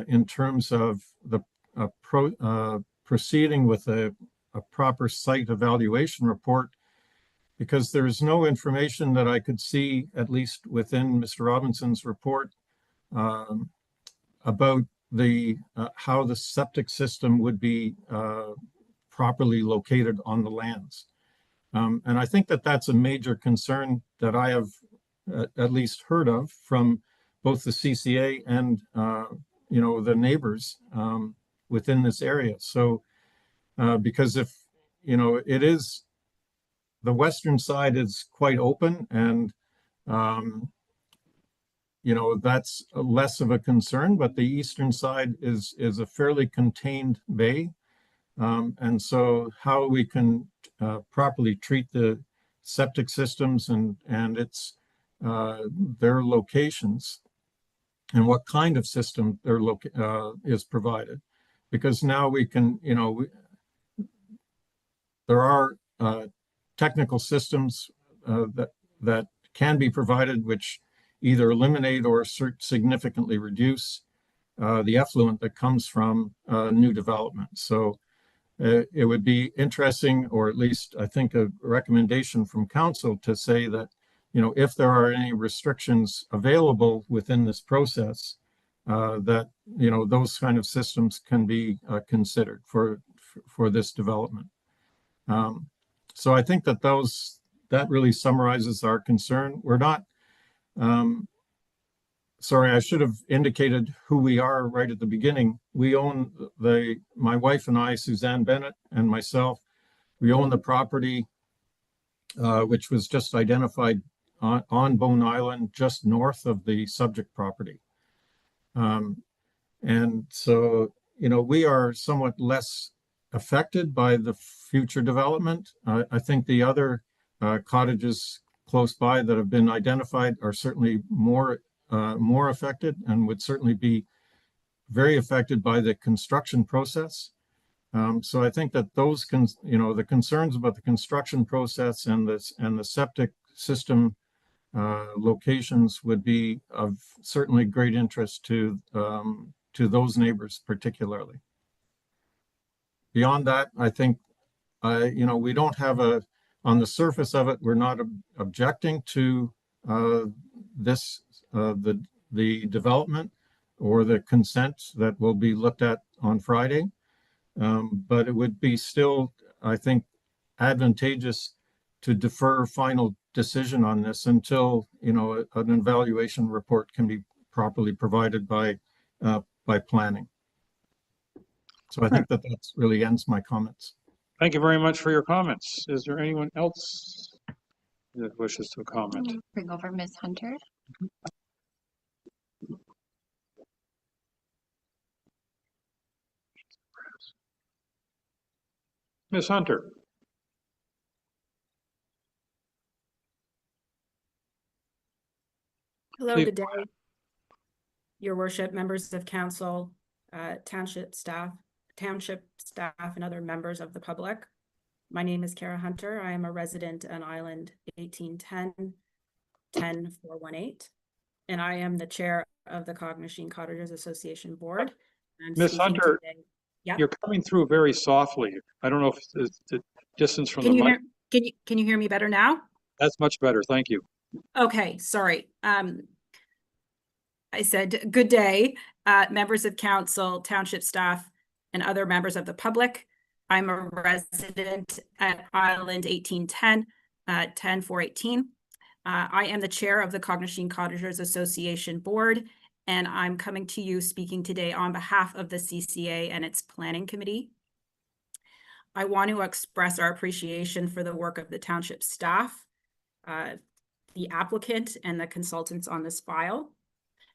in terms of the proceeding with a proper site evaluation report, because there is no information that I could see, at least within Mr. Robinson's report, about the how the septic system would be properly located on the lands. And I think that that's a major concern that I have at least heard of from both the CCA and the neighbors within this area. So because if it is, the western side is quite open, and that's less of a concern, but the eastern side is a fairly contained bay. And so how we can properly treat the septic systems and its their locations, and what kind of system is provided, because now we can, there are technical systems that can be provided, which either eliminate or significantly reduce the effluent that comes from new development. So it would be interesting, or at least I think a recommendation from council to say that, if there are any restrictions available within this process, that, those kind of systems can be considered for this development. So I think that that really summarizes our concern. We're not, sorry, I should have indicated who we are right at the beginning. We own my wife and I, Suzanne Bennett, and myself, we own the property, which was just identified on Bone Island, just north of the subject property. And so, we are somewhat less affected by the future development. I think the other cottages close by that have been identified are certainly more affected, and would certainly be very affected by the construction process. So I think that those the concerns about the construction process and the septic system locations would be of certainly great interest to those neighbors particularly. Beyond that, I think we don't have on the surface of it, we're not objecting to this the development or the consent that will be looked at on Friday. But it would be still, I think, advantageous to defer final decision on this until, an evaluation report can be properly provided by planning. So I think that really ends my comments. Thank you very much for your comments. Is there anyone else that wishes to comment? Bring over Ms. Hunter. Ms. Hunter. Hello, Please. good day. Your worship, members of council, township staff, and other members of the public. My name is Kara Hunter. I am a resident on Island 1810-10418, and I am the chair of the Cognizant Cottagers Association Board. Ms. Hunter, you're coming through very softly. I don't know if it's the distance from the mic. Can you hear me better now? That's much better. Thank you. Okay, sorry. I said, good day, members of council, township staff, and other members of the public. I'm a resident at Island 1810-10418. I am the chair of the Cognizant Cottagers Association Board, and I'm coming to you speaking today on behalf of the CCA and its planning committee. I want to express our appreciation for the work of the township staff, the applicant, and the consultants on this file.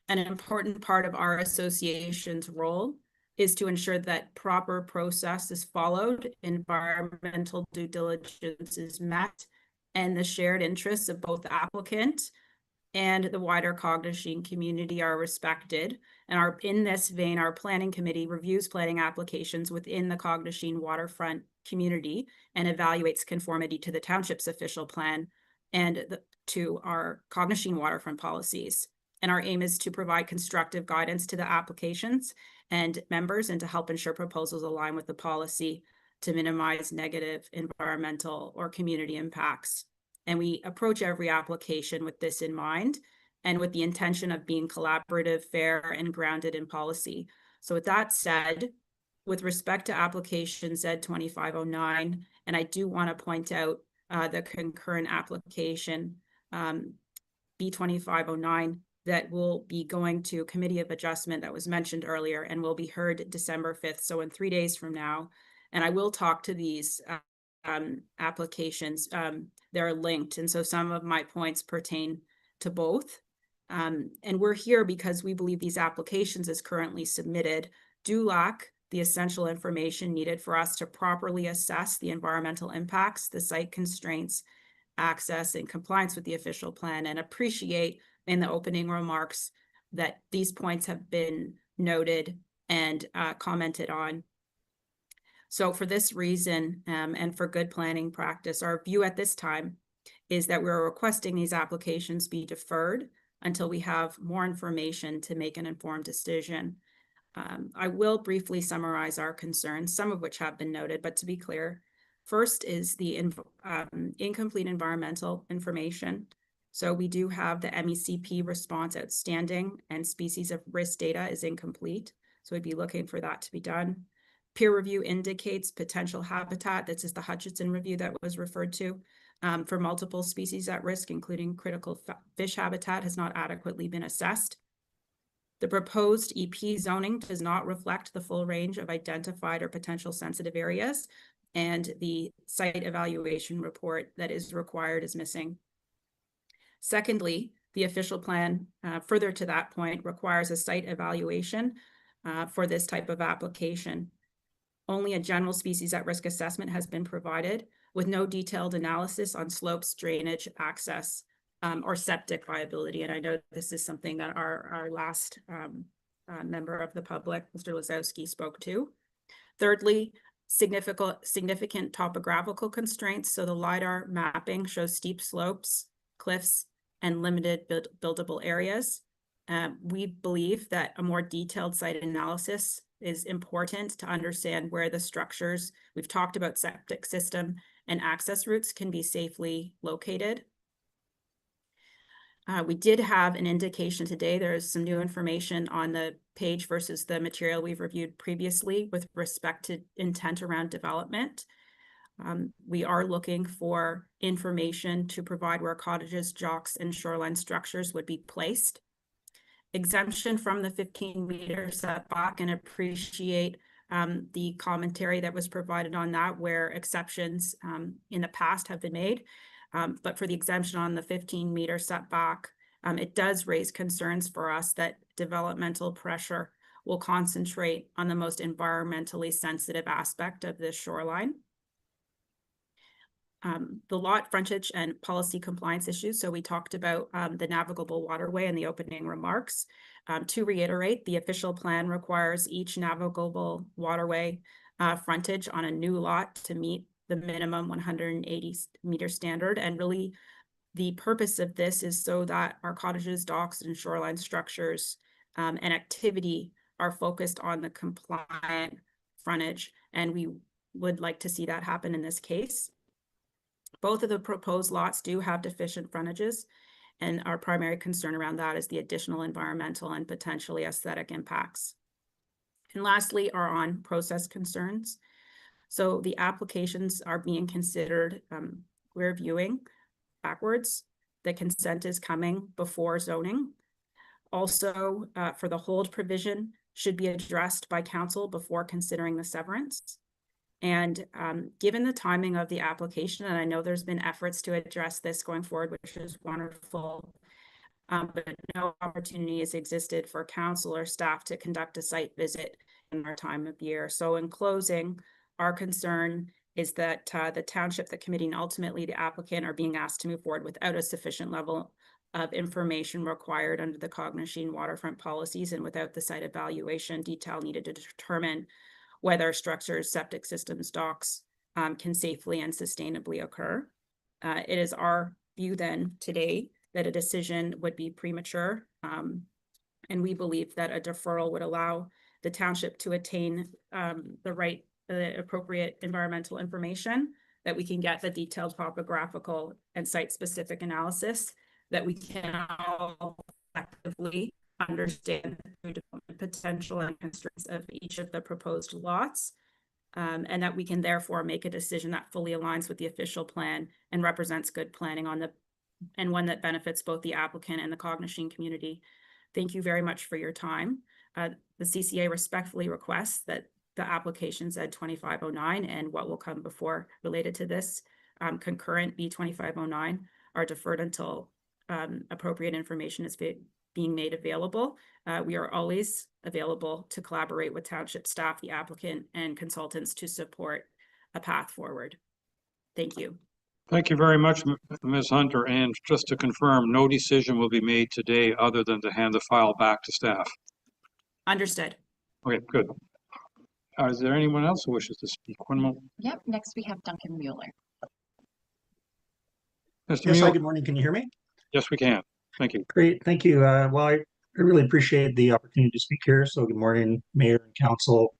An important part of our association's role is to ensure that proper process is followed, environmental due diligence is met, and the shared interests of both the applicant and the wider Cognizant community are respected. And in this vein, our planning committee reviews planning applications within the Cognizant waterfront community and evaluates conformity to the township's official plan and to our Cognizant waterfront policies. And our aim is to provide constructive guidance to the applications and members and to help ensure proposals align with the policy to minimize negative environmental or community impacts. And we approach every application with this in mind and with the intention of being collaborative, fair, and grounded in policy. So with that said, with respect to application Z2509, and I do want to point out the concurrent application B2509 that will be going to Committee of Adjustment that was mentioned earlier and will be heard December 5th, so in 3 days from now. And I will talk to these applications. They're linked, and so some of my points pertain to both. And we're here because we believe these applications as currently submitted do lack the essential information needed for us to properly assess the environmental impacts, the site constraints, access, and compliance with the official plan, and appreciate in the opening remarks that these points have been noted and commented on. So for this reason, and for good planning practice, our view at this time is that we're requesting these applications be deferred until we have more information to make an informed decision. I will briefly summarize our concerns, some of which have been noted, but to be clear, first is the incomplete environmental information. So we do have the MECP response outstanding and species of risk data is incomplete. So we'd be looking for that to be done. Peer review indicates potential habitat. This is the Hutchinson review that was referred to for multiple species at risk, including critical fish habitat, has not adequately been assessed. The proposed EP zoning does not reflect the full range of identified or potential sensitive areas, and the site evaluation report that is required is missing. Secondly, the official plan, further to that point, requires a site evaluation for this type of application. Only a general species at risk assessment has been provided with no detailed analysis on slopes, drainage, access, or septic viability. And I know this is something that our last member of the public, Mr. Lazowski, spoke to. Thirdly, significant topographical constraints. So the LiDAR mapping shows steep slopes, cliffs, and limited buildable areas. We believe that a more detailed site analysis is important to understand where the structures, we've talked about septic system and access routes, can be safely located. We did have an indication today. There's some new information on the page versus the material we've reviewed previously with respect to intent around development. We are looking for information to provide where cottages, docks, and shoreline structures would be placed. Exemption from the 15-meter setback, and appreciate the commentary that was provided on that, where exceptions in the past have been made. But for the exemption on the 15-meter setback, it does raise concerns for us that developmental pressure will concentrate on the most environmentally sensitive aspect of this shoreline. The lot frontage and policy compliance issues. So we talked about the navigable waterway in the opening remarks. To reiterate, the official plan requires each navigable waterway frontage on a new lot to meet the minimum 180-meter standard. And really, the purpose of this is so that our cottages, docks, and shoreline structures and activity are focused on the compliant frontage. And we would like to see that happen in this case. Both of the proposed lots do have deficient frontages, and our primary concern around that is the additional environmental and potentially aesthetic impacts. And lastly, are on process concerns. So the applications are being considered, we're viewing backwards. The consent is coming before zoning. Also, for the hold provision should be addressed by council before considering the severance. And given the timing of the application, and I know there's been efforts to address this going forward, which is wonderful, but no opportunity has existed for council or staff to conduct a site visit in our time of year. So in closing, our concern is that the township, the committee, and ultimately the applicant are being asked to move forward without a sufficient level of information required under the Cognizant waterfront policies and without the site evaluation detail needed to determine whether structures, septic systems, docks can safely and sustainably occur. It is our view then today that a decision would be premature, and we believe that a deferral would allow the township to attain the appropriate environmental information, that we can get the detailed topographical and site-specific analysis, that we can all effectively understand the development potential and constraints of each of the proposed lots, and that we can therefore make a decision that fully aligns with the official plan and represents good planning and one that benefits both the applicant and the Cognizant community. Thank you very much for your time. The CCA respectfully requests that the application Z 2509 and what will come before related to this concurrent B 2509 are deferred until appropriate information is being made available. We are always available to collaborate with township staff, the applicant, and consultants to support a path forward. Thank you. Thank you very much, Ms. Hunter. And just to confirm, no decision will be made today other than to hand the file back to staff. Understood. Okay, good. Is there anyone else who wishes to speak? One moment. Yep, next we have Duncan Mueller. Mr. Yes, Mueller. hi, good morning. Can you hear me? Yes, we can. Thank you. Great, thank you. Well, I really appreciate the opportunity to speak here. So good morning, Mayor and Council,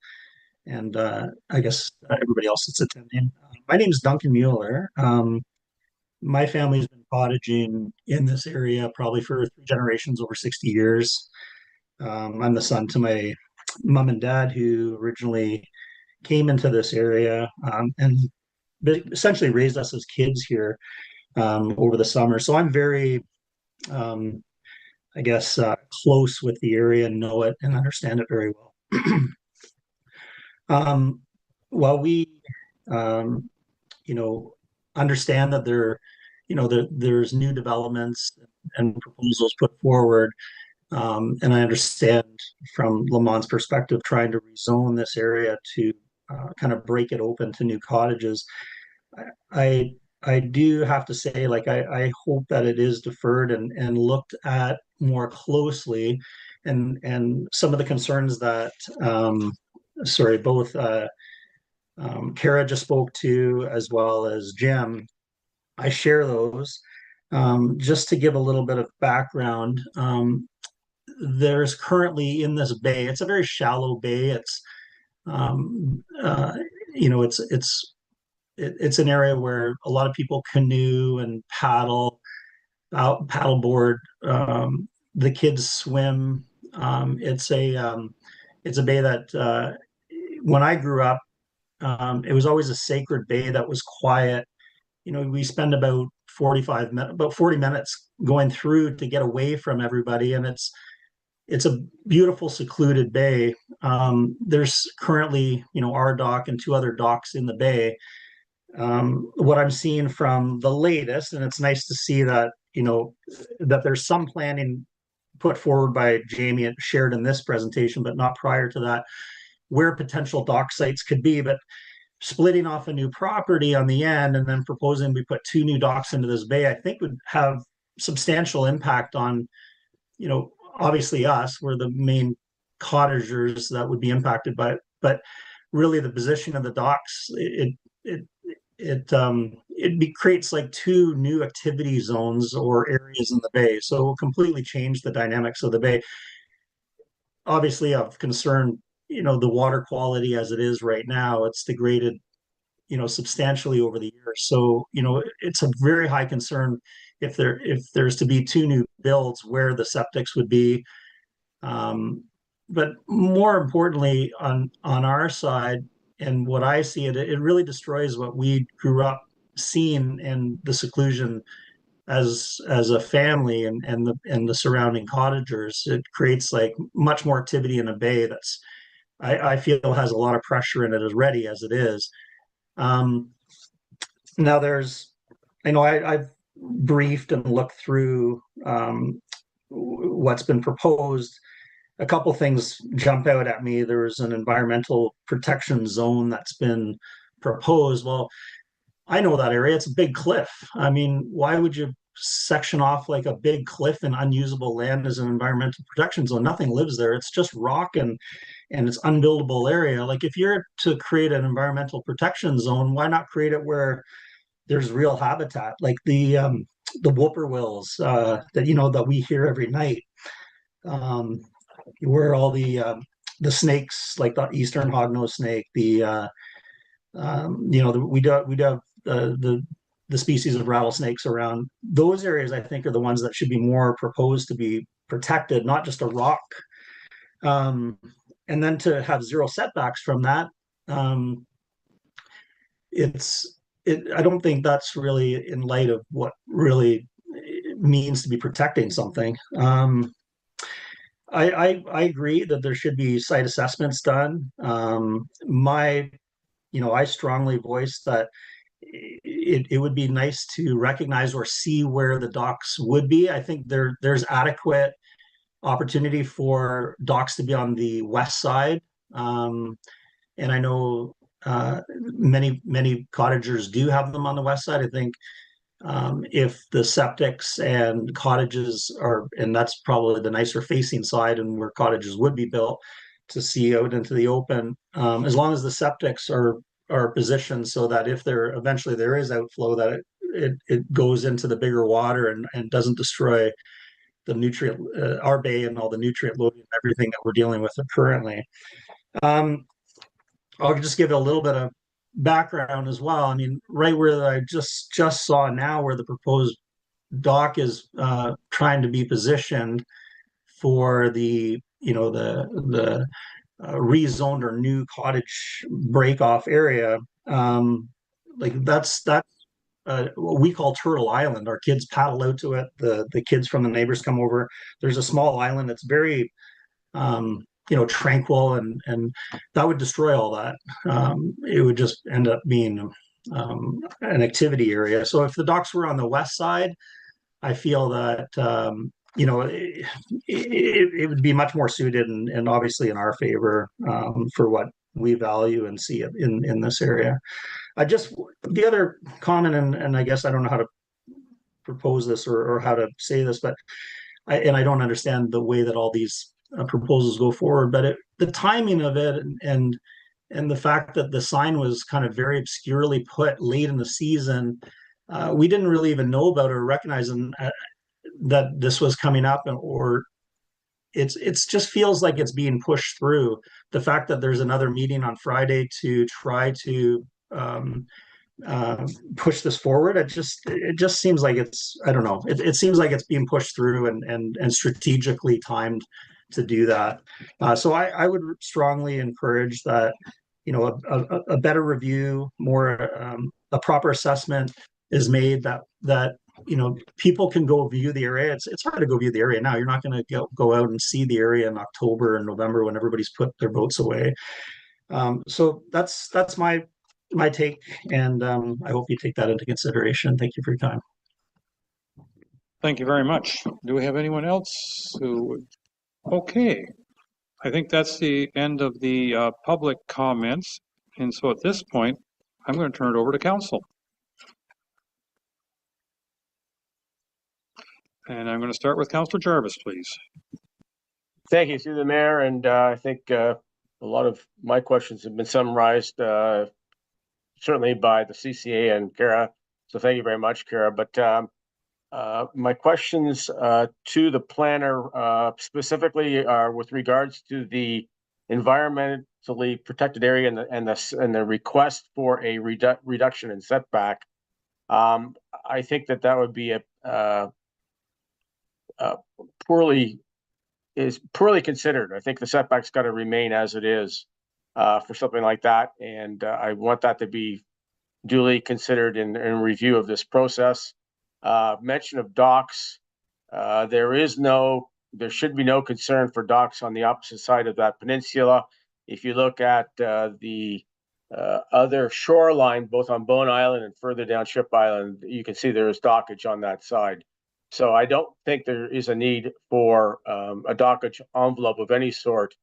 and I guess everybody else that's attending. My name is Duncan Mueller. My family's been cottaging in this area probably for 3 generations, over 60 years. I'm the son to my mom and dad who originally came into this area and essentially raised us as kids here over the summer. So I'm very, I guess, close with the area and know it and understand it very well. While we, understand that there's new developments and proposals put forward, and I understand from Lamon's perspective, trying to rezone this area to kind of break it open to new cottages. I do have to say, I hope that it is deferred and looked at more closely, and some of the concerns that, both Kara just spoke to, as well as Jim, I share those. Just to give a little bit of background, there's currently in this bay, it's a very shallow bay. It's it's an area where a lot of people canoe and paddleboard. The kids swim. It's a bay that when I grew up, It was always a sacred bay that was quiet. We spend about 40 minutes going through to get away from everybody, and it's a beautiful secluded bay. There's currently, our dock and 2 other docks in the bay. What I'm seeing from the latest, and it's nice to see that, that there's some planning put forward by Jamie and shared in this presentation, but not prior to that, where potential dock sites could be. But splitting off a new property on the end and then proposing we put 2 new docks into this bay, I think would have substantial impact on, obviously us, we're the main cottagers that would be impacted by it, but really the position of the docks, it creates like 2 new activity zones or areas in the bay. So it will completely change the dynamics of the bay. Obviously of concern, the water quality as it is right now, it's degraded, substantially over the years. So, it's a very high concern if there's to be 2 new builds where the septics would be. But more importantly, on our side, and what I see, it really destroys what we grew up seeing in the seclusion as a family and the surrounding cottagers. It creates like much more activity in a bay that's I feel has a lot of pressure in it already as it is. Now I've briefed and looked through what's been proposed. A couple things jump out at me. There's an environmental protection zone that's been proposed. Well, I know that area. It's a big cliff. I mean, why would you section off like a big cliff and unusable land as an environmental protection zone? Nothing lives there. It's just rock and it's unbuildable area. Like if you're to create an environmental protection zone, why not create it where there's real habitat, like the whippoorwills that we hear every night, where all the snakes, like the eastern hognose snake, we do have the species of rattlesnakes around. Those areas, I think, are the ones that should be more proposed to be protected, not just a rock. And then to have 0 setbacks from that, I don't think that's really in light of what really it means to be protecting something. I agree that there should be site assessments done. I strongly voice that it would be nice to recognize or see where the docks would be. I think there's adequate opportunity for docks to be on the west side. And I know many cottagers do have them on the west side. I think if the septics and cottages and that's probably the nicer facing side and where cottages would be built to see out into the open, as long as the septics are positioned so that if eventually there is outflow, that it goes into the bigger water and doesn't destroy the nutrient, our bay and all the nutrient loading and everything that we're dealing with currently. I'll just give a little bit of background as well. I mean, right where I just saw now where the proposed dock is trying to be positioned for the rezoned or new cottage break off area, like that's what we call Turtle Island. Our kids paddle out to it. The kids from the neighbors come over. There's a small island that's very tranquil, and that would destroy all that. It would just end up being an activity area. So if the docks were on the west side, I feel that it would be much more suited and obviously in our favor for what we value and see in this area. The other comment, and I guess I don't know how to propose this or how to say this, but I don't understand the way that all these proposals go forward, but the timing of it and the fact that the sign was kind of very obscurely put late in the season, we didn't really even know about or recognize that this was coming up, or it's just feels like it's being pushed through. The fact that there's another meeting on Friday to try to push this forward, it just seems like I don't know. It seems like it's being pushed through and strategically timed to do that. So I would strongly encourage that a better review, more a proper assessment is made that people can go view the area. It's hard to go view the area now. You're not going to go out and see the area in October and November when everybody's put their votes away. So that's my take, and I hope you take that into consideration. Thank you for your time. Thank you very much. Do we have anyone else who? Okay, I think that's the end of the public comments, and so at this point, I'm going to turn it over to council. And I'm going to start with Councillor Jarvis, please. Thank you, through the mayor, and I think a lot of my questions have been summarized certainly by the CCA and Kara. So thank you very much, Kara. But my questions to the planner specifically are with regards to the environmentally protected area and the request for a reduction in setback. I think that would be poorly considered. I think the setback's got to remain as it is for something like that, and I want that to be duly considered in review of this process. Mention of docks. There should be no concern for docks on the opposite side of that peninsula. If you look at the other shoreline, both on Bone Island and further down Ship Island, you can see there is dockage on that side. So I don't think there is a need for a dockage envelope of any sort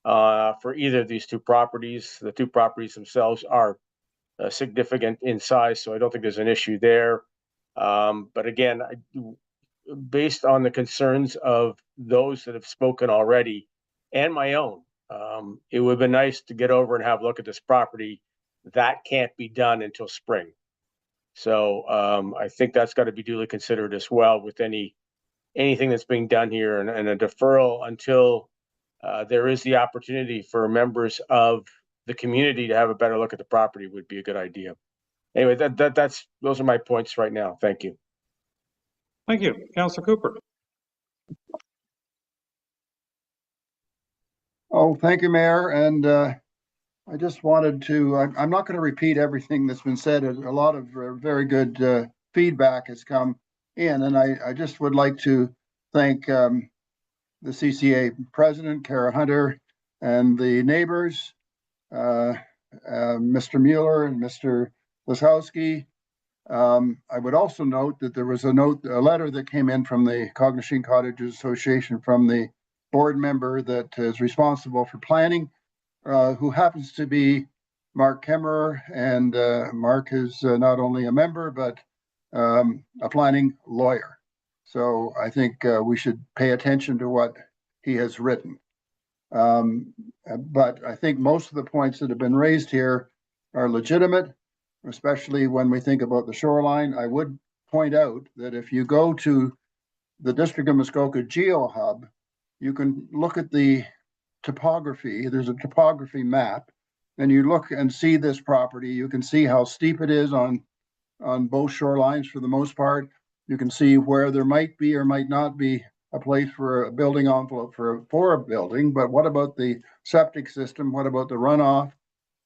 for either of these two properties. The two properties themselves are significant in size, so I don't think there's an issue there. But again, based on the concerns of those that have spoken already and my own, it would have been nice to get over and have a look at this property. That can't be done until spring. So I think that's got to be duly considered as well with anything that's being done here, and a deferral until there is the opportunity for members of the community to have a better look at the property would be a good idea. Anyway, those are my points right now. Thank you. Thank you, Councillor Cooper. Oh, thank you, Mayor. And I just wanted to, I'm not going to repeat everything that's been said. A lot of very good feedback has come in, and I just would like to thank the CCA President, Kara Hunter, and the neighbors, Mr. Mueller and Mr. Lasowski. I would also note that there was a letter that came in from the Cognishing Cottages Association from the board member that is responsible for planning, who happens to be Mark Kemmerer, and Mark is not only a member, but a planning lawyer. So I think we should pay attention to what he has written. But I think most of the points that have been raised here are legitimate, especially when we think about the shoreline. I would point out that if you go to the District of Muskoka GeoHub, you can look at the topography. There's a topography map, and you look and see this property. You can see how steep it is on both shorelines for the most part. You can see where there might be or might not be a place for a building envelope for a building. But what about the septic system? What about the runoff?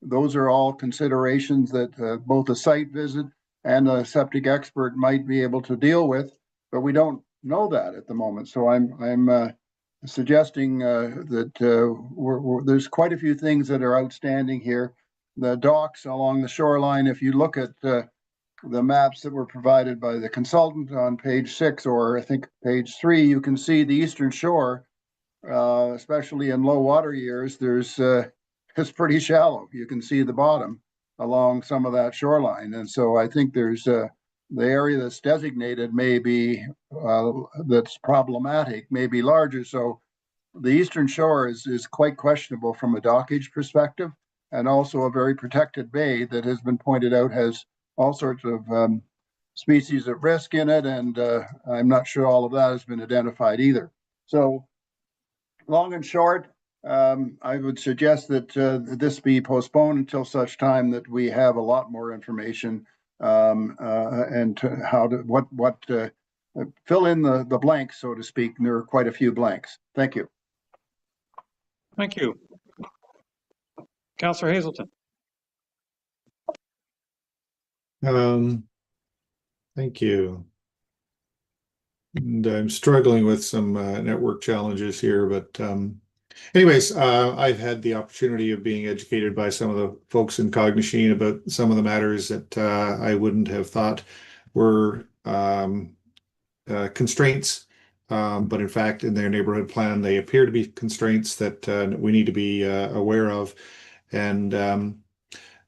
Those are all considerations that both a site visit and a septic expert might be able to deal with, but we don't know that at the moment. So I'm suggesting that there's quite a few things that are outstanding here. The docks along the shoreline, if you look at the maps that were provided by the consultant on page 6, or I think page 3, you can see the eastern shore, especially in low water years, it's pretty shallow. You can see the bottom along some of that shoreline. And so I think there's the area that's designated may be, that's problematic, may be larger. So the eastern shore is quite questionable from a dockage perspective, and also a very protected bay that has been pointed out has all sorts of species at risk in it. And I'm not sure all of that has been identified either. So long and short, I would suggest that this be postponed until such time that we have a lot more information and fill in the blanks, so to speak. And there are quite a few blanks. Thank you. Thank you. Councillor Hazelton. Thank you. And I'm struggling with some network challenges here, but anyways, I've had the opportunity of being educated by some of the folks in Cognizant about some of the matters that I wouldn't have thought were constraints, but in fact, in their neighborhood plan, they appear to be constraints that we need to be aware of. And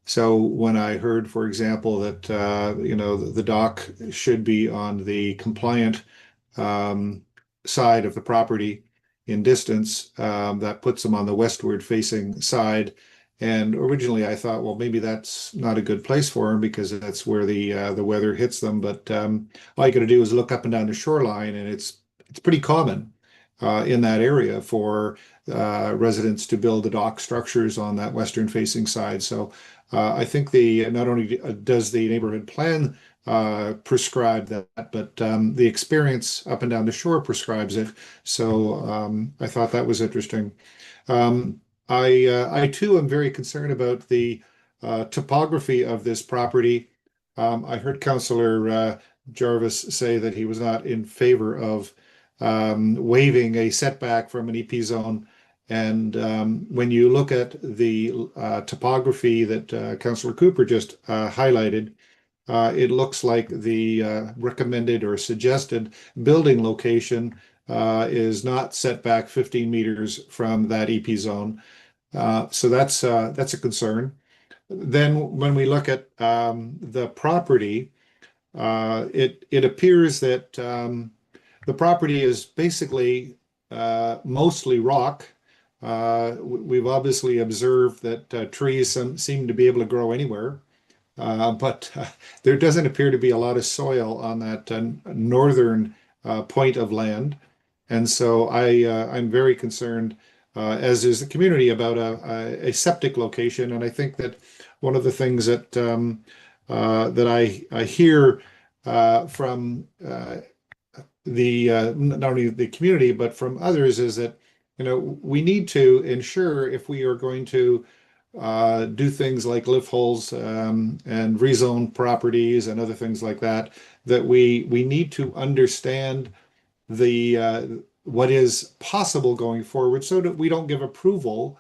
so when I heard, for example, that the dock should be on the compliant side of the property in distance, that puts them on the westward facing side. And originally I thought, well, maybe that's not a good place for them because that's where the weather hits them. But all you got to do is look up and down the shoreline, and it's pretty common in that area for residents to build the dock structures on that western facing side. So I think not only does the neighborhood plan prescribe that, but the experience up and down the shore prescribes it. So I thought that was interesting. I too am very concerned about the topography of this property. I heard Councillor Jarvis say that he was not in favor of waiving a setback from an EP zone. And when you look at the topography that Councillor Cooper just highlighted, it looks like the recommended or suggested building location is not set back 15 meters from that EP zone. So that's a concern. Then when we look at the property, it appears that the property is basically mostly rock. We've obviously observed that trees seem to be able to grow anywhere, but there doesn't appear to be a lot of soil on that northern point of land. And so I'm very concerned, as is the community, about a septic location. And I think that one of the things that that I hear from not only the community but from others is that we need to ensure, if we are going to do things like lift holes and rezone properties and other things like that, that we need to understand what is possible going forward, so that we don't give approval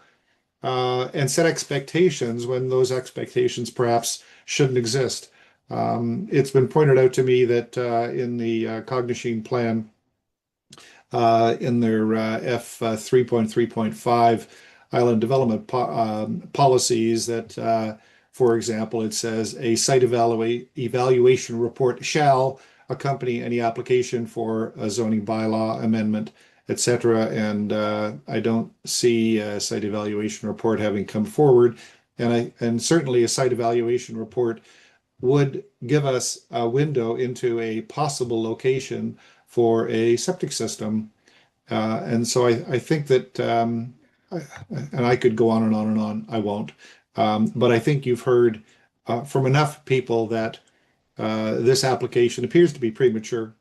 and set expectations when those expectations perhaps shouldn't exist. It's been pointed out to me that in the Cognizant plan, in their F 3.3.5 island development policies, that, for example, it says a site evaluation report shall accompany any application for a zoning bylaw amendment, etc. And I don't see a site evaluation report having come forward. And certainly a site evaluation report would give us a window into a possible location for a septic system. And so I think that, and I could go on and on and on, I won't. But I think you've heard from enough people that this application appears to be premature.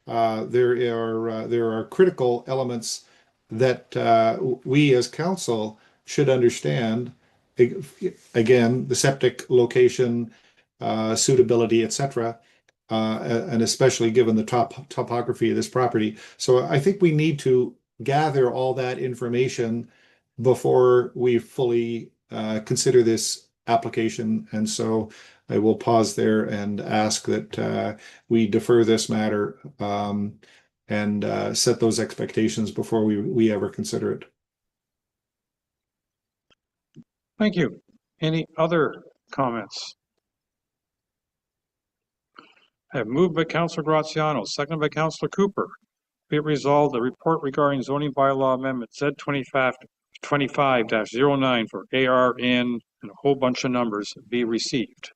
There are critical elements that we as council should understand. Again, the septic location, suitability, etc., and especially given the topography of this property. So I think we need to gather all that information before we fully consider this application. And so I will pause there and ask that we defer this matter and set those expectations before we ever consider it. Thank you. Any other comments? I have moved by Councillor Graziano, seconded by Councillor Cooper. Be it resolved, the report regarding zoning bylaw amendment Z25-09 for ARN and a whole bunch of numbers be received,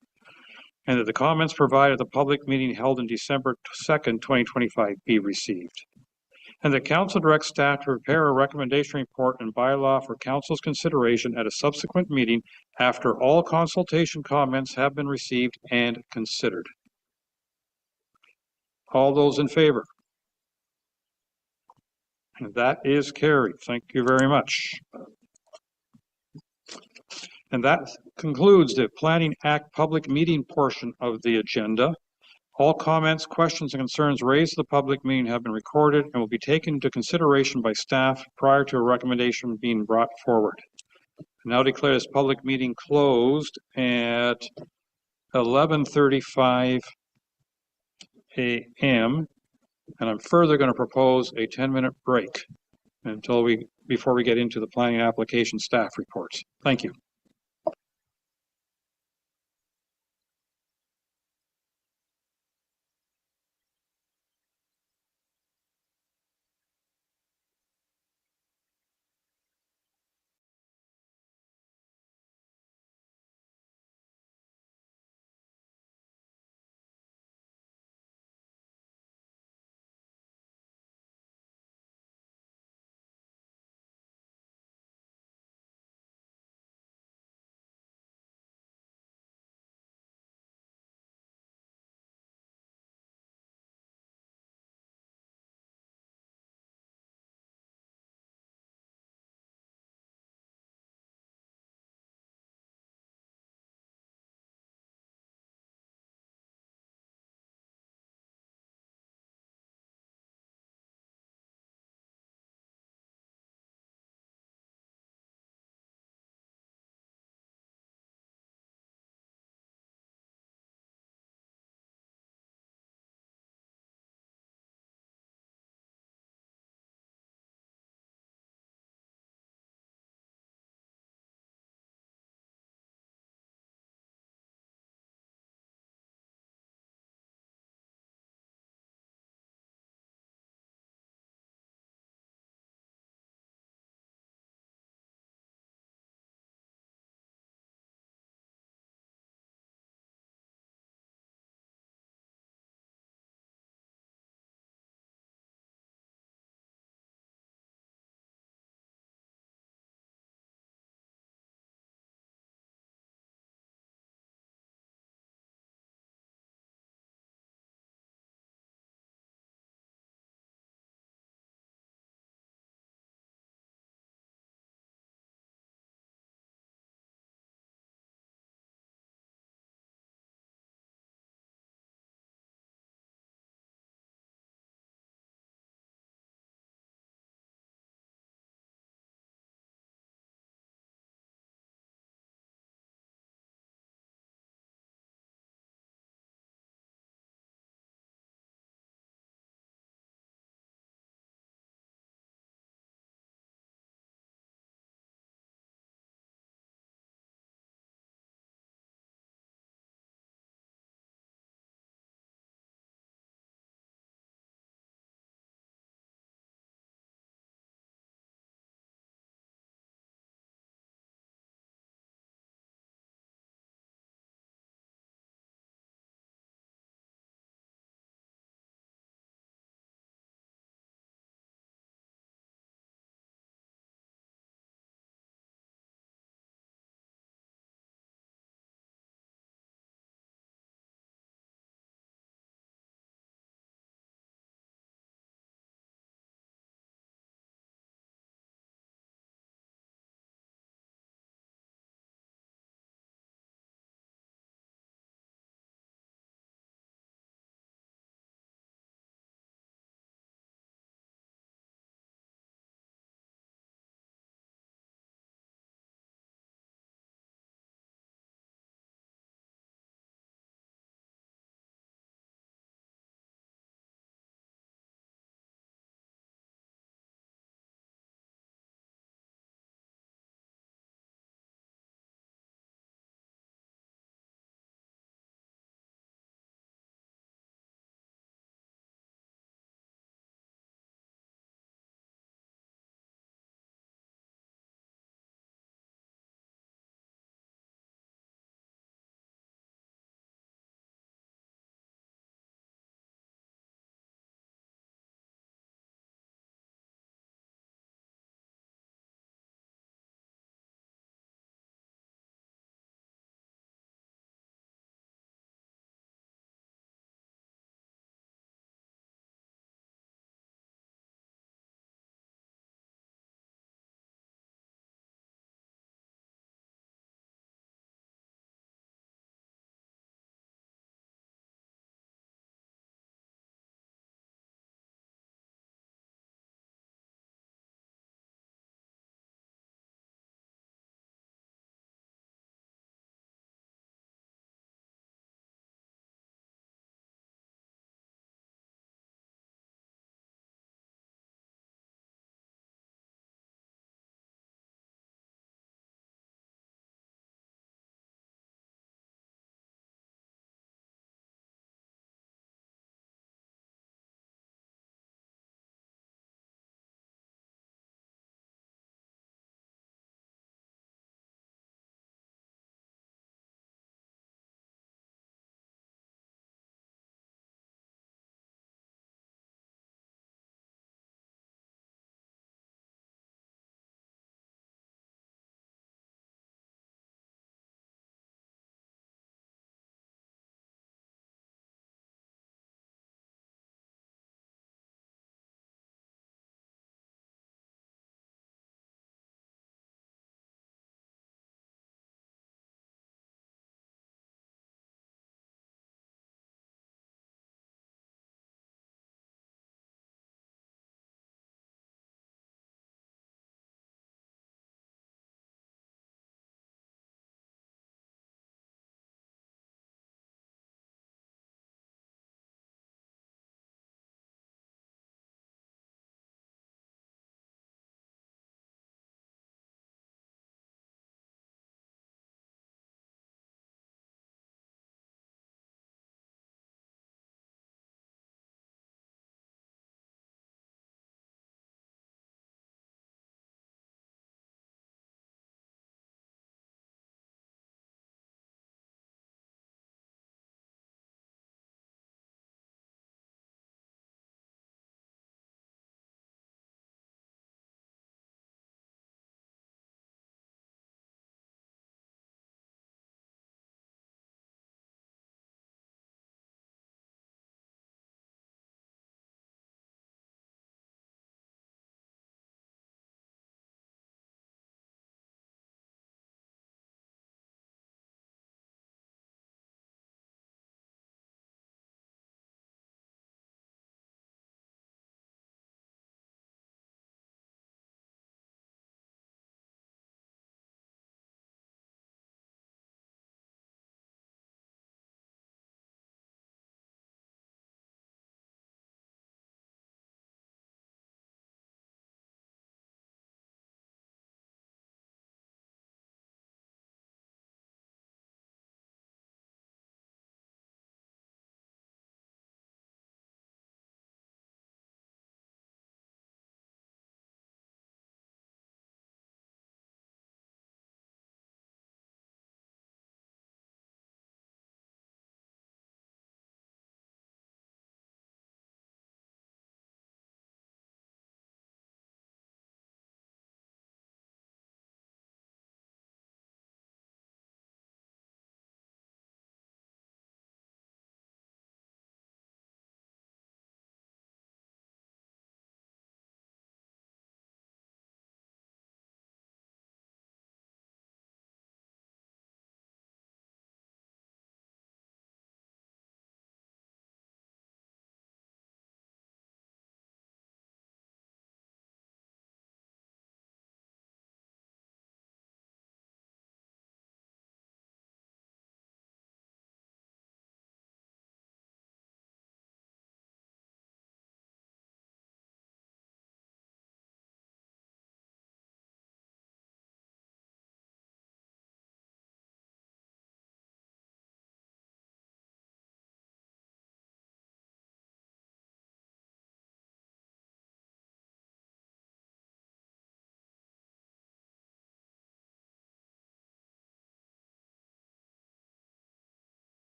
and that the comments provided at the public meeting held in December 2nd, 2025 be received, and the council directs staff to prepare a recommendation report and bylaw for council's consideration at a subsequent meeting after all consultation comments have been received and considered. All those in favor? And that is carried. Thank you very much. And that concludes the Planning Act public meeting portion of the agenda. All comments, questions, and concerns raised at the public meeting have been recorded and will be taken into consideration by staff prior to a recommendation being brought forward. I now declare this public meeting closed at 11:35 a.m. And I'm further going to propose a 10-minute break before we get into the planning application staff reports. Thank you.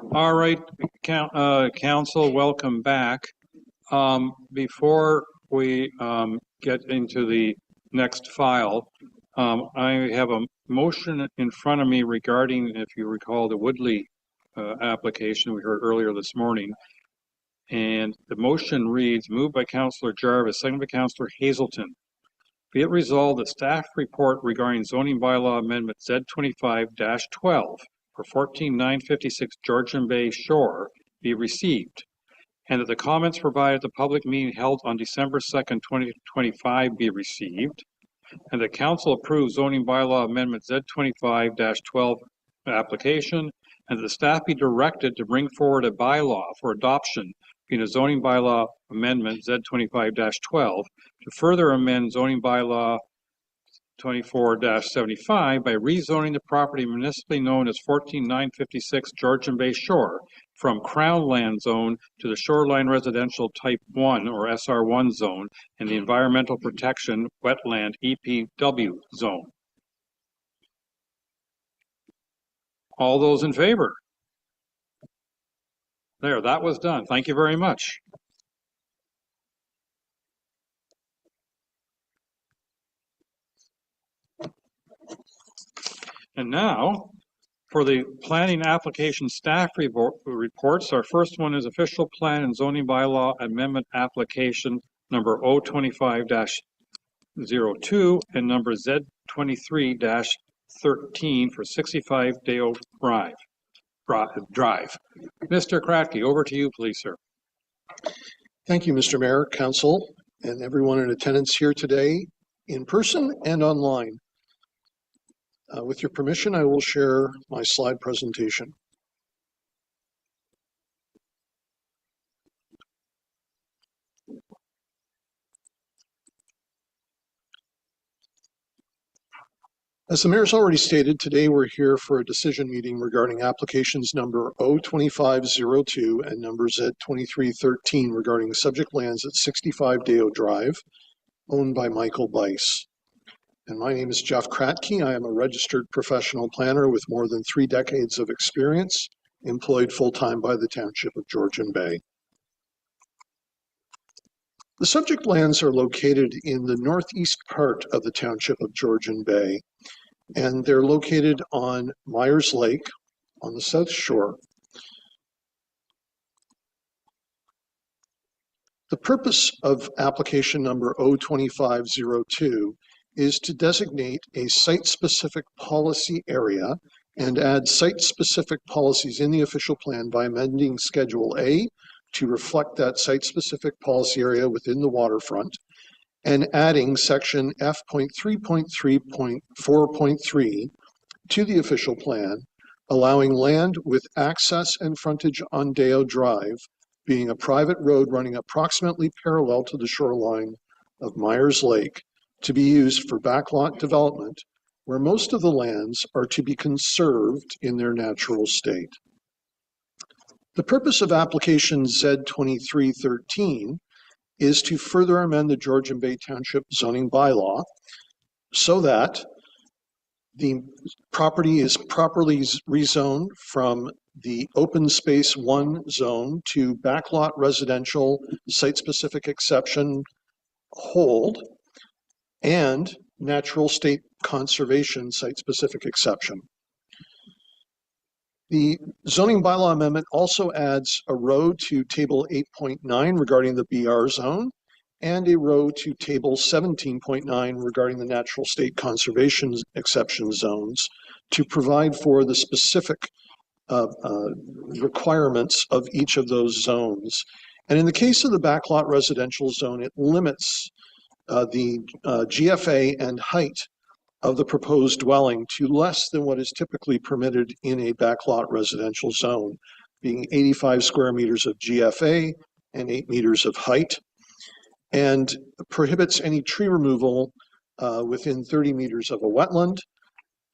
All right, council, welcome back. Before we get into the next file, I have a motion in front of me regarding, if you recall, the Woodley application we heard earlier this morning. And the motion reads, moved by Councillor Jarvis, seconded by Councillor Hazelton. Be it resolved that staff report regarding zoning bylaw amendment Z25-12 for 14956 Georgian Bay Shore be received, and that the comments provided at the public meeting held on December 2nd, 2025 be received, and the council approves zoning bylaw amendment Z25-12 application, and that the staff be directed to bring forward a bylaw for adoption being a zoning bylaw amendment Z25-12 to further amend zoning bylaw 24-75 by rezoning the property municipally known as 14956 Georgian Bay Shore from Crown Land Zone to the Shoreline Residential Type 1 or SR1 zone and the Environmental Protection Wetland EPW zone. All those in favor? There, that was done. Thank you very much. And now, for the planning application staff reports, our first one is official plan and zoning bylaw amendment application number 025-02 and number Z23-13 for 65 Dayeo Drive. Mr. Kratky, over to you, please, sir. Thank you, Mr. Mayor, Council, and everyone in attendance here today, in person and online. With your permission, I will share my slide presentation. As the mayor's already stated, today we're here for a decision meeting regarding applications number 02502 and number Z2313 regarding subject lands at 65 Dayeo Drive, owned by Michael Bice. And my name is Jeff Kratky. I am a registered professional planner with more than 3 decades of experience, employed full-time by the Township of Georgian Bay. The subject lands are located in the northeast part of the Township of Georgian Bay, and they're located on Myers Lake on the south shore. The purpose of application number 02502 is to designate a site-specific policy area and add site-specific policies in the official plan by amending Schedule A to reflect that site-specific policy area within the waterfront, and adding section F.3.3.4.3 to the official plan, allowing land with access and frontage on Dayeo Drive, being a private road running approximately parallel to the shoreline of Myers Lake, to be used for backlot development, where most of the lands are to be conserved in their natural state. The purpose of application Z2313 is to further amend the Georgian Bay Township zoning bylaw so that the property is properly rezoned from the open space 1 zone to backlot residential site-specific exception hold and natural state conservation site-specific exception. The zoning bylaw amendment also adds a row to table 8.9 regarding the BR zone and a row to table 17.9 regarding the natural state conservation exception zones to provide for the specific requirements of each of those zones. And in the case of the backlot residential zone, it limits the GFA and height of the proposed dwelling to less than what is typically permitted in a backlot residential zone, being 85 square meters of GFA and 8 meters of height, and prohibits any tree removal within 30 meters of a wetland.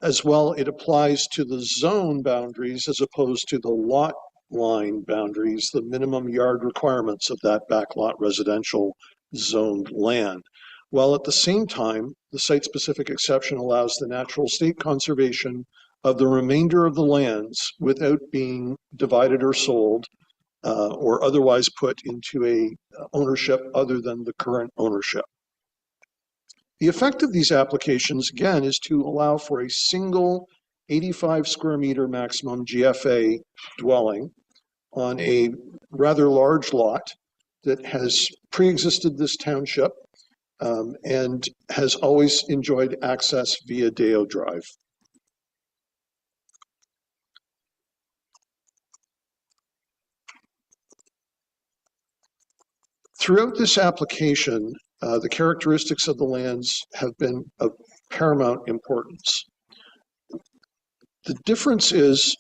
As well, it applies to the zone boundaries as opposed to the lot line boundaries, the minimum yard requirements of that backlot residential zoned land. While at the same time, the site-specific exception allows the natural state conservation of the remainder of the lands without being divided or sold or otherwise put into a ownership other than the current ownership. The effect of these applications, again, is to allow for a single 85 square meter maximum GFA dwelling on a rather large lot that has pre-existed this township and has always enjoyed access via Dayeo Drive. Throughout this application, the characteristics of the lands have been of paramount importance. The difference is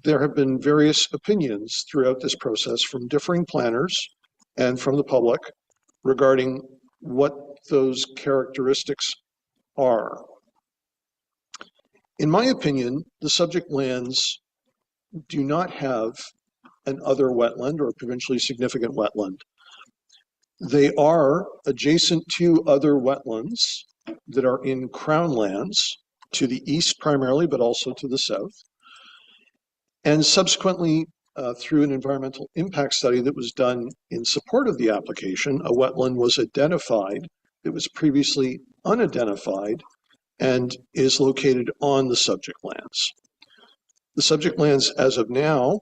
there have been various opinions throughout this process from differing planners and from the public regarding what those characteristics are. In my opinion, the subject lands do not have an other wetland or provincially significant wetland. They are adjacent to other wetlands that are in Crown lands, to the east primarily, but also to the south. And subsequently, through an environmental impact study that was done in support of the application, a wetland was identified that was previously unidentified and is located on the subject lands. The subject lands, as of now,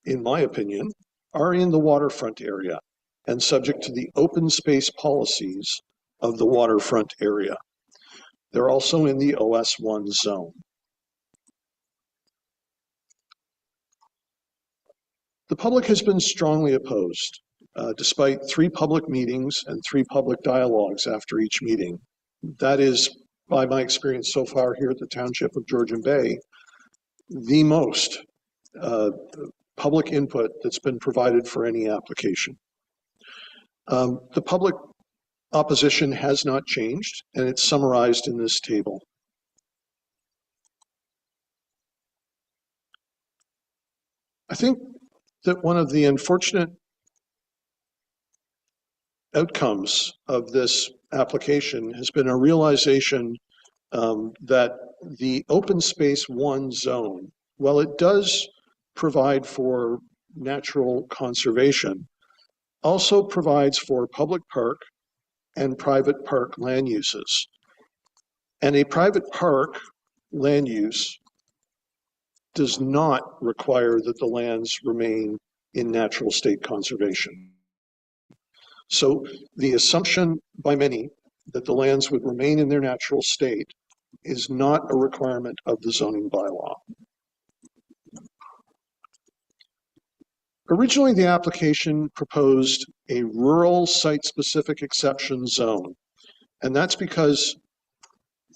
in my opinion, are in the waterfront area and subject to the open space policies of the waterfront area. They're also in the OS1 zone. The public has been strongly opposed, despite 3 public meetings and 3 public dialogues after each meeting. That is, by my experience so far here at the Township of Georgian Bay, the most public input that's been provided for any application. The public opposition has not changed, and it's summarized in this table. I think that one of the unfortunate outcomes of this application has been a realization that the open space 1 zone, while it does provide for natural conservation, also provides for public park and private park land uses. And a private park land use does not require that the lands remain in natural state conservation. So the assumption by many that the lands would remain in their natural state is not a requirement of the zoning bylaw. Originally, the application proposed a rural site-specific exception zone, and that's because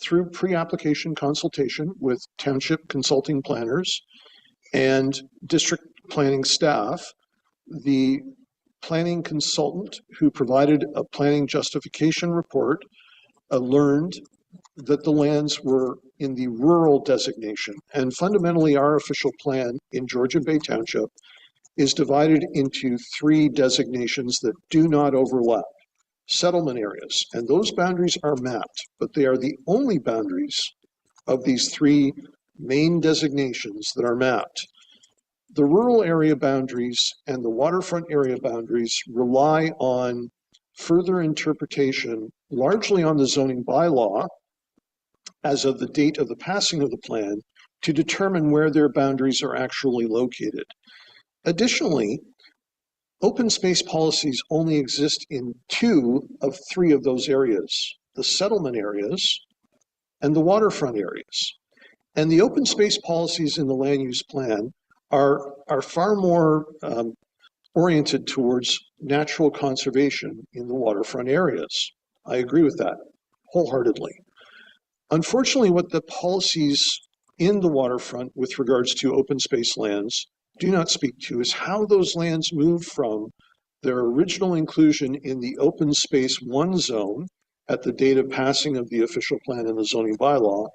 through pre-application consultation with township consulting planners and district planning staff, the planning consultant who provided a planning justification report learned that the lands were in the rural designation. And fundamentally, our official plan in Georgian Bay Township is divided into 3 designations that do not overlap. Settlement areas, and those boundaries are mapped, but they are the only boundaries of these 3 main designations that are mapped. The rural area boundaries and the waterfront area boundaries rely on further interpretation, largely on the zoning bylaw, as of the date of the passing of the plan, to determine where their boundaries are actually located. Additionally, open space policies only exist in 2 of 3 of those areas, the settlement areas and the waterfront areas. And the open space policies in the land use plan are far more oriented towards natural conservation in the waterfront areas. I agree with that wholeheartedly. Unfortunately, what the policies in the waterfront with regards to open space lands do not speak to is how those lands move from their original inclusion in the open space 1 zone at the date of passing of the official plan and the zoning bylaw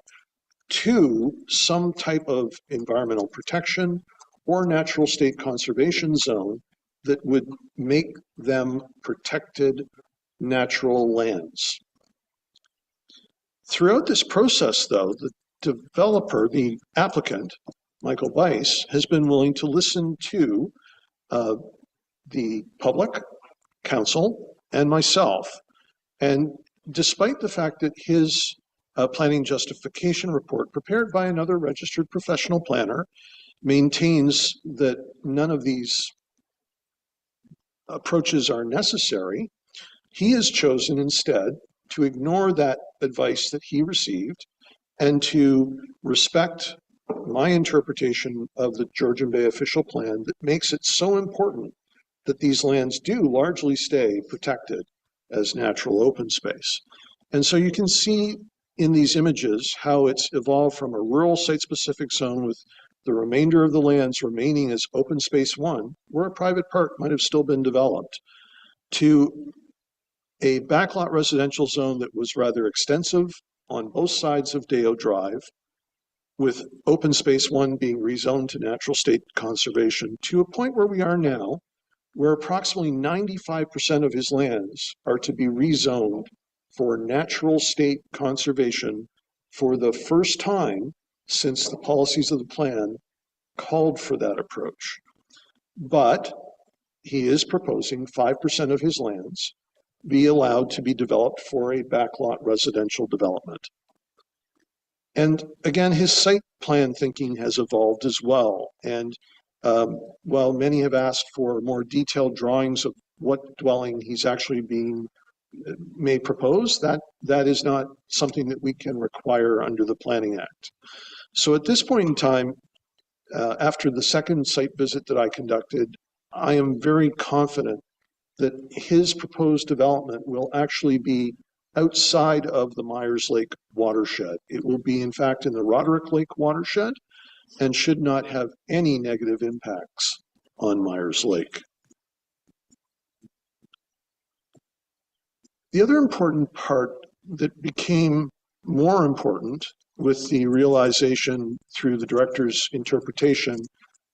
to some type of environmental protection or natural state conservation zone that would make them protected natural lands. Throughout this process, though, developer, the applicant, Michael Bice, has been willing to listen to the public, council, and myself. And despite the fact that his planning justification report, prepared by another registered professional planner, maintains that none of these approaches are necessary, he has chosen instead to ignore that advice that he received and to respect my interpretation of the Georgian Bay official plan that makes it so important that these lands do largely stay protected as natural open space. And so you can see in these images how it's evolved from a rural site-specific zone with the remainder of the lands remaining as open space 1, where a private park might have still been developed, to a backlot residential zone that was rather extensive on both sides of Dayeo Drive, with open space 1 being rezoned to natural state conservation, to a point where we are now, where approximately 95% of his lands are to be rezoned for natural state conservation for the first time since the policies of the plan called for that approach. But he is proposing 5% of his lands be allowed to be developed for a backlot residential development. And again, his site plan thinking has evolved as well. And while many have asked for more detailed drawings of what dwelling he's actually may propose, that is not something that we can require under the Planning Act. So at this point in time, after the second site visit that I conducted, I am very confident that his proposed development will actually be outside of the Myers Lake watershed. It will be, in fact, in the Roderick Lake watershed and should not have any negative impacts on Myers Lake. The other important part that became more important with the realization through the director's interpretation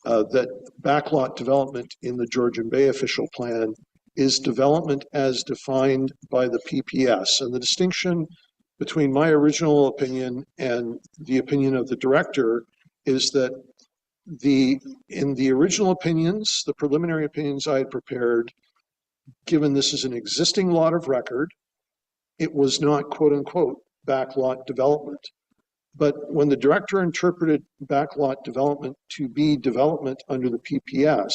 that backlot development in the Georgian Bay official plan is development as defined by the PPS. And the distinction between my original opinion and the opinion of the director is that in the original opinions, the preliminary opinions I had prepared, given this is an existing lot of record, it was not quote unquote backlot development. But when the director interpreted backlot development to be development under the PPS,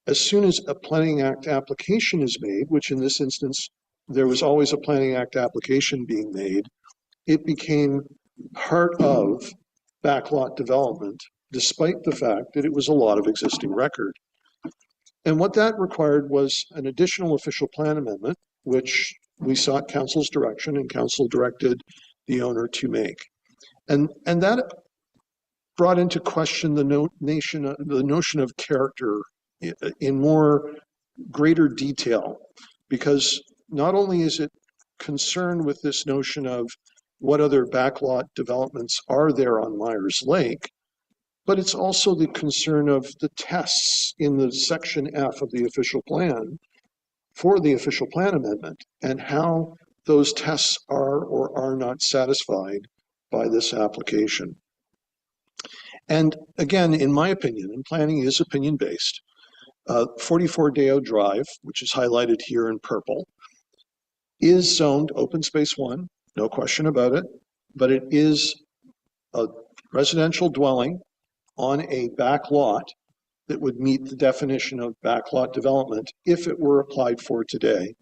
as soon as a Planning Act application is made, which in this instance, there was always a Planning Act application being made, it became part of backlot development, despite the fact that it was a lot of existing record. And what that required was an additional official plan amendment, which we sought council's direction and council directed the owner to make. And that brought into question the notion of character in more greater detail, because not only is it concerned with this notion of what other backlot developments are there on Myers Lake, but it's also the concern of the tests in the section F of the official plan for the official plan amendment and how those tests are or are not satisfied by this application. And again, in my opinion, and planning is opinion-based, 44 Dayeo Drive, which is highlighted here in purple, is zoned open space 1, no question about it, but it is a residential dwelling on a back lot that would meet the definition of backlot development if it were applied for today.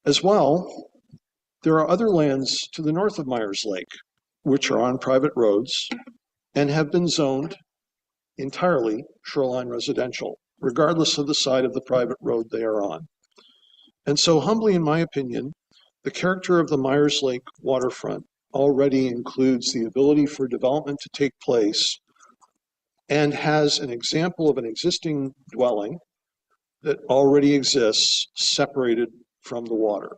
As well, there are other lands to the north of Myers Lake, which are on private roads and have been zoned entirely shoreline residential, regardless of the side of the private road they are on. And so humbly, in my opinion, the character of the Myers Lake waterfront already includes the ability for development to take place and has an example of an existing dwelling that already exists separated from the water.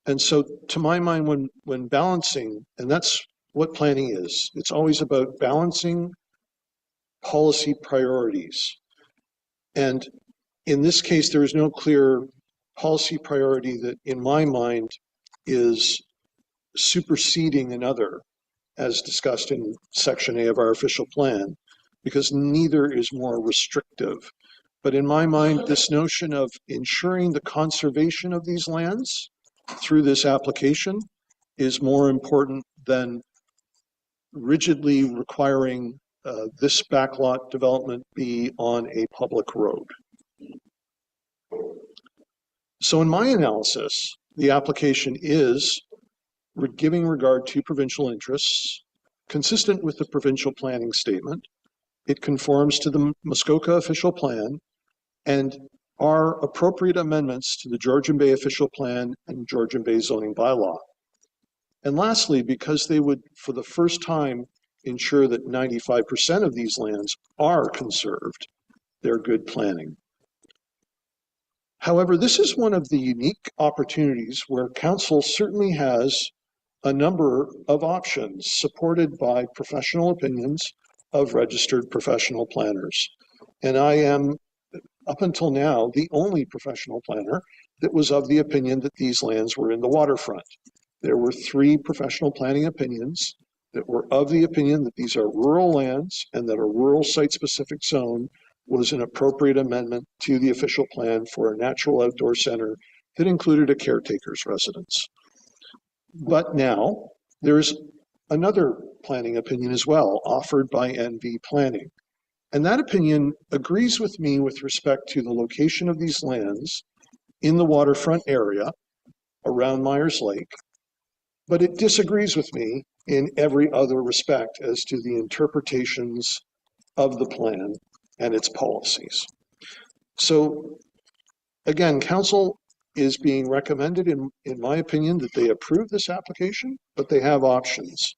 And so to my mind, when balancing, and that's what planning is, it's always about balancing policy priorities. And in this case, there is no clear policy priority that in my mind is superseding another. as discussed in Section A of our official plan, because neither is more restrictive. But in my mind, this notion of ensuring the conservation of these lands through this application is more important than rigidly requiring this backlot development be on a public road. So in my analysis, the application is giving regard to provincial interests, consistent with the provincial planning statement. It conforms to the Muskoka official plan and are appropriate amendments to the Georgian Bay official plan and Georgian Bay zoning bylaw. And lastly, because they would, for the first time, ensure that 95% of these lands are conserved, they're good planning. However, this is one of the unique opportunities where council certainly has a number of options supported by professional opinions of registered professional planners. And I am, up until now, the only professional planner that was of the opinion that these lands were in the waterfront. There were 3 professional planning opinions that were of the opinion that these are rural lands and that a rural site-specific zone was an appropriate amendment to the official plan for a natural outdoor center that included a caretaker's residence. But now there's another planning opinion as well, offered by NV Planning. And that opinion agrees with me with respect to the location of these lands in the waterfront area around Myers Lake, but it disagrees with me in every other respect as to the interpretations of the plan and its policies. So again, council is being recommended, in my opinion, that they approve this application, but they have options.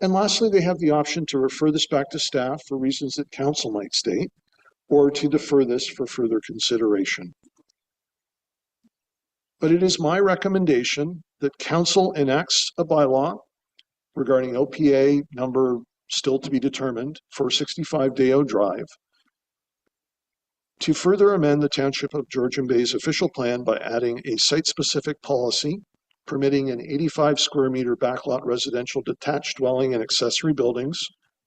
And lastly, they have the option to refer this back to staff for reasons that council might state, or to defer this for further consideration. But it is my recommendation that council enacts a bylaw regarding OPA number still to be determined, 465 Dayeo Drive, to further amend the Township of Georgian Bay's official plan by adding a site-specific policy permitting an 85 square meter backlot residential detached dwelling and accessory buildings,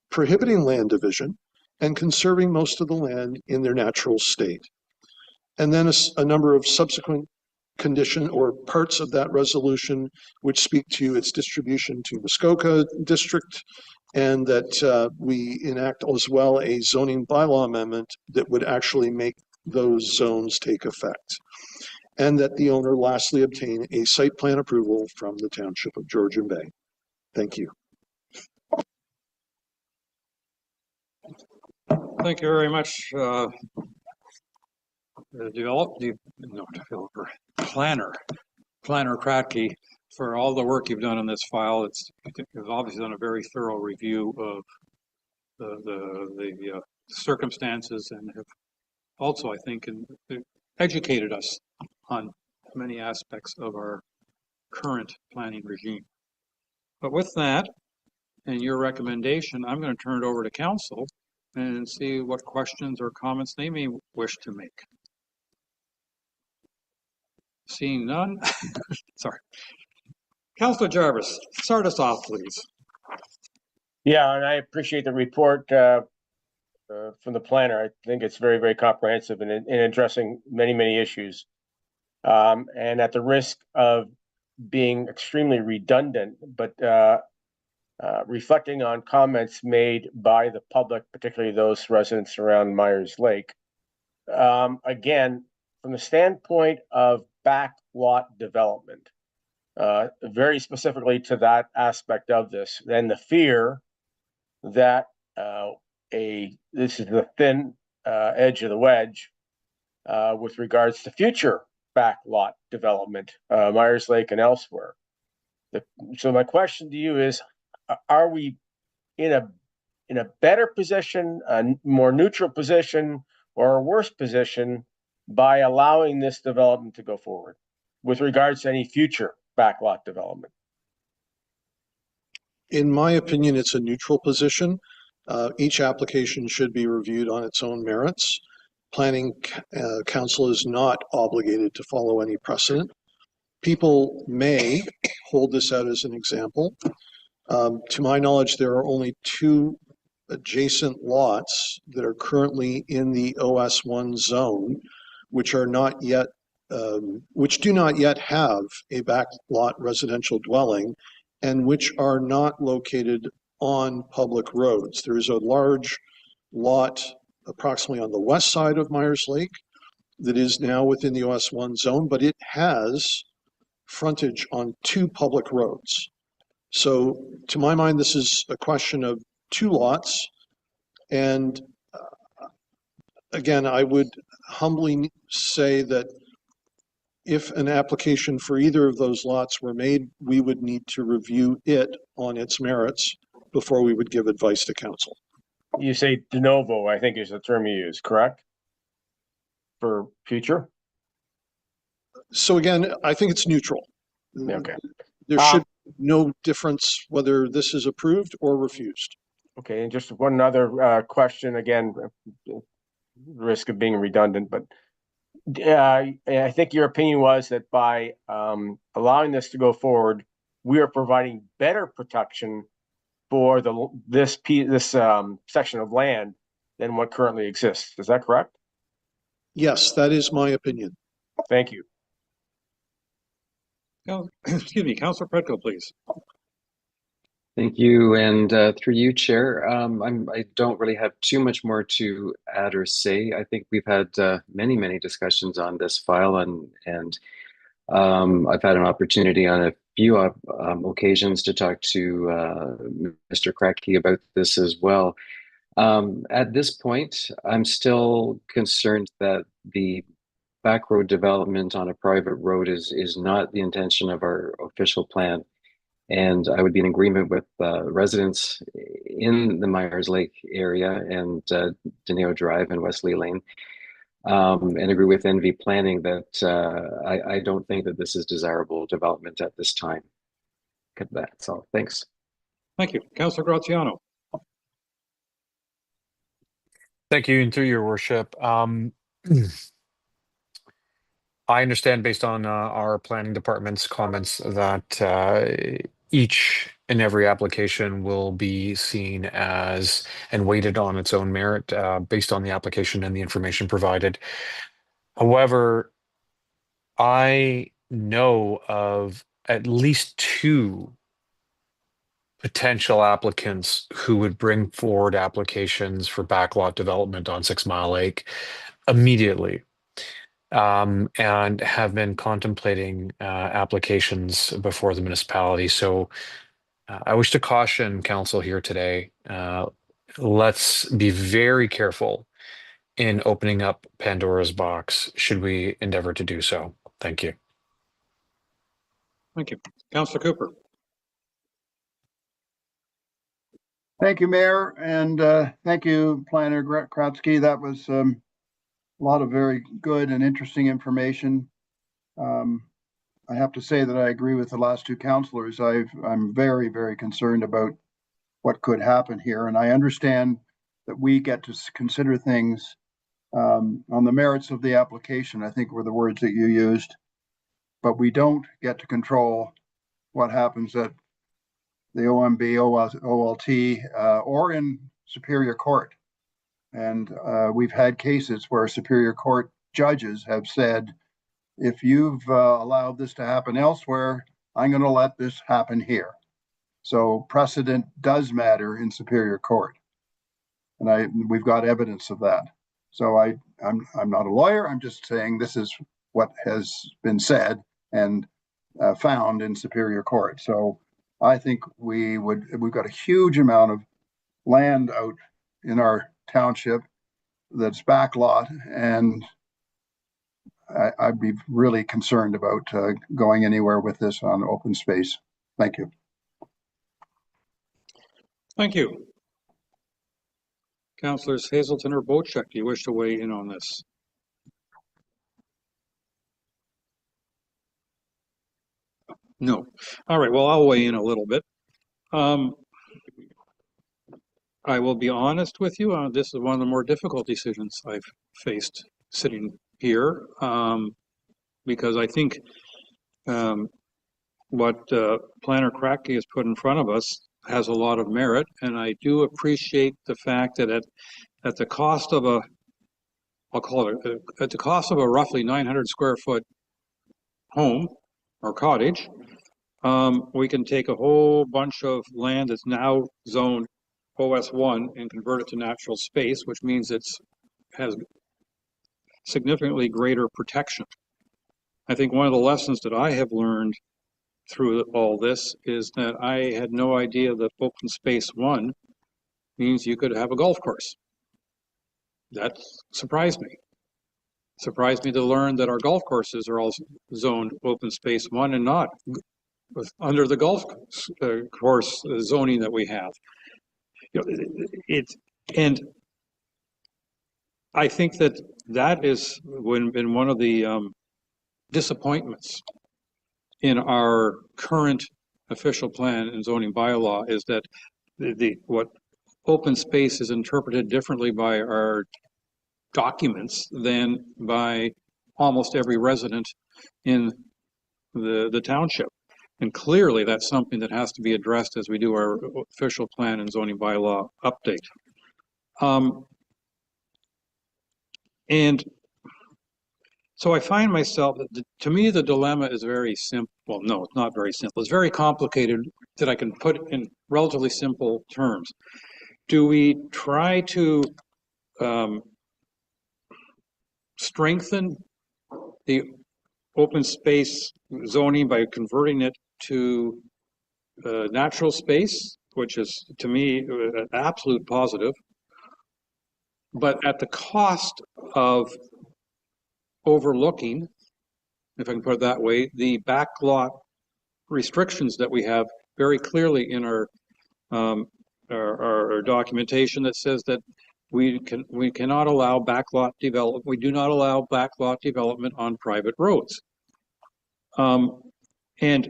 prohibiting land division, and conserving most of the land in their natural state. And then a number of subsequent condition or parts of that resolution which speak to its distribution to Muskoka District, and that we enact as well a zoning bylaw amendment that would actually make those zones take effect. And that the owner lastly obtain a site plan approval from the Township of Georgian Bay. Thank you. Thank you very much, Planner Kratky, for all the work you've done on this file. You've obviously done a very thorough review of the circumstances, and have also, I think, educated us on many aspects of our current planning regime. But with that, and your recommendation, I'm going to turn it over to council and see what questions or comments they may wish to make. Seeing none, sorry. Councilor Jarvis, start us off, please. Yeah, and I appreciate the report from the planner. I think it's very, very comprehensive in addressing many, many issues. And at the risk of being extremely redundant, but reflecting on comments made by the public, particularly those residents around Myers Lake. Again, from the standpoint of backlot development, very specifically to that aspect of this, then the fear that this is the thin edge of the wedge with regards to future backlot development, Myers Lake and elsewhere. So my question to you is, are we in a better position, a more neutral position, or a worse position by allowing this development to go forward with regards to any future backlot development? In my opinion, it's a neutral position. Each application should be reviewed on its own merits. Planning Council is not obligated to follow any precedent. People may hold this out as an example To my knowledge, there are only 2 adjacent lots that are currently in the OS1 zone, which are not yet, which do not yet have a backlot residential dwelling, and which are not located on public roads. There is a large lot approximately on the west side of Myers Lake that is now within the OS1 zone, but it has frontage on 2 public roads. So to my mind, this is a question of 2 lots. And again, I would humbly say that if an application for either of those lots were made, we would need to review it on its merits before we would give advice to council. You say de novo, I think is the term you use, correct? For future? So again, I think it's neutral. Okay. There should be no difference whether this is approved or refused. Okay, and just one other question, again, risk of being redundant, but I think your opinion was that by allowing this to go forward, we are providing better protection for this section of land than what currently exists. Is that correct? Yes, that is my opinion. Thank you. Excuse me, Councilor Predko, please. Thank you, and through you, Chair. I don't really have too much more to add or say. I think we've had many discussions on this file, and I've had an opportunity on a few occasions to talk to Mr. Kratky about this as well. At this point, I'm still concerned that the back road development on a private road is not the intention of our official plan. And I would be in agreement with residents in the Myers Lake area and Dayeo Drive and Wesley Lane, and agree with NV Planning that I don't think that this is desirable development at this time. That's all. Thanks. Thank you. Councilor Graziano. Thank you, and through your worship. I understand based on our planning department's comments that each and every application will be seen as and weighted on its own merit based on the application and the information provided. However, I know of at least 2 potential applicants who would bring forward applications for backlot development on 6 Mile Lake immediately. And have been contemplating applications before the municipality. So I wish to caution council here today. Let's be very careful in opening up Pandora's box should we endeavor to do so. Thank you. Thank you. Councilor Cooper. Thank you, Mayor, and thank you, Planner Kratzky. That was a lot of very good and interesting information. I have to say that I agree with the last 2 councilors. I'm very concerned about what could happen here, and I understand that we get to consider things on the merits of the application, I think were the words that you used, but we don't get to control what happens at the OMB, OLT, or in Superior Court. And we've had cases where Superior Court judges have said, if you've allowed this to happen elsewhere, I'm going to let this happen here. So precedent does matter in Superior Court. And we've got evidence of that. So I'm not a lawyer. I'm just saying this is what has been said and found in Superior Court. So I think we've got a huge amount of land out in our township that's backlot, and I'd be really concerned about going anywhere with this on open space. Thank you. Thank you. Councilors Hazelton or Bochek, do you wish to weigh in on this? No. All right, well, I'll weigh in a little bit. I will be honest with you, this is one of the more difficult decisions I've faced sitting here, because I think what Planner Kratky has put in front of us has a lot of merit, and I do appreciate the fact that at the cost of a, I'll call it, at the cost of a roughly 900 square foot home or cottage, we can take a whole bunch of land that's now zoned OS1 and convert it to natural space, which means has significantly greater protection. I think one of the lessons that I have learned through all this is that I had no idea that open space 1 means you could have a golf course. That surprised me. Surprised me to learn that our golf courses are all zoned open space 1 and not under the golf course zoning that we have. You know, and I think that is been one of the disappointments in our current official plan and zoning bylaw is that what open space is interpreted differently by our documents than by almost every resident in the township. And clearly that's something that has to be addressed as we do our official plan and zoning bylaw update. And so I find myself, to me, the dilemma is very simple. Well, no, it's not very simple. It's very complicated that I can put in relatively simple terms. Do we try to strengthen the open space zoning by converting it to natural space, which is, to me, an absolute positive, but at the cost of overlooking, if I can put it that way, the backlot restrictions that we have very clearly in our documentation that says that we cannot allow backlot development. We do not allow backlot development on private roads. And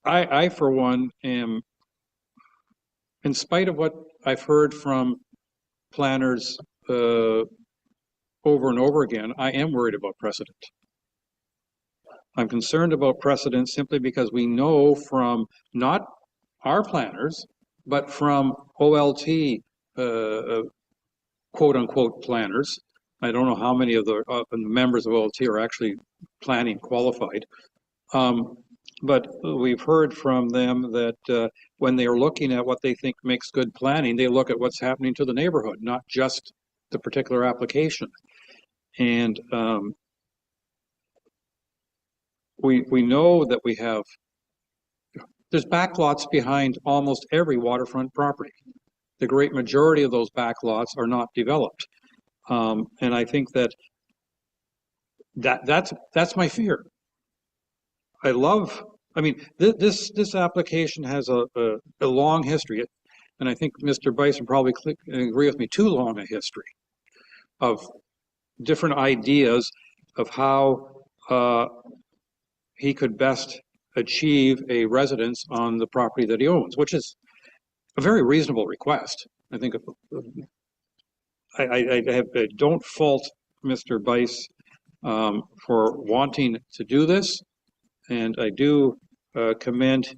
I, for one, am, in spite of what I've heard from planners over and over again, I am worried about precedent. I'm concerned about precedent simply because we know from not our planners, but from OLT quote unquote planners. I don't know how many of the members of OLT are actually planning qualified. But we've heard from them that when they are looking at what they think makes good planning, they look at what's happening to the neighborhood, not just the particular application. And we know that there's backlots behind almost every waterfront property. The great majority of those backlots are not developed. And I think that's my fear. I mean, this application has a long history, and I think Mr. Bice would probably agree with me, too long a history of different ideas of how he could best achieve a residence on the property that he owns, which is a very reasonable request. I think I don't fault Mr. Bice for wanting to do this, and I do commend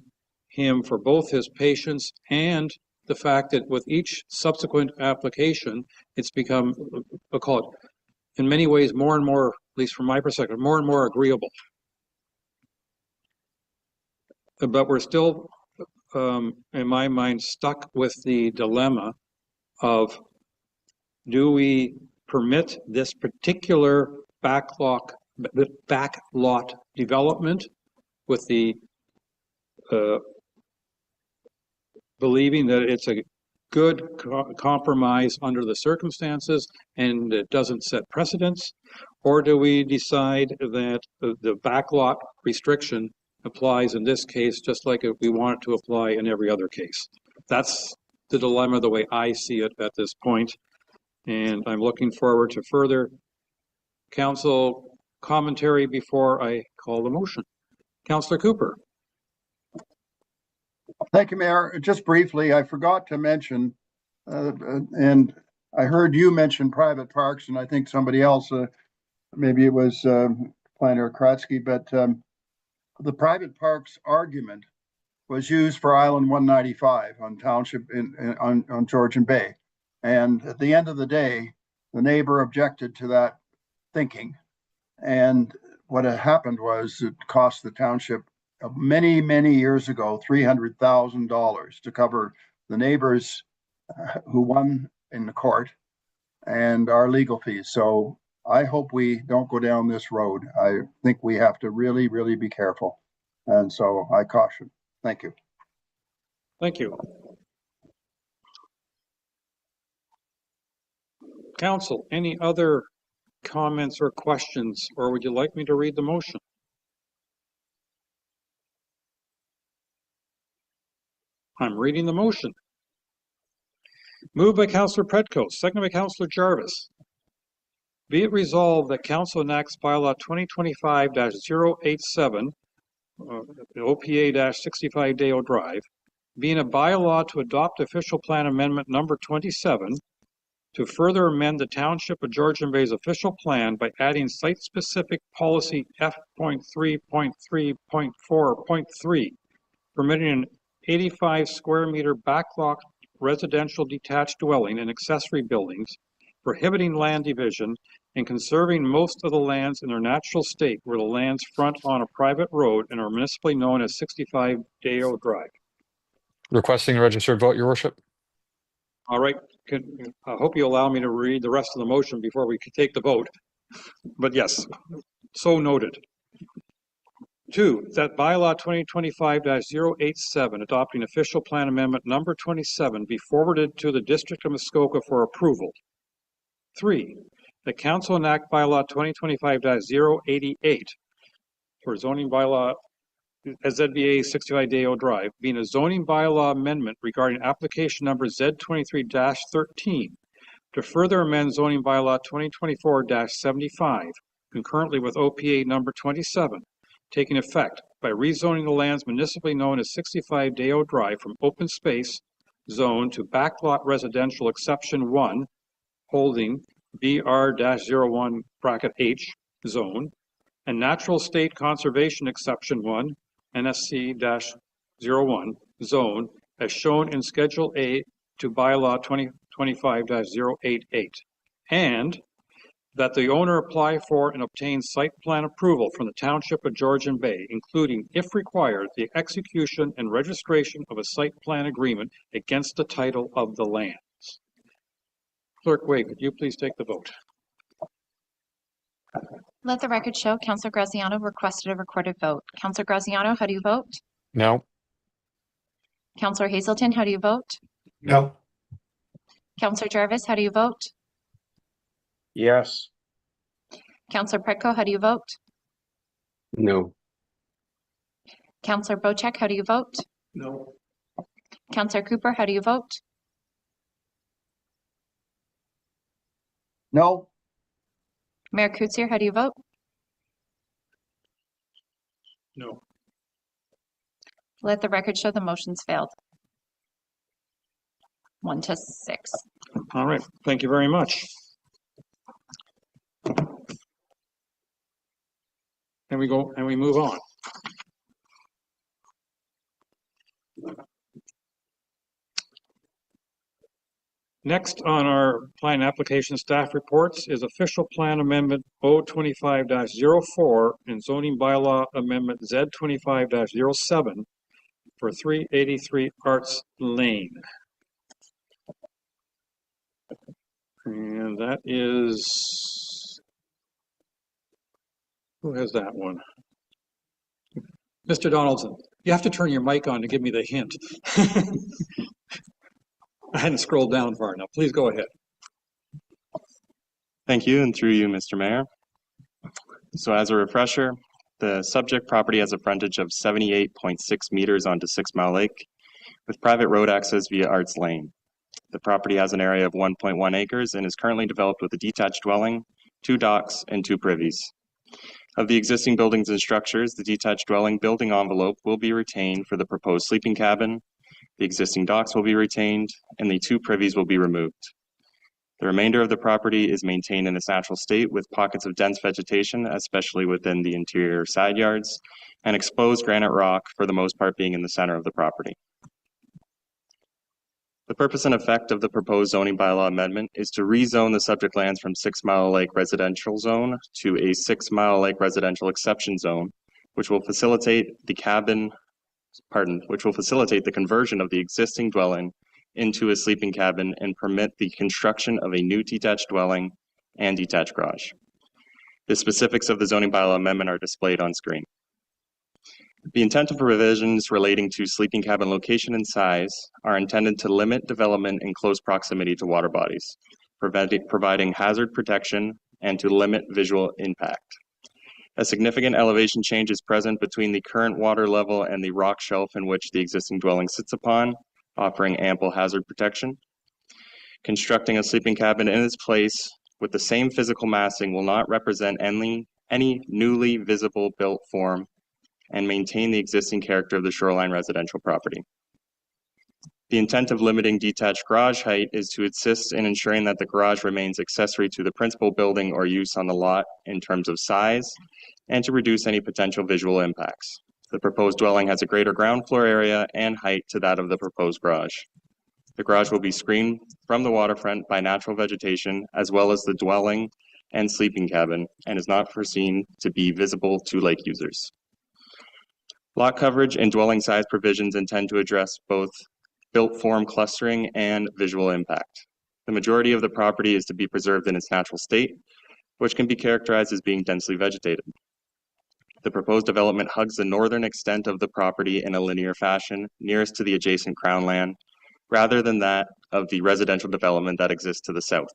him for both his patience and the fact that with each subsequent application, it's become, I'll call it, in many ways more and more, at least from my perspective, more and more agreeable. But we're still, in my mind, stuck with the dilemma of, do we permit this particular backlot development with the believing that it's a good compromise under the circumstances and it doesn't set precedents, or do we decide that the backlot restriction applies in this case just like we want it to apply in every other case? That's the dilemma the way I see it at this point, and I'm looking forward to further council commentary before I call the motion. Councillor Cooper. Thank you, Mayor. Just briefly, I forgot to mention, and I heard you mention private parks, and I think somebody else, maybe it was Planner Kratzky, but the private parks argument was used for Island 195 on Township on Georgian Bay. And at the end of the day, the neighbor objected to that thinking. And what had happened was it cost the township many, many years ago, $300,000 to cover the neighbors who won in the court and our legal fees. So I hope we don't go down this road. I think we have to really, really be careful. And so I caution. Thank you. Thank you. Council, any other comments or questions, or would you like me to read the motion? I'm reading the motion. Moved by Councillor Pretko, seconded by Councillor Jarvis. Be it resolved that Council enacts bylaw 2025-087, OPA-65 Dayeo Drive, being a bylaw to adopt official plan amendment number 27, to further amend the Township of Georgian Bay's official plan by adding site-specific policy F.3.3.4.3, permitting an 85 square meter backlot residential detached dwelling and accessory buildings, prohibiting land division, and conserving most of the lands in their natural state where the lands front on a private road and are municipally known as 65 Dayeo Drive. Requesting a registered vote, Your Worship. All right. I hope you allow me to read the rest of the motion before we can take the vote. But yes, so noted. 2, that bylaw 2025-087, adopting official plan amendment number 27, be forwarded to the District of Muskoka for approval. 3, the Council enact bylaw 2025-088 for zoning bylaw as ZBA 65 Dayeo Drive, being a zoning bylaw amendment regarding application number Z23-13 to further amend zoning bylaw 2024-75, concurrently with OPA number 27, taking effect by rezoning the lands municipally known as 65 Dayeo Drive from open space zone to backlot residential exception 1, holding BR-01 H zone, and natural state conservation exception 1, NSC-01 zone, as shown in Schedule A to bylaw 2025-088, and that the owner apply for and obtain site plan approval from the Township of Georgian Bay, including, if required, the execution and registration of a site plan agreement against the title of the lands. Clerk Wade, could you please take the vote? Let the record show Councillor Graziano requested a recorded vote. Councillor Graziano, how do you vote? No. Councillor Hazelton, how do you vote? No. Councillor Jarvis, how do you vote? Yes. Councillor Pretko, how do you vote? No. Councillor Bocek, how do you vote? No. Councillor Cooper, how do you vote? No. Mayor Kutsier, how do you vote? No. Let the record show the motion's failed. 1-6. All right. Thank you very much. And we go and we move on. Next on our plan application staff reports is official plan amendment O25-04 and zoning bylaw amendment Z25-07 for 383 Arts Lane. And that is, who has that one? Mr. Donaldson, you have to turn your mic on to give me the hint. I hadn't scrolled down far enough. Please go ahead. Thank you, and through you, Mr. Mayor. So as a refresher, the subject property has a frontage of 78.6 meters onto 6 Mile Lake with private road access via Arts Lane. The property has an area of 1.1 acres and is currently developed with a detached dwelling, 2 docks, and 2 privies. Of the existing buildings and structures, the detached dwelling building envelope will be retained for the proposed sleeping cabin, the existing docks will be retained, and the 2 privies will be removed. The remainder of the property is maintained in its natural state with pockets of dense vegetation, especially within the interior side yards, and exposed granite rock for the most part being in the center of the property. The purpose and effect of the proposed zoning bylaw amendment is to rezone the subject lands from 6 Mile Lake residential zone to a 6 Mile Lake residential exception zone, which will facilitate the conversion of the existing dwelling into a sleeping cabin and permit the construction of a new detached dwelling and detached garage. The specifics of the zoning bylaw amendment are displayed on screen. The intent of provisions relating to sleeping cabin location and size are intended to limit development in close proximity to water bodies, providing hazard protection and to limit visual impact. A significant elevation change is present between the current water level and the rock shelf in which the existing dwelling sits upon, offering ample hazard protection. Constructing a sleeping cabin in its place with the same physical massing will not represent any newly visible built form and maintain the existing character of the shoreline residential property. The intent of limiting detached garage height is to assist in ensuring that the garage remains accessory to the principal building or use on the lot in terms of size and to reduce any potential visual impacts. The proposed dwelling has a greater ground floor area and height to that of the proposed garage. The garage will be screened from the waterfront by natural vegetation as well as the dwelling and sleeping cabin and is not foreseen to be visible to lake users. Lot coverage and dwelling size provisions intend to address both built form clustering and visual impact. The majority of the property is to be preserved in its natural state, which can be characterized as being densely vegetated. The proposed development hugs the northern extent of the property in a linear fashion, nearest to the adjacent crown land, rather than that of the residential development that exists to the south.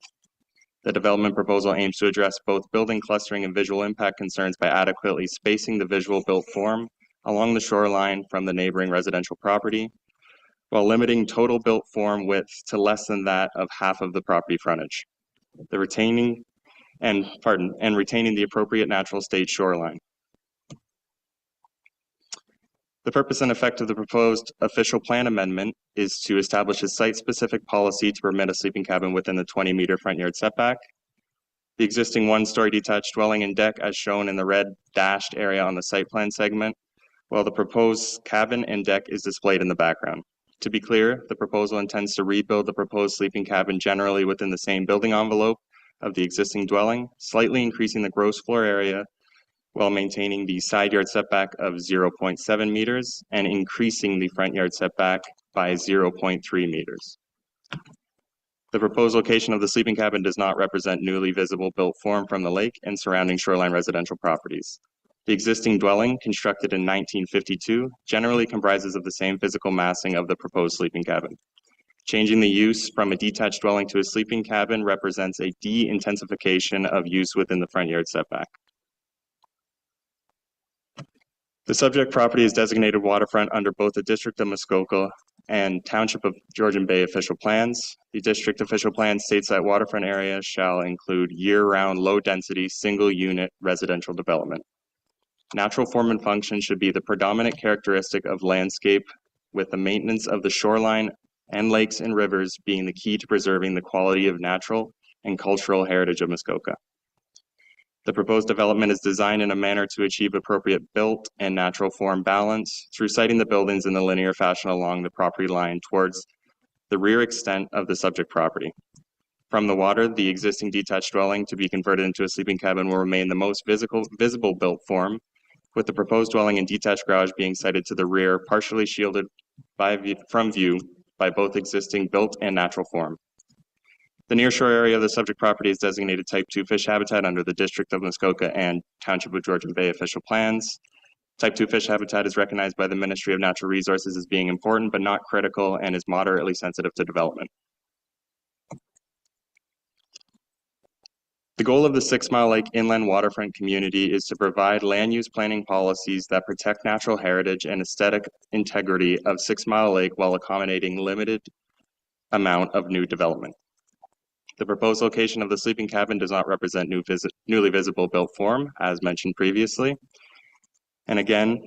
The development proposal aims to address both building clustering and visual impact concerns by adequately spacing the visual built form along the shoreline from the neighboring residential property, while limiting total built form width to less than that of half of the property frontage, retaining the appropriate natural state shoreline. The purpose and effect of the proposed official plan amendment is to establish a site-specific policy to permit a sleeping cabin within the 20-meter front yard setback. The existing one-story detached dwelling and deck as shown in the red dashed area on the site plan segment, while the proposed cabin and deck is displayed in the background. To be clear, the proposal intends to rebuild the proposed sleeping cabin generally within the same building envelope of the existing dwelling, slightly increasing the gross floor area while maintaining the side yard setback of 0.7 meters and increasing the front yard setback by 0.3 meters. The proposed location of the sleeping cabin does not represent newly visible built form from the lake and surrounding shoreline residential properties. The existing dwelling, constructed in 1952, generally comprises of the same physical massing of the proposed sleeping cabin. Changing the use from a detached dwelling to a sleeping cabin represents a de-intensification of use within the front yard setback. The subject property is designated waterfront under both the District of Muskoka and Township of Georgian Bay official plans. The district official plan states that waterfront area shall include year-round, low-density, single-unit residential development. Natural form and function should be the predominant characteristic of landscape, with the maintenance of the shoreline and lakes and rivers being the key to preserving the quality of natural and cultural heritage of Muskoka. The proposed development is designed in a manner to achieve appropriate built and natural form balance through siting the buildings in the linear fashion along the property line towards the rear extent of the subject property. From the water, the existing detached dwelling to be converted into a sleeping cabin will remain the most visible built form, with the proposed dwelling and detached garage being sited to the rear, partially shielded from view by both existing built and natural form. The nearshore area of the subject property is designated Type 2 fish habitat under the District of Muskoka and Township of Georgian Bay official plans. Type 2 fish habitat is recognized by the Ministry of Natural Resources as being important but not critical and is moderately sensitive to development. The goal of the 6 Mile Lake inland waterfront community is to provide land use planning policies that protect natural heritage and aesthetic integrity of 6 Mile Lake while accommodating limited amount of new development. The proposed location of the sleeping cabin does not represent newly visible built form, as mentioned previously. And again,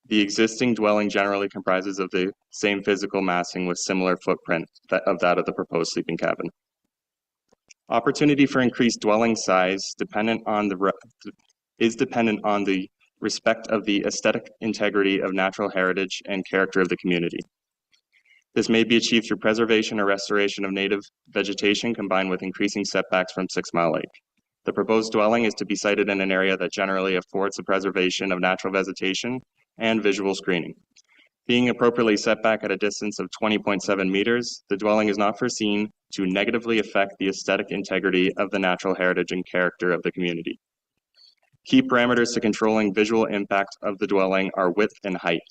the existing dwelling generally comprises of the same physical massing with similar footprint of that of the proposed sleeping cabin. Opportunity for increased dwelling size is dependent on the respect of the aesthetic integrity of natural heritage and character of the community. This may be achieved through preservation or restoration of native vegetation combined with increasing setbacks from 6 Mile Lake. The proposed dwelling is to be sited in an area that generally affords the preservation of natural vegetation and visual screening. Being appropriately set back at a distance of 20.7 meters, the dwelling is not foreseen to negatively affect the aesthetic integrity of the natural heritage and character of the community. Key parameters to controlling visual impact of the dwelling are width and height.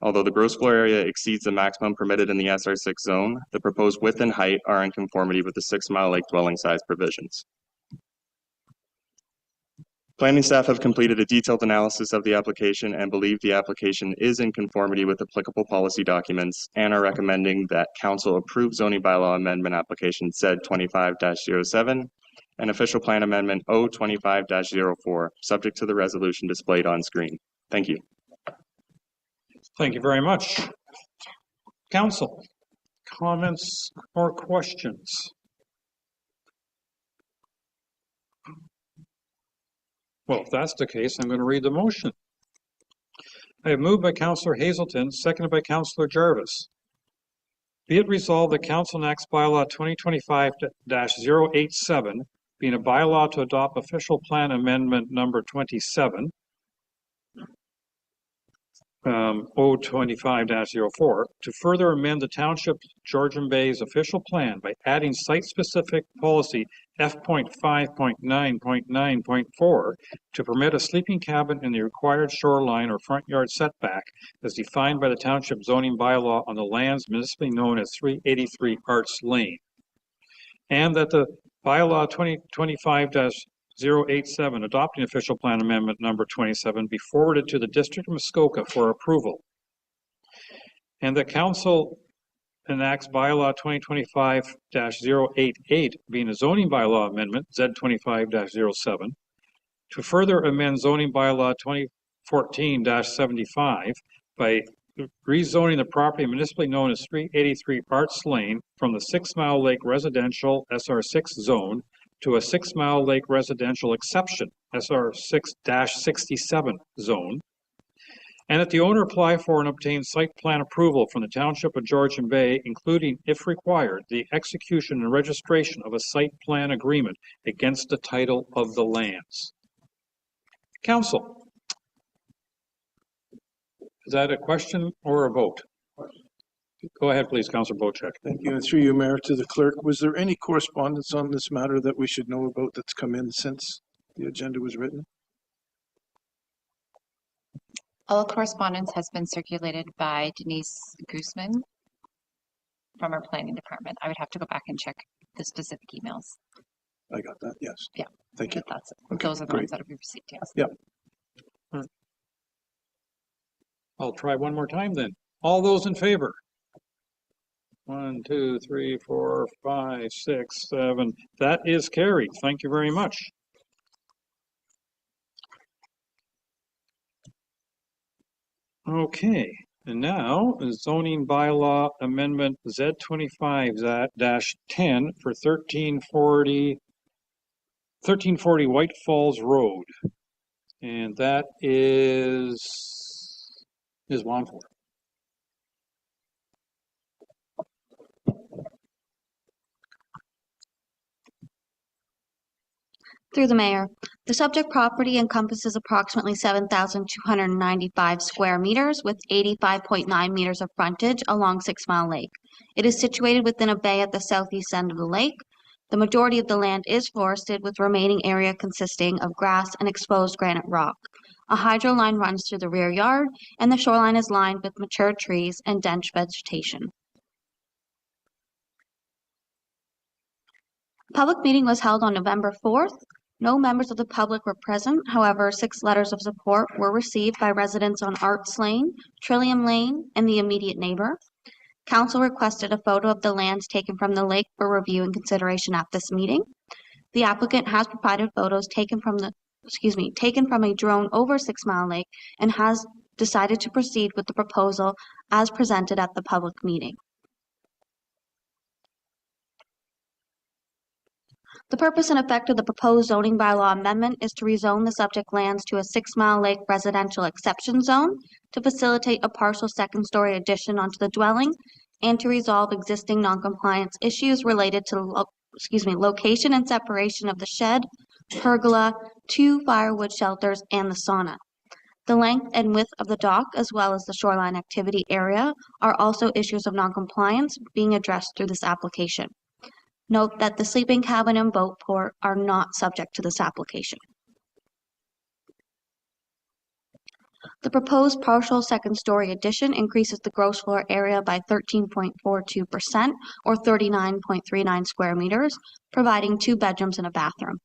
Although the gross floor area exceeds the maximum permitted in the SR6 zone, the proposed width and height are in conformity with the 6 Mile Lake dwelling size provisions. Planning staff have completed a detailed analysis of the application and believe the application is in conformity with applicable policy documents and are recommending that council approve zoning bylaw amendment application Z25-07 and official plan amendment O25-04, subject to the resolution displayed on screen. Thank you. Thank you very much. Council, comments or questions? Well, if that's the case, I'm going to read the motion. I have moved by Councillor Hazelton, seconded by Councillor Jarvis. Be it resolved that Council enacts bylaw 2025-087, being a bylaw to adopt official plan amendment number 27, O25-04, to further amend the Township Georgian Bay's official plan by adding site-specific policy F.5.9.9.4 to permit a sleeping cabin in the required shoreline or front yard setback as defined by the Township zoning bylaw on the lands municipally known as 383 Arts Lane. And that the bylaw 2025-087 adopting official plan amendment number 27 be forwarded to the District of Muskoka for approval. And that Council enacts bylaw 2025-088 being a zoning bylaw amendment Z25-07 to further amend zoning bylaw 2014-75 by rezoning the property municipally known as 383 Arts Lane from the 6 Mile Lake residential SR6 zone to a 6 Mile Lake residential exception SR6-67 zone, and that the owner apply for and obtain site plan approval from the Township of Georgian Bay, including, if required, the execution and registration of a site plan agreement against the title of the lands. Council, is that a question or a vote? Go ahead, please, Councillor Bocek. Thank you. And through you, Mayor, to the clerk, was there any correspondence on this matter that we should know about that's come in since the agenda was written? All correspondence has been circulated by Denise Guzman from our planning department. I would have to go back and check the specific emails. I got that, yes. Yeah. Thank you. That's it. Okay, those are the great. ones that have been received, yes. Yeah. I'll try one more time then. All those in favor? 1, 2, 3, 4, 5, 6, 7. That is carried. Thank you very much. Okay, and now zoning bylaw amendment Z25-10 for 1340 White Falls Road. And that is Wamfor. Through the mayor, the subject property encompasses approximately 7,295 square meters with 85.9 meters of frontage along 6 Mile Lake. It is situated within a bay at the southeast end of the lake. The majority of the land is forested, with remaining area consisting of grass and exposed granite rock. A hydro line runs through the rear yard, and the shoreline is lined with mature trees and dense vegetation. Public meeting was held on November 4th. No members of the public were present. However, 6 letters of support were received by residents on Arts Lane, Trillium Lane, and the immediate neighbor. Council requested a photo of the lands taken from the lake for review and consideration at this meeting. The applicant has provided photos taken from a drone over 6 Mile Lake and has decided to proceed with the proposal as presented at the public meeting. The purpose and effect of the proposed zoning bylaw amendment is to rezone the subject lands to a 6 Mile Lake residential exception zone to facilitate a partial second-story addition onto the dwelling and to resolve existing noncompliance issues related to location and separation of the shed, pergola, 2 firewood shelters, and the sauna. The length and width of the dock, as well as the shoreline activity area, are also issues of noncompliance being addressed through this application. Note that the sleeping cabin and boat port are not subject to this application. The proposed partial second-story addition increases the gross floor area by 13.42% or 39.39 square meters, providing 2 bedrooms and a bathroom.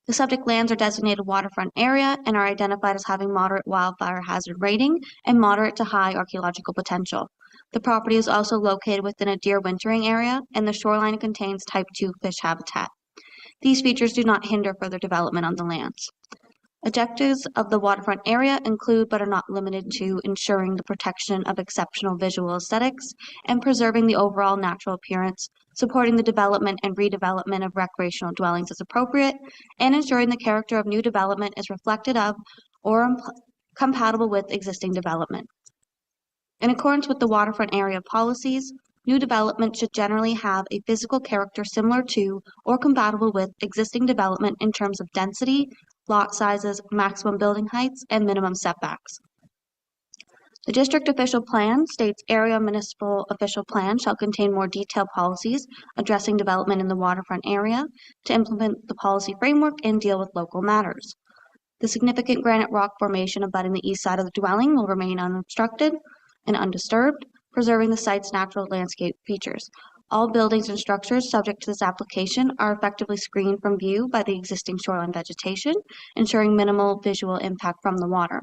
The subject lands are designated waterfront area and are identified as having moderate wildfire hazard rating and moderate to high archaeological potential. The property is also located within a deer wintering area, and the shoreline contains type 2 fish habitat. These features do not hinder further development on the lands. Objectives of the waterfront area include but are not limited to ensuring the protection of exceptional visual aesthetics and preserving the overall natural appearance, supporting the development and redevelopment of recreational dwellings as appropriate, and ensuring the character of new development is reflected of or compatible with existing development. In accordance with the waterfront area policies, new development should generally have a physical character similar to or compatible with existing development in terms of density, lot sizes, maximum building heights, and minimum setbacks. The district official plan states area municipal official plan shall contain more detailed policies addressing development in the waterfront area to implement the policy framework and deal with local matters. The significant granite rock formation abutting the east side of the dwelling will remain unobstructed and undisturbed, preserving the site's natural landscape features. All buildings and structures subject to this application are effectively screened from view by the existing shoreline vegetation, ensuring minimal visual impact from the water.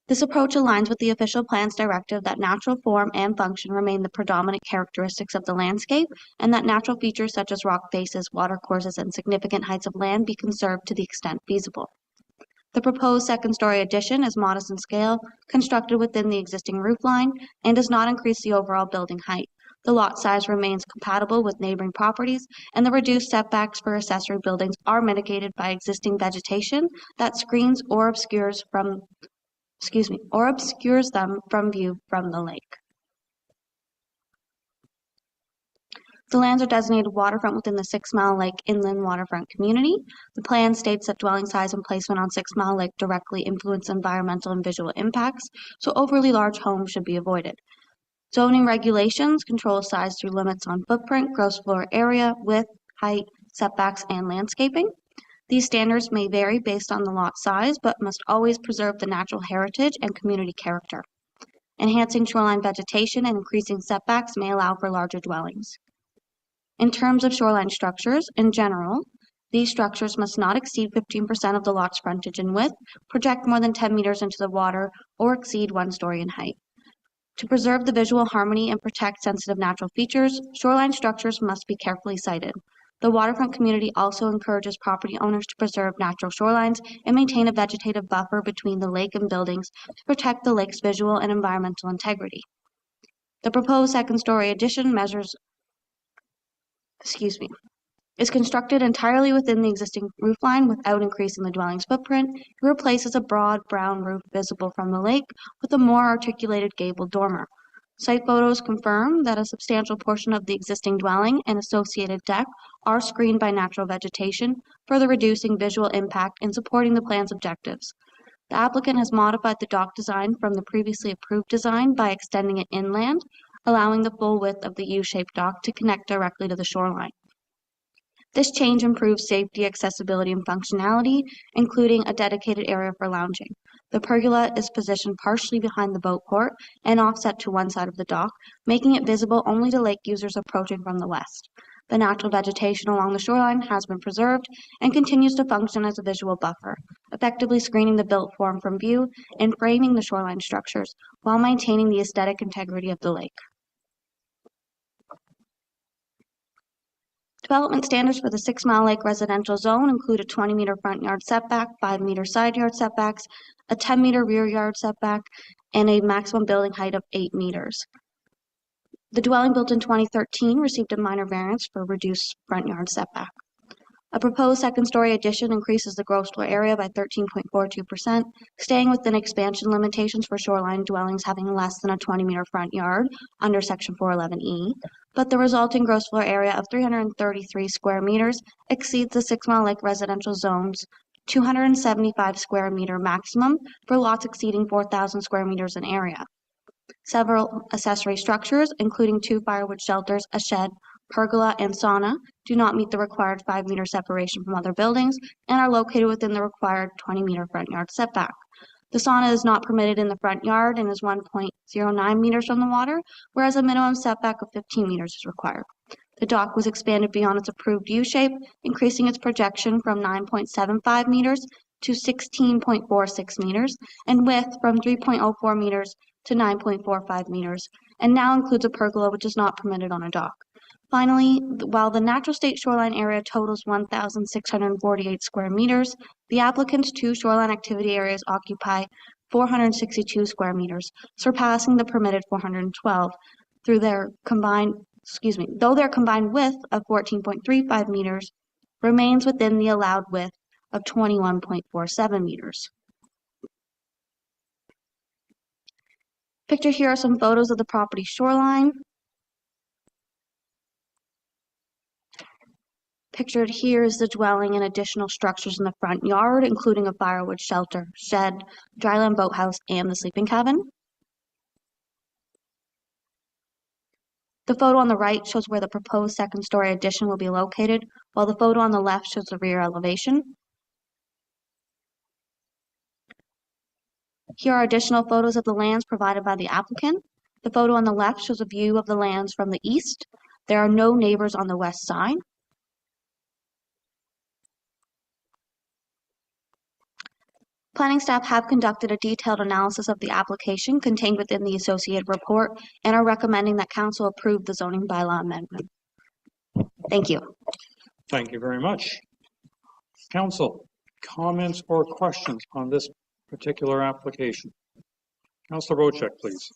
This approach aligns with the official plan's directive that natural form and function remain the predominant characteristics of the landscape, and that natural features such as rock faces, watercourses, and significant heights of land be conserved to the extent feasible. The proposed second-story addition is modest in scale, constructed within the existing roof line, and does not increase the overall building height. The lot size remains compatible with neighboring properties, and the reduced setbacks for accessory buildings are mitigated by existing vegetation that screens or obscures them from view from the lake. The lands are designated waterfront within the 6 Mile Lake inland waterfront community. The plan states that dwelling size and placement on 6 Mile Lake directly influence environmental and visual impacts, so overly large homes should be avoided. Zoning regulations control size through limits on footprint, gross floor area, width, height, setbacks, and landscaping. These standards may vary based on the lot size, but must always preserve the natural heritage and community character. Enhancing shoreline vegetation and increasing setbacks may allow for larger dwellings. In terms of shoreline structures, in general, these structures must not exceed 15% of the lot's frontage in width, project more than 10 meters into the water, or exceed 1 story in height. To preserve the visual harmony and protect sensitive natural features, shoreline structures must be carefully sited. The waterfront community also encourages property owners to preserve natural shorelines and maintain a vegetative buffer between the lake and buildings to protect the lake's visual and environmental integrity. The proposed second-story addition is constructed entirely within the existing roofline without increasing the dwelling's footprint. It replaces a broad brown roof visible from the lake with a more articulated gabled dormer. Site photos confirm that a substantial portion of the existing dwelling and associated deck are screened by natural vegetation, further reducing visual impact and supporting the plan's objectives. The applicant has modified the dock design from the previously approved design by extending it inland, allowing the full width of the U-shaped dock to connect directly to the shoreline. This change improves safety, accessibility, and functionality, including a dedicated area for lounging. The pergola is positioned partially behind the boat port and offset to one side of the dock, making it visible only to lake users approaching from the west. The natural vegetation along the shoreline has been preserved and continues to function as a visual buffer, effectively screening the built form from view and framing the shoreline structures while maintaining the aesthetic integrity of the lake. Development standards for the 6 Mile Lake residential zone include a 20-meter front yard setback, 5-meter side yard setbacks, a 10-meter rear yard setback, and a maximum building height of 8 meters. The dwelling built in 2013 received a minor variance for reduced front yard setback. A proposed second-story addition increases the gross floor area by 13.42%, staying within expansion limitations for shoreline dwellings having less than a 20-meter front yard under Section 411E, but the resulting gross floor area of 333 square meters exceeds the 6 Mile Lake residential zone's 275 square meter maximum for lots exceeding 4,000 square meters in area. Several accessory structures, including 2 firewood shelters, a shed, pergola, and sauna, do not meet the required 5-meter separation from other buildings and are located within the required 20-meter front yard setback. The sauna is not permitted in the front yard and is 1.09 meters from the water, whereas a minimum setback of 15 meters is required. The dock was expanded beyond its approved U-shape, increasing its projection from 9.75 meters to 16.46 meters, and width from 3.04 meters to 9.45 meters, and now includes a pergola which is not permitted on a dock. Finally, while the natural state shoreline area totals 1,648 square meters, the applicant's 2 shoreline activity areas occupy 462 square meters, surpassing the permitted 412 though their combined width of 14.35 meters remains within the allowed width of 21.47 meters. Pictured here are some photos of the property shoreline. Pictured here is the dwelling and additional structures in the front yard, including a firewood shelter, shed, dryland boathouse, and the sleeping cabin. The photo on the right shows where the proposed second-story addition will be located, while the photo on the left shows the rear elevation. Here are additional photos of the lands provided by the applicant. The photo on the left shows a view of the lands from the east. There are no neighbors on the west side. Planning staff have conducted a detailed analysis of the application contained within the associated report and are recommending that council approve the zoning bylaw amendment. Thank you. Thank you very much. Council, comments or questions on this particular application? Councilor Wojcik, please.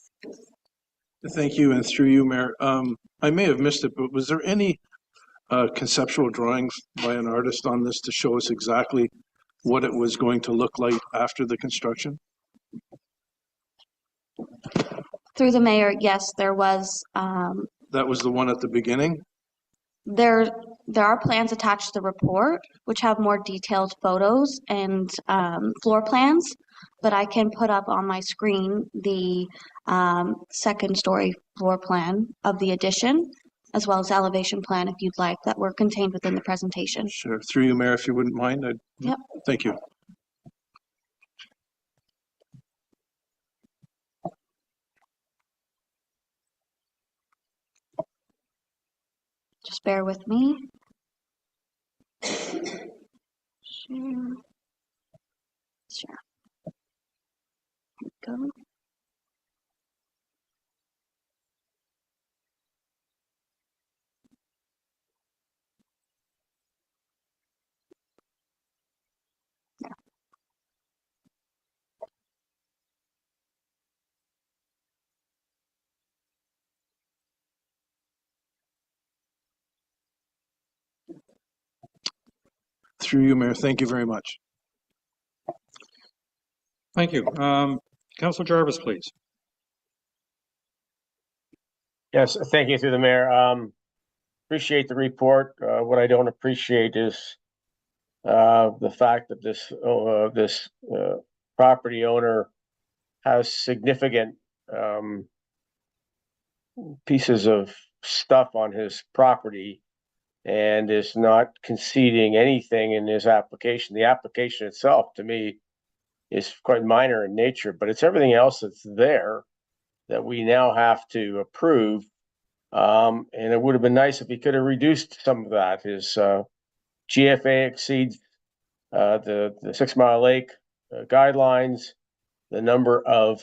Thank you, and through you, Mayor. I may have missed it, but was there any conceptual drawings by an artist on this to show us exactly what it was going to look like after the construction? Through the mayor, yes, there was. That was the one at the beginning? There are plans attached to the report, which have more detailed photos and floor plans, but I can put up on my screen the second-story floor plan of the addition, as well as elevation plan, if you'd like, that were contained within the presentation. Sure. Through you, Mayor, if you wouldn't mind. Yep. Thank you. Just bear with me. Share. Share. Here we go. Through you, Mayor. Thank you very much. Thank you. Councilor Jarvis, please. Yes, thank you through the mayor. Appreciate the report. What I don't appreciate is the fact that this property owner has significant pieces of stuff on his property and is not conceding anything in his application. The application itself, to me, is quite minor in nature, but it's everything else that's there that we now have to approve. And it would have been nice if he could have reduced some of that. His GFA exceeds the 6 Mile Lake guidelines. The number of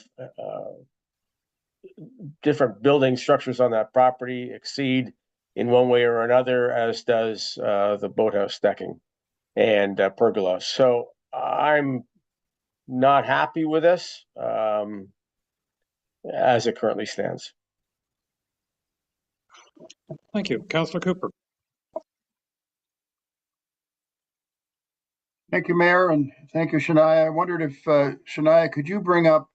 different building structures on that property exceed in one way or another, as does the boathouse decking and pergola. So I'm not happy with this as it currently stands. Thank you. Councillor Cooper. Thank you, Mayor, and thank you, Shania. I wondered if, Shania, could you bring up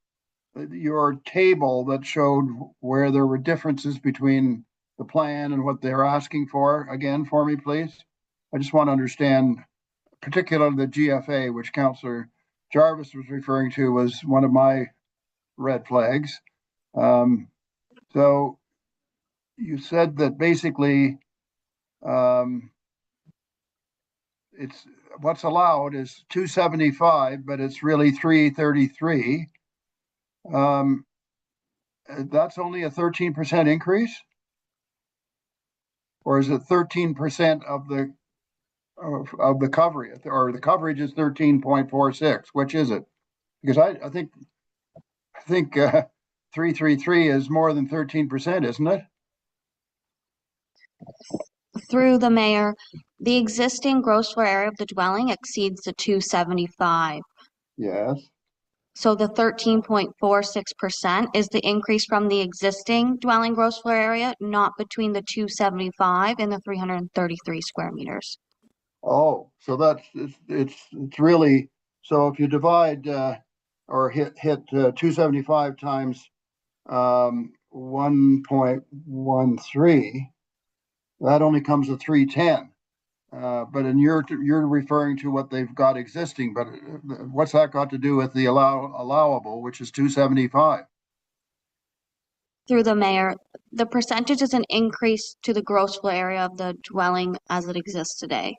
your table that showed where there were differences between the plan and what they're asking for again for me, please? I just want to understand, particularly the GFA, which Councillor Jarvis was referring to, was one of my red flags. So you said that basically it's what's allowed is 275, but it's really 333. That's only a 13% increase? Or is it 13% of the coverage, or the coverage is 13.46? Which is it? Because I think 333 is more than 13%, isn't it? Through the mayor, the existing gross floor area of the dwelling exceeds the 275. Yes. So the 13.46% is the increase from the existing dwelling gross floor area, not between the 275 and the 333 square meters. Oh, so that's it's really, so if you divide or hit 275 times 1.13, that only comes to 310. But you're referring to what they've got existing, but what's that got to do with the allowable, which is 275? Through the mayor, the percentage is an increase to the gross floor area of the dwelling as it exists today.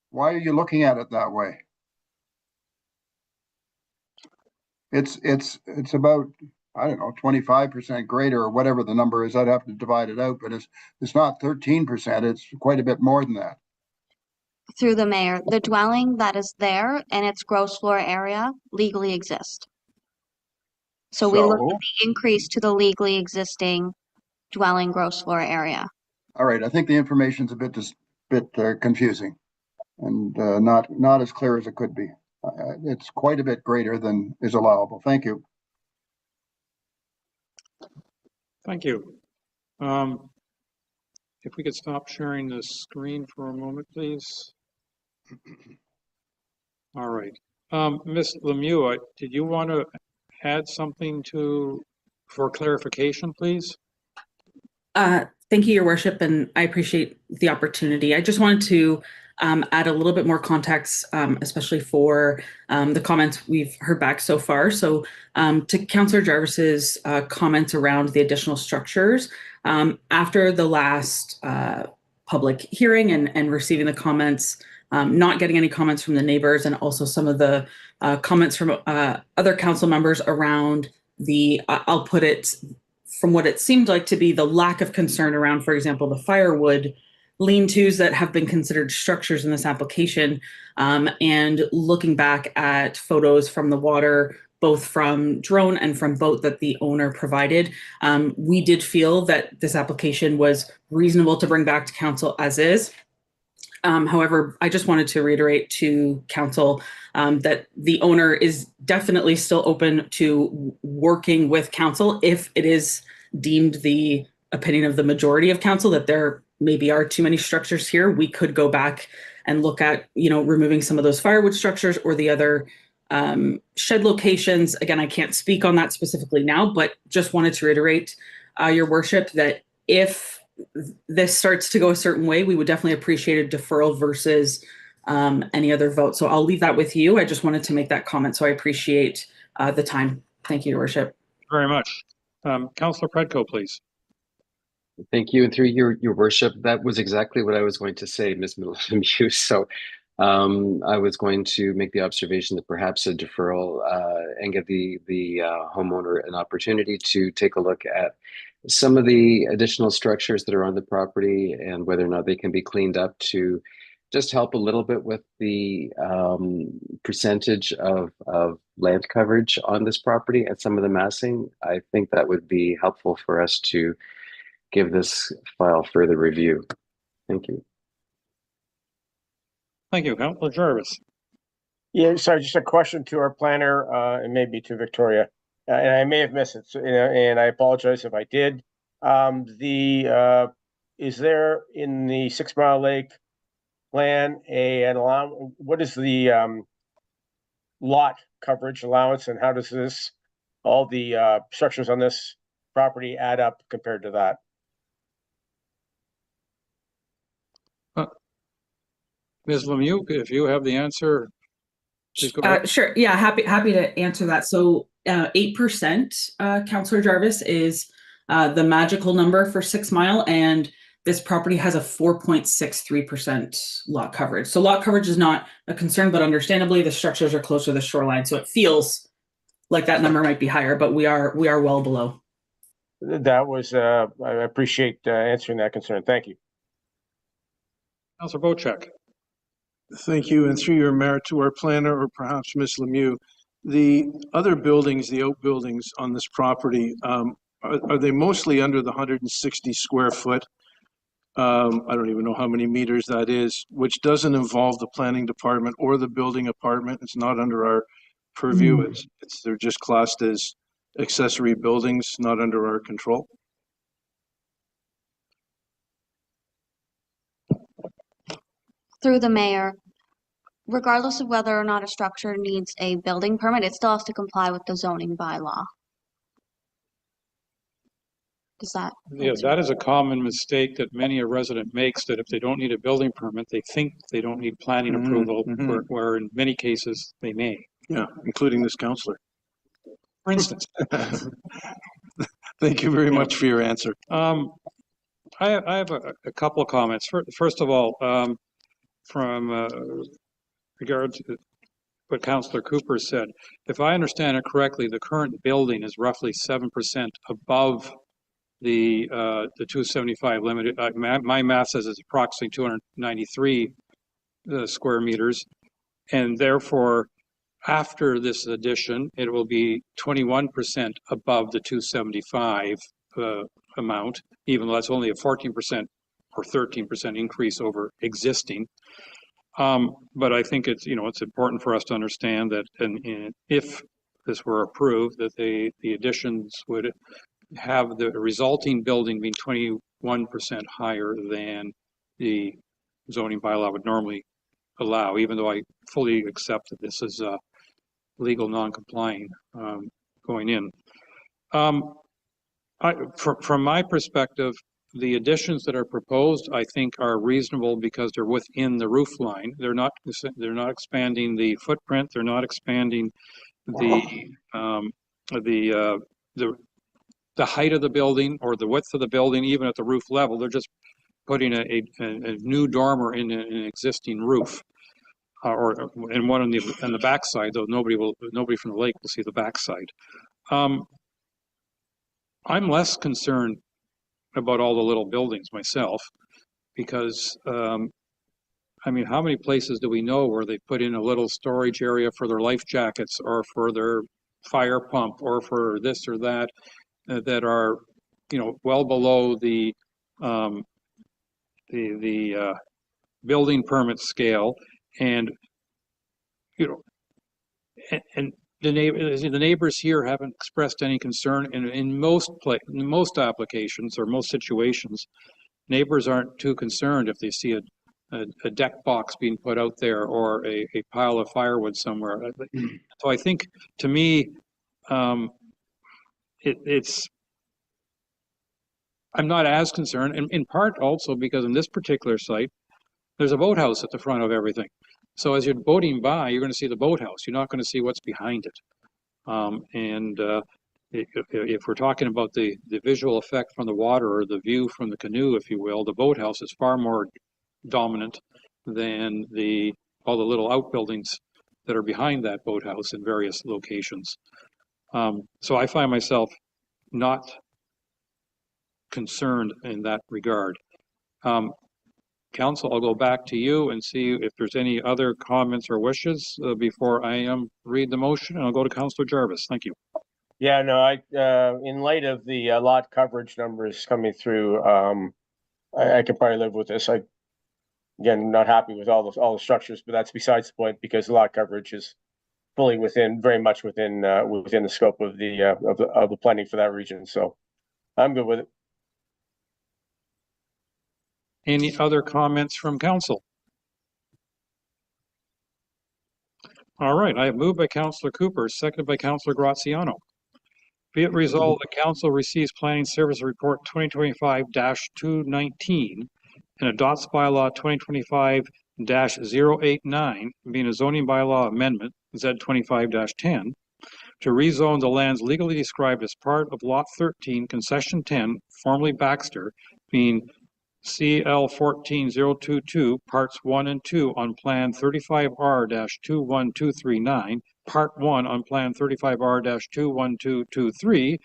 Why are you looking at it that way? It's about, I don't know, 25% greater or whatever the number is. I'd have to divide it out, but it's not 13%. It's quite a bit more than that. Through the mayor, the dwelling that is there and its gross floor area legally exist. So we look at the increase to the legally existing dwelling gross floor area. All right, I think the information's a bit confusing and not as clear as it could be. It's quite a bit greater than is allowable. Thank you. Thank you. If we could stop sharing the screen for a moment, please. All right. Ms. Lemieux, did you want to add something for clarification, please? Thank you, Your Worship, and I appreciate the opportunity. I just wanted to add a little bit more context, especially for the comments we've heard back so far. So to Councillor Jarvis's comments around the additional structures, after the last public hearing and receiving the comments, not getting any comments from the neighbors, and also some of the comments from other council members around I'll put it from what it seemed like to be the lack of concern around, for example, the firewood lean-tos that have been considered structures in this application, and looking back at photos from the water, both from drone and from boat that the owner provided, we did feel that this application was reasonable to bring back to council as is. However, I just wanted to reiterate to council that the owner is definitely still open to working with council if it is deemed the opinion of the majority of council that there maybe are too many structures here. We could go back and look at, removing some of those firewood structures or the other shed locations. Again, I can't speak on that specifically now, but just wanted to reiterate, Your Worship, that if this starts to go a certain way, we would definitely appreciate a deferral versus any other vote. So I'll leave that with you. I just wanted to make that comment. So I appreciate the time. Thank you, Your Worship. Very much. Councillor Predko, please. Thank you. And through your worship, that was exactly what I was going to say, Ms. Lemieux. So I was going to make the observation that perhaps a deferral and give the homeowner an opportunity to take a look at some of the additional structures that are on the property and whether or not they can be cleaned up to just help a little bit with the percentage of land coverage on this property and some of the massing. I think that would be helpful for us to give this file further review. Thank you. Thank you, Councillor Jarvis. Yeah, sorry, just a question to our planner and maybe to Victoria. And I may have missed it, so, and I apologize if I did. Is there in the 6 Mile Lake plan an allowance? What is the lot coverage allowance, and how does all the structures on this property add up compared to that? Ms. Lemieux, if you have the answer, please go ahead. Sure. Yeah, happy to answer that. So 8%, Councillor Jarvis, is the magical number for 6 Mile, and this property has a 4.63% lot coverage. So lot coverage is not a concern, but understandably the structures are closer to the shoreline, so it feels like that number might be higher, but we are well below. That was I appreciate answering that concern. Thank you. Councillor Bocek. Thank you. And through your merit to our planner, or perhaps Ms. Lemieux, the other buildings, the outbuildings on this property, are they mostly under the 160 square foot? I don't even know how many meters that is, which doesn't involve the planning department or the building department. It's not under our purview. They're just classed as accessory buildings, not under our control. Through the mayor, regardless of whether or not a structure needs a building permit, it still has to comply with the zoning bylaw. Does that? Yeah, that is a common mistake that many a resident makes, that if they don't need a building permit, they think they don't need planning approval, where in many cases they may. Yeah, including this councillor. For instance. Thank you very much for your answer. I have a couple of comments. First of all, from regard to what Councillor Cooper said, if I understand it correctly, the current building is roughly 7% above the 275 limit. My math says it's approximately 293 square meters, and therefore, after this addition, it will be 21% above the 275 amount, even though that's only a 14% or 13% increase over existing. But I think it's important for us to understand that, and if this were approved, that the additions would have the resulting building being 21% higher than the zoning bylaw would normally allow, even though I fully accept that this is legal non-complying going in. From my perspective, the additions that are proposed, I think, are reasonable because they're within the roof line. They're not expanding the footprint. They're not expanding the height of the building or the width of the building, even at the roof level. They're just putting a new dormer in an existing roof, or in one on the backside. Though nobody from the lake will see the backside. I'm less concerned about all the little buildings myself, because I mean, how many places do we know where they put in a little storage area for their life jackets or for their fire pump or for this or that, that are, well below the building permit scale, and and the neighbors here haven't expressed any concern. In most applications or most situations, neighbors aren't too concerned if they see a deck box being put out there or a pile of firewood somewhere. So I think, to me, I'm not as concerned, and in part also because in this particular site, there's a boathouse at the front of everything. So as you're boating by, you're going to see the boathouse. You're not going to see what's behind it. If we're talking about the visual effect from the water, or the view from the canoe, if you will, the boathouse is far more dominant than all the little outbuildings that are behind that boathouse in various locations. So I find myself not concerned in that regard. Council, I'll go back to you and see if there's any other comments or wishes before I read the motion, and I'll go to Councillor Jarvis. Thank you. Yeah, no, in light of the lot coverage numbers coming through, I can probably live with this. Again, not happy with all the structures, but that's besides the point, because the lot coverage is fully very much within the scope of the planning for that region. So I'm good with it. Any other comments from council? All right, I have moved by Councillor Cooper, seconded by Councillor Graziano. Be it resolved, the council receives Planning Service Report 2025-219 and adopts bylaw 2025-089, being a zoning bylaw amendment, Z25-10, to rezone the lands legally described as part of Lot 13, Concession 10, formerly Baxter, being CL 14022, Parts 1 and 2 on Plan 35R-21239, Part 1 on Plan 35R-21223,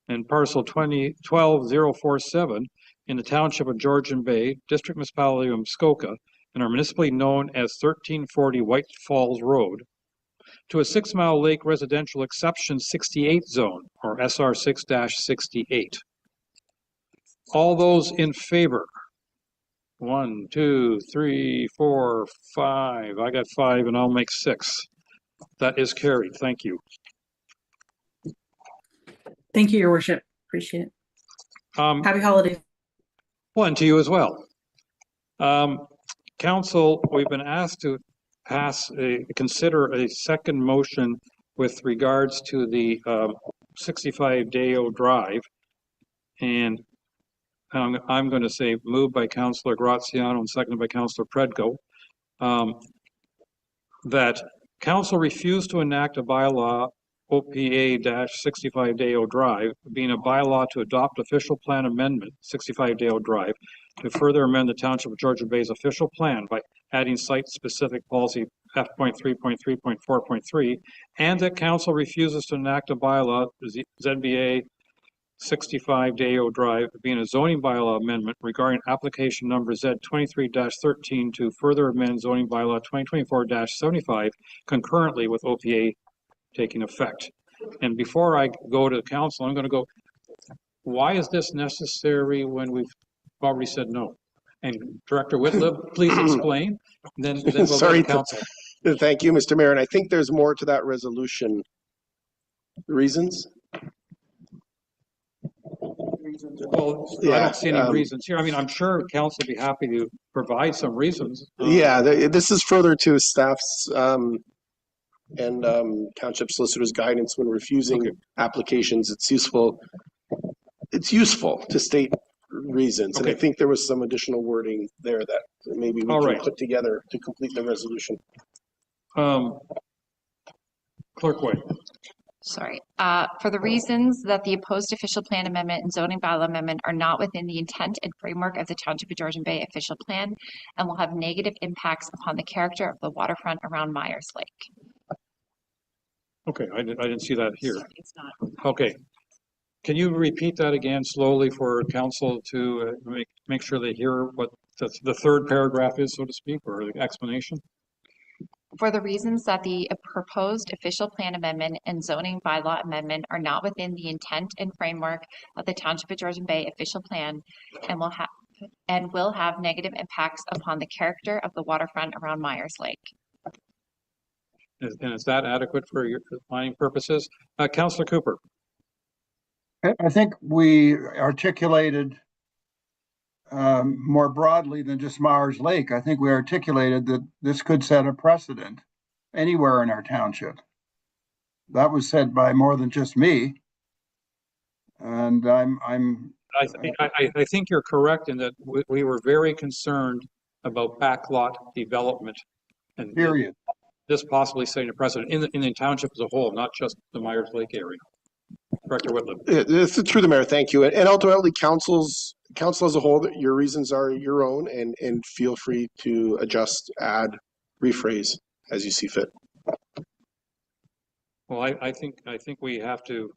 and Parcel 12047 in the Township of Georgian Bay, District Municipality of Muskoka, and are municipally known as 1340 White Falls Road, to a 6 Mile Lake Residential Exception 68 Zone, or SR 6-68. All those in favor? 1, 2, 3, 4, 5. I got 5 and I'll make 6. That is carried. Thank you. Thank you, Your Worship. Appreciate it. Happy holidays. One to you as well. Council, we've been asked to consider a second motion with regards to the 65 Dayeo Drive. And I'm going to say moved by Councillor Graziano and seconded by Councillor Predko, that council refused to enact a bylaw OPA-65 Dayeo Drive, being a bylaw to adopt official plan amendment 65 Dayeo Drive to further amend the Township of Georgian Bay's official plan by adding site-specific policy F.3.3.4.3, and that council refuses to enact a bylaw ZBA 65 Dayeo Drive, being a zoning bylaw amendment regarding application number Z23-13 to further amend zoning bylaw 2024-75 concurrently with OPA taking effect. And before I go to the council, I'm going to go, why is this necessary when we've already said no? And Director Whitliff, please explain. Then we'll go to council. Thank you, Mr. Mayor. And I think there's more to that resolution. Reasons? Well, I don't see any reasons here. I mean, I'm sure council would be happy to provide some reasons. This is further to staff's and township solicitor's guidance when refusing applications. It's useful to state reasons. And I think there was some additional wording there that maybe we can put together to complete the resolution. Clerk White. Sorry. For the reasons that the opposed official plan amendment and zoning bylaw amendment are not within the intent and framework of the Township of Georgian Bay official plan and will have negative impacts upon the character of the waterfront around Myers Lake. Okay, I didn't see that here. It's not. Okay. Can you repeat that again slowly for council to make sure they hear what the third paragraph is, so to speak, or the explanation? For the reasons that the proposed official plan amendment and zoning bylaw amendment are not within the intent and framework of the Township of Georgian Bay official plan and will have negative impacts upon the character of the waterfront around Myers Lake. And is that adequate for your planning purposes? Councillor Cooper. I think we articulated more broadly than just Myers Lake. I think we articulated that this could set a precedent anywhere in our township. That was said by more than just me. And I think you're correct in that we were very concerned about backlot development and period. This possibly setting a precedent in the township as a whole, not just the Myers Lake area. Director Whitliff. It's through the mayor. Thank you. And ultimately, council as a whole, your reasons are your own, and feel free to adjust, add, rephrase as you see fit. Well, I think we have to,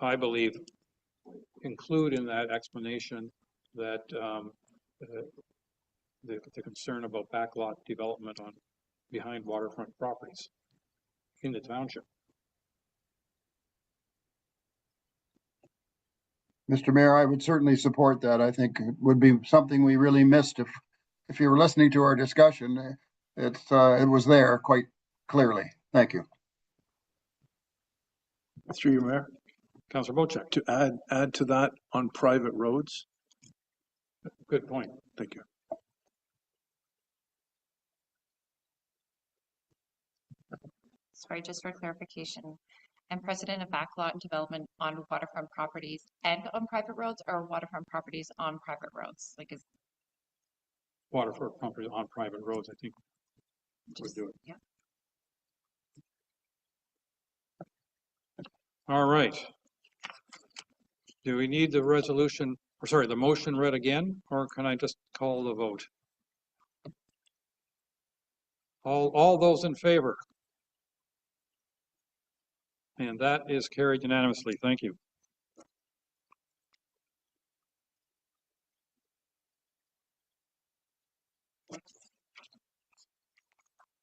I believe, include in that explanation that the concern about backlot development behind waterfront properties in the township. Mr. Mayor, I would certainly support that. I think it would be something we really missed if you were listening to our discussion. It was there quite clearly. Thank you. Through your mayor. Councillor Bocek. To add to that on private roads. Good point. Thank you. Sorry, just for clarification. I'm president of backlot development on waterfront properties and on private roads, or waterfront properties on private roads? Like, is Waterfront property on private roads, I think would do it. Yeah. All right. Do we need the resolution, or sorry, the motion read again, or can I just call the vote? All those in favor? And that is carried unanimously. Thank you.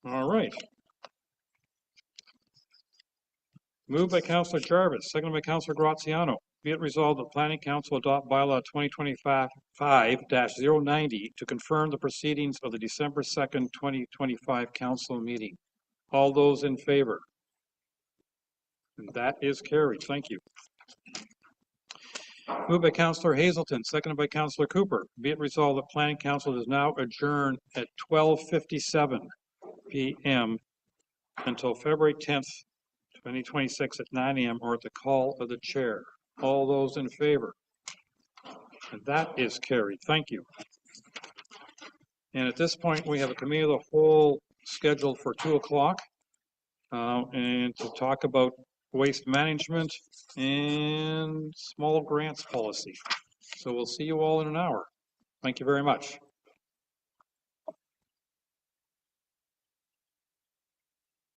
All right. Moved by Councillor Jarvis, seconded by Councillor Graziano. Be it resolved that Planning Council adopt bylaw 2025-090 to confirm the proceedings of the December 2nd, 2025 council meeting. All those in favor? And that is carried. Thank you. Moved by Councillor Hazelton, seconded by Councillor Cooper. Be it resolved that Planning Council is now adjourned at 12:57 p.m. until February 10th, 2026 at 9 a.m. or at the call of the chair. All those in favor? And that is carried. Thank you. And at this point, we have a committee of the whole scheduled for 2 o'clock and to talk about waste management and small grants policy. So we'll see you all in an hour. Thank you very much.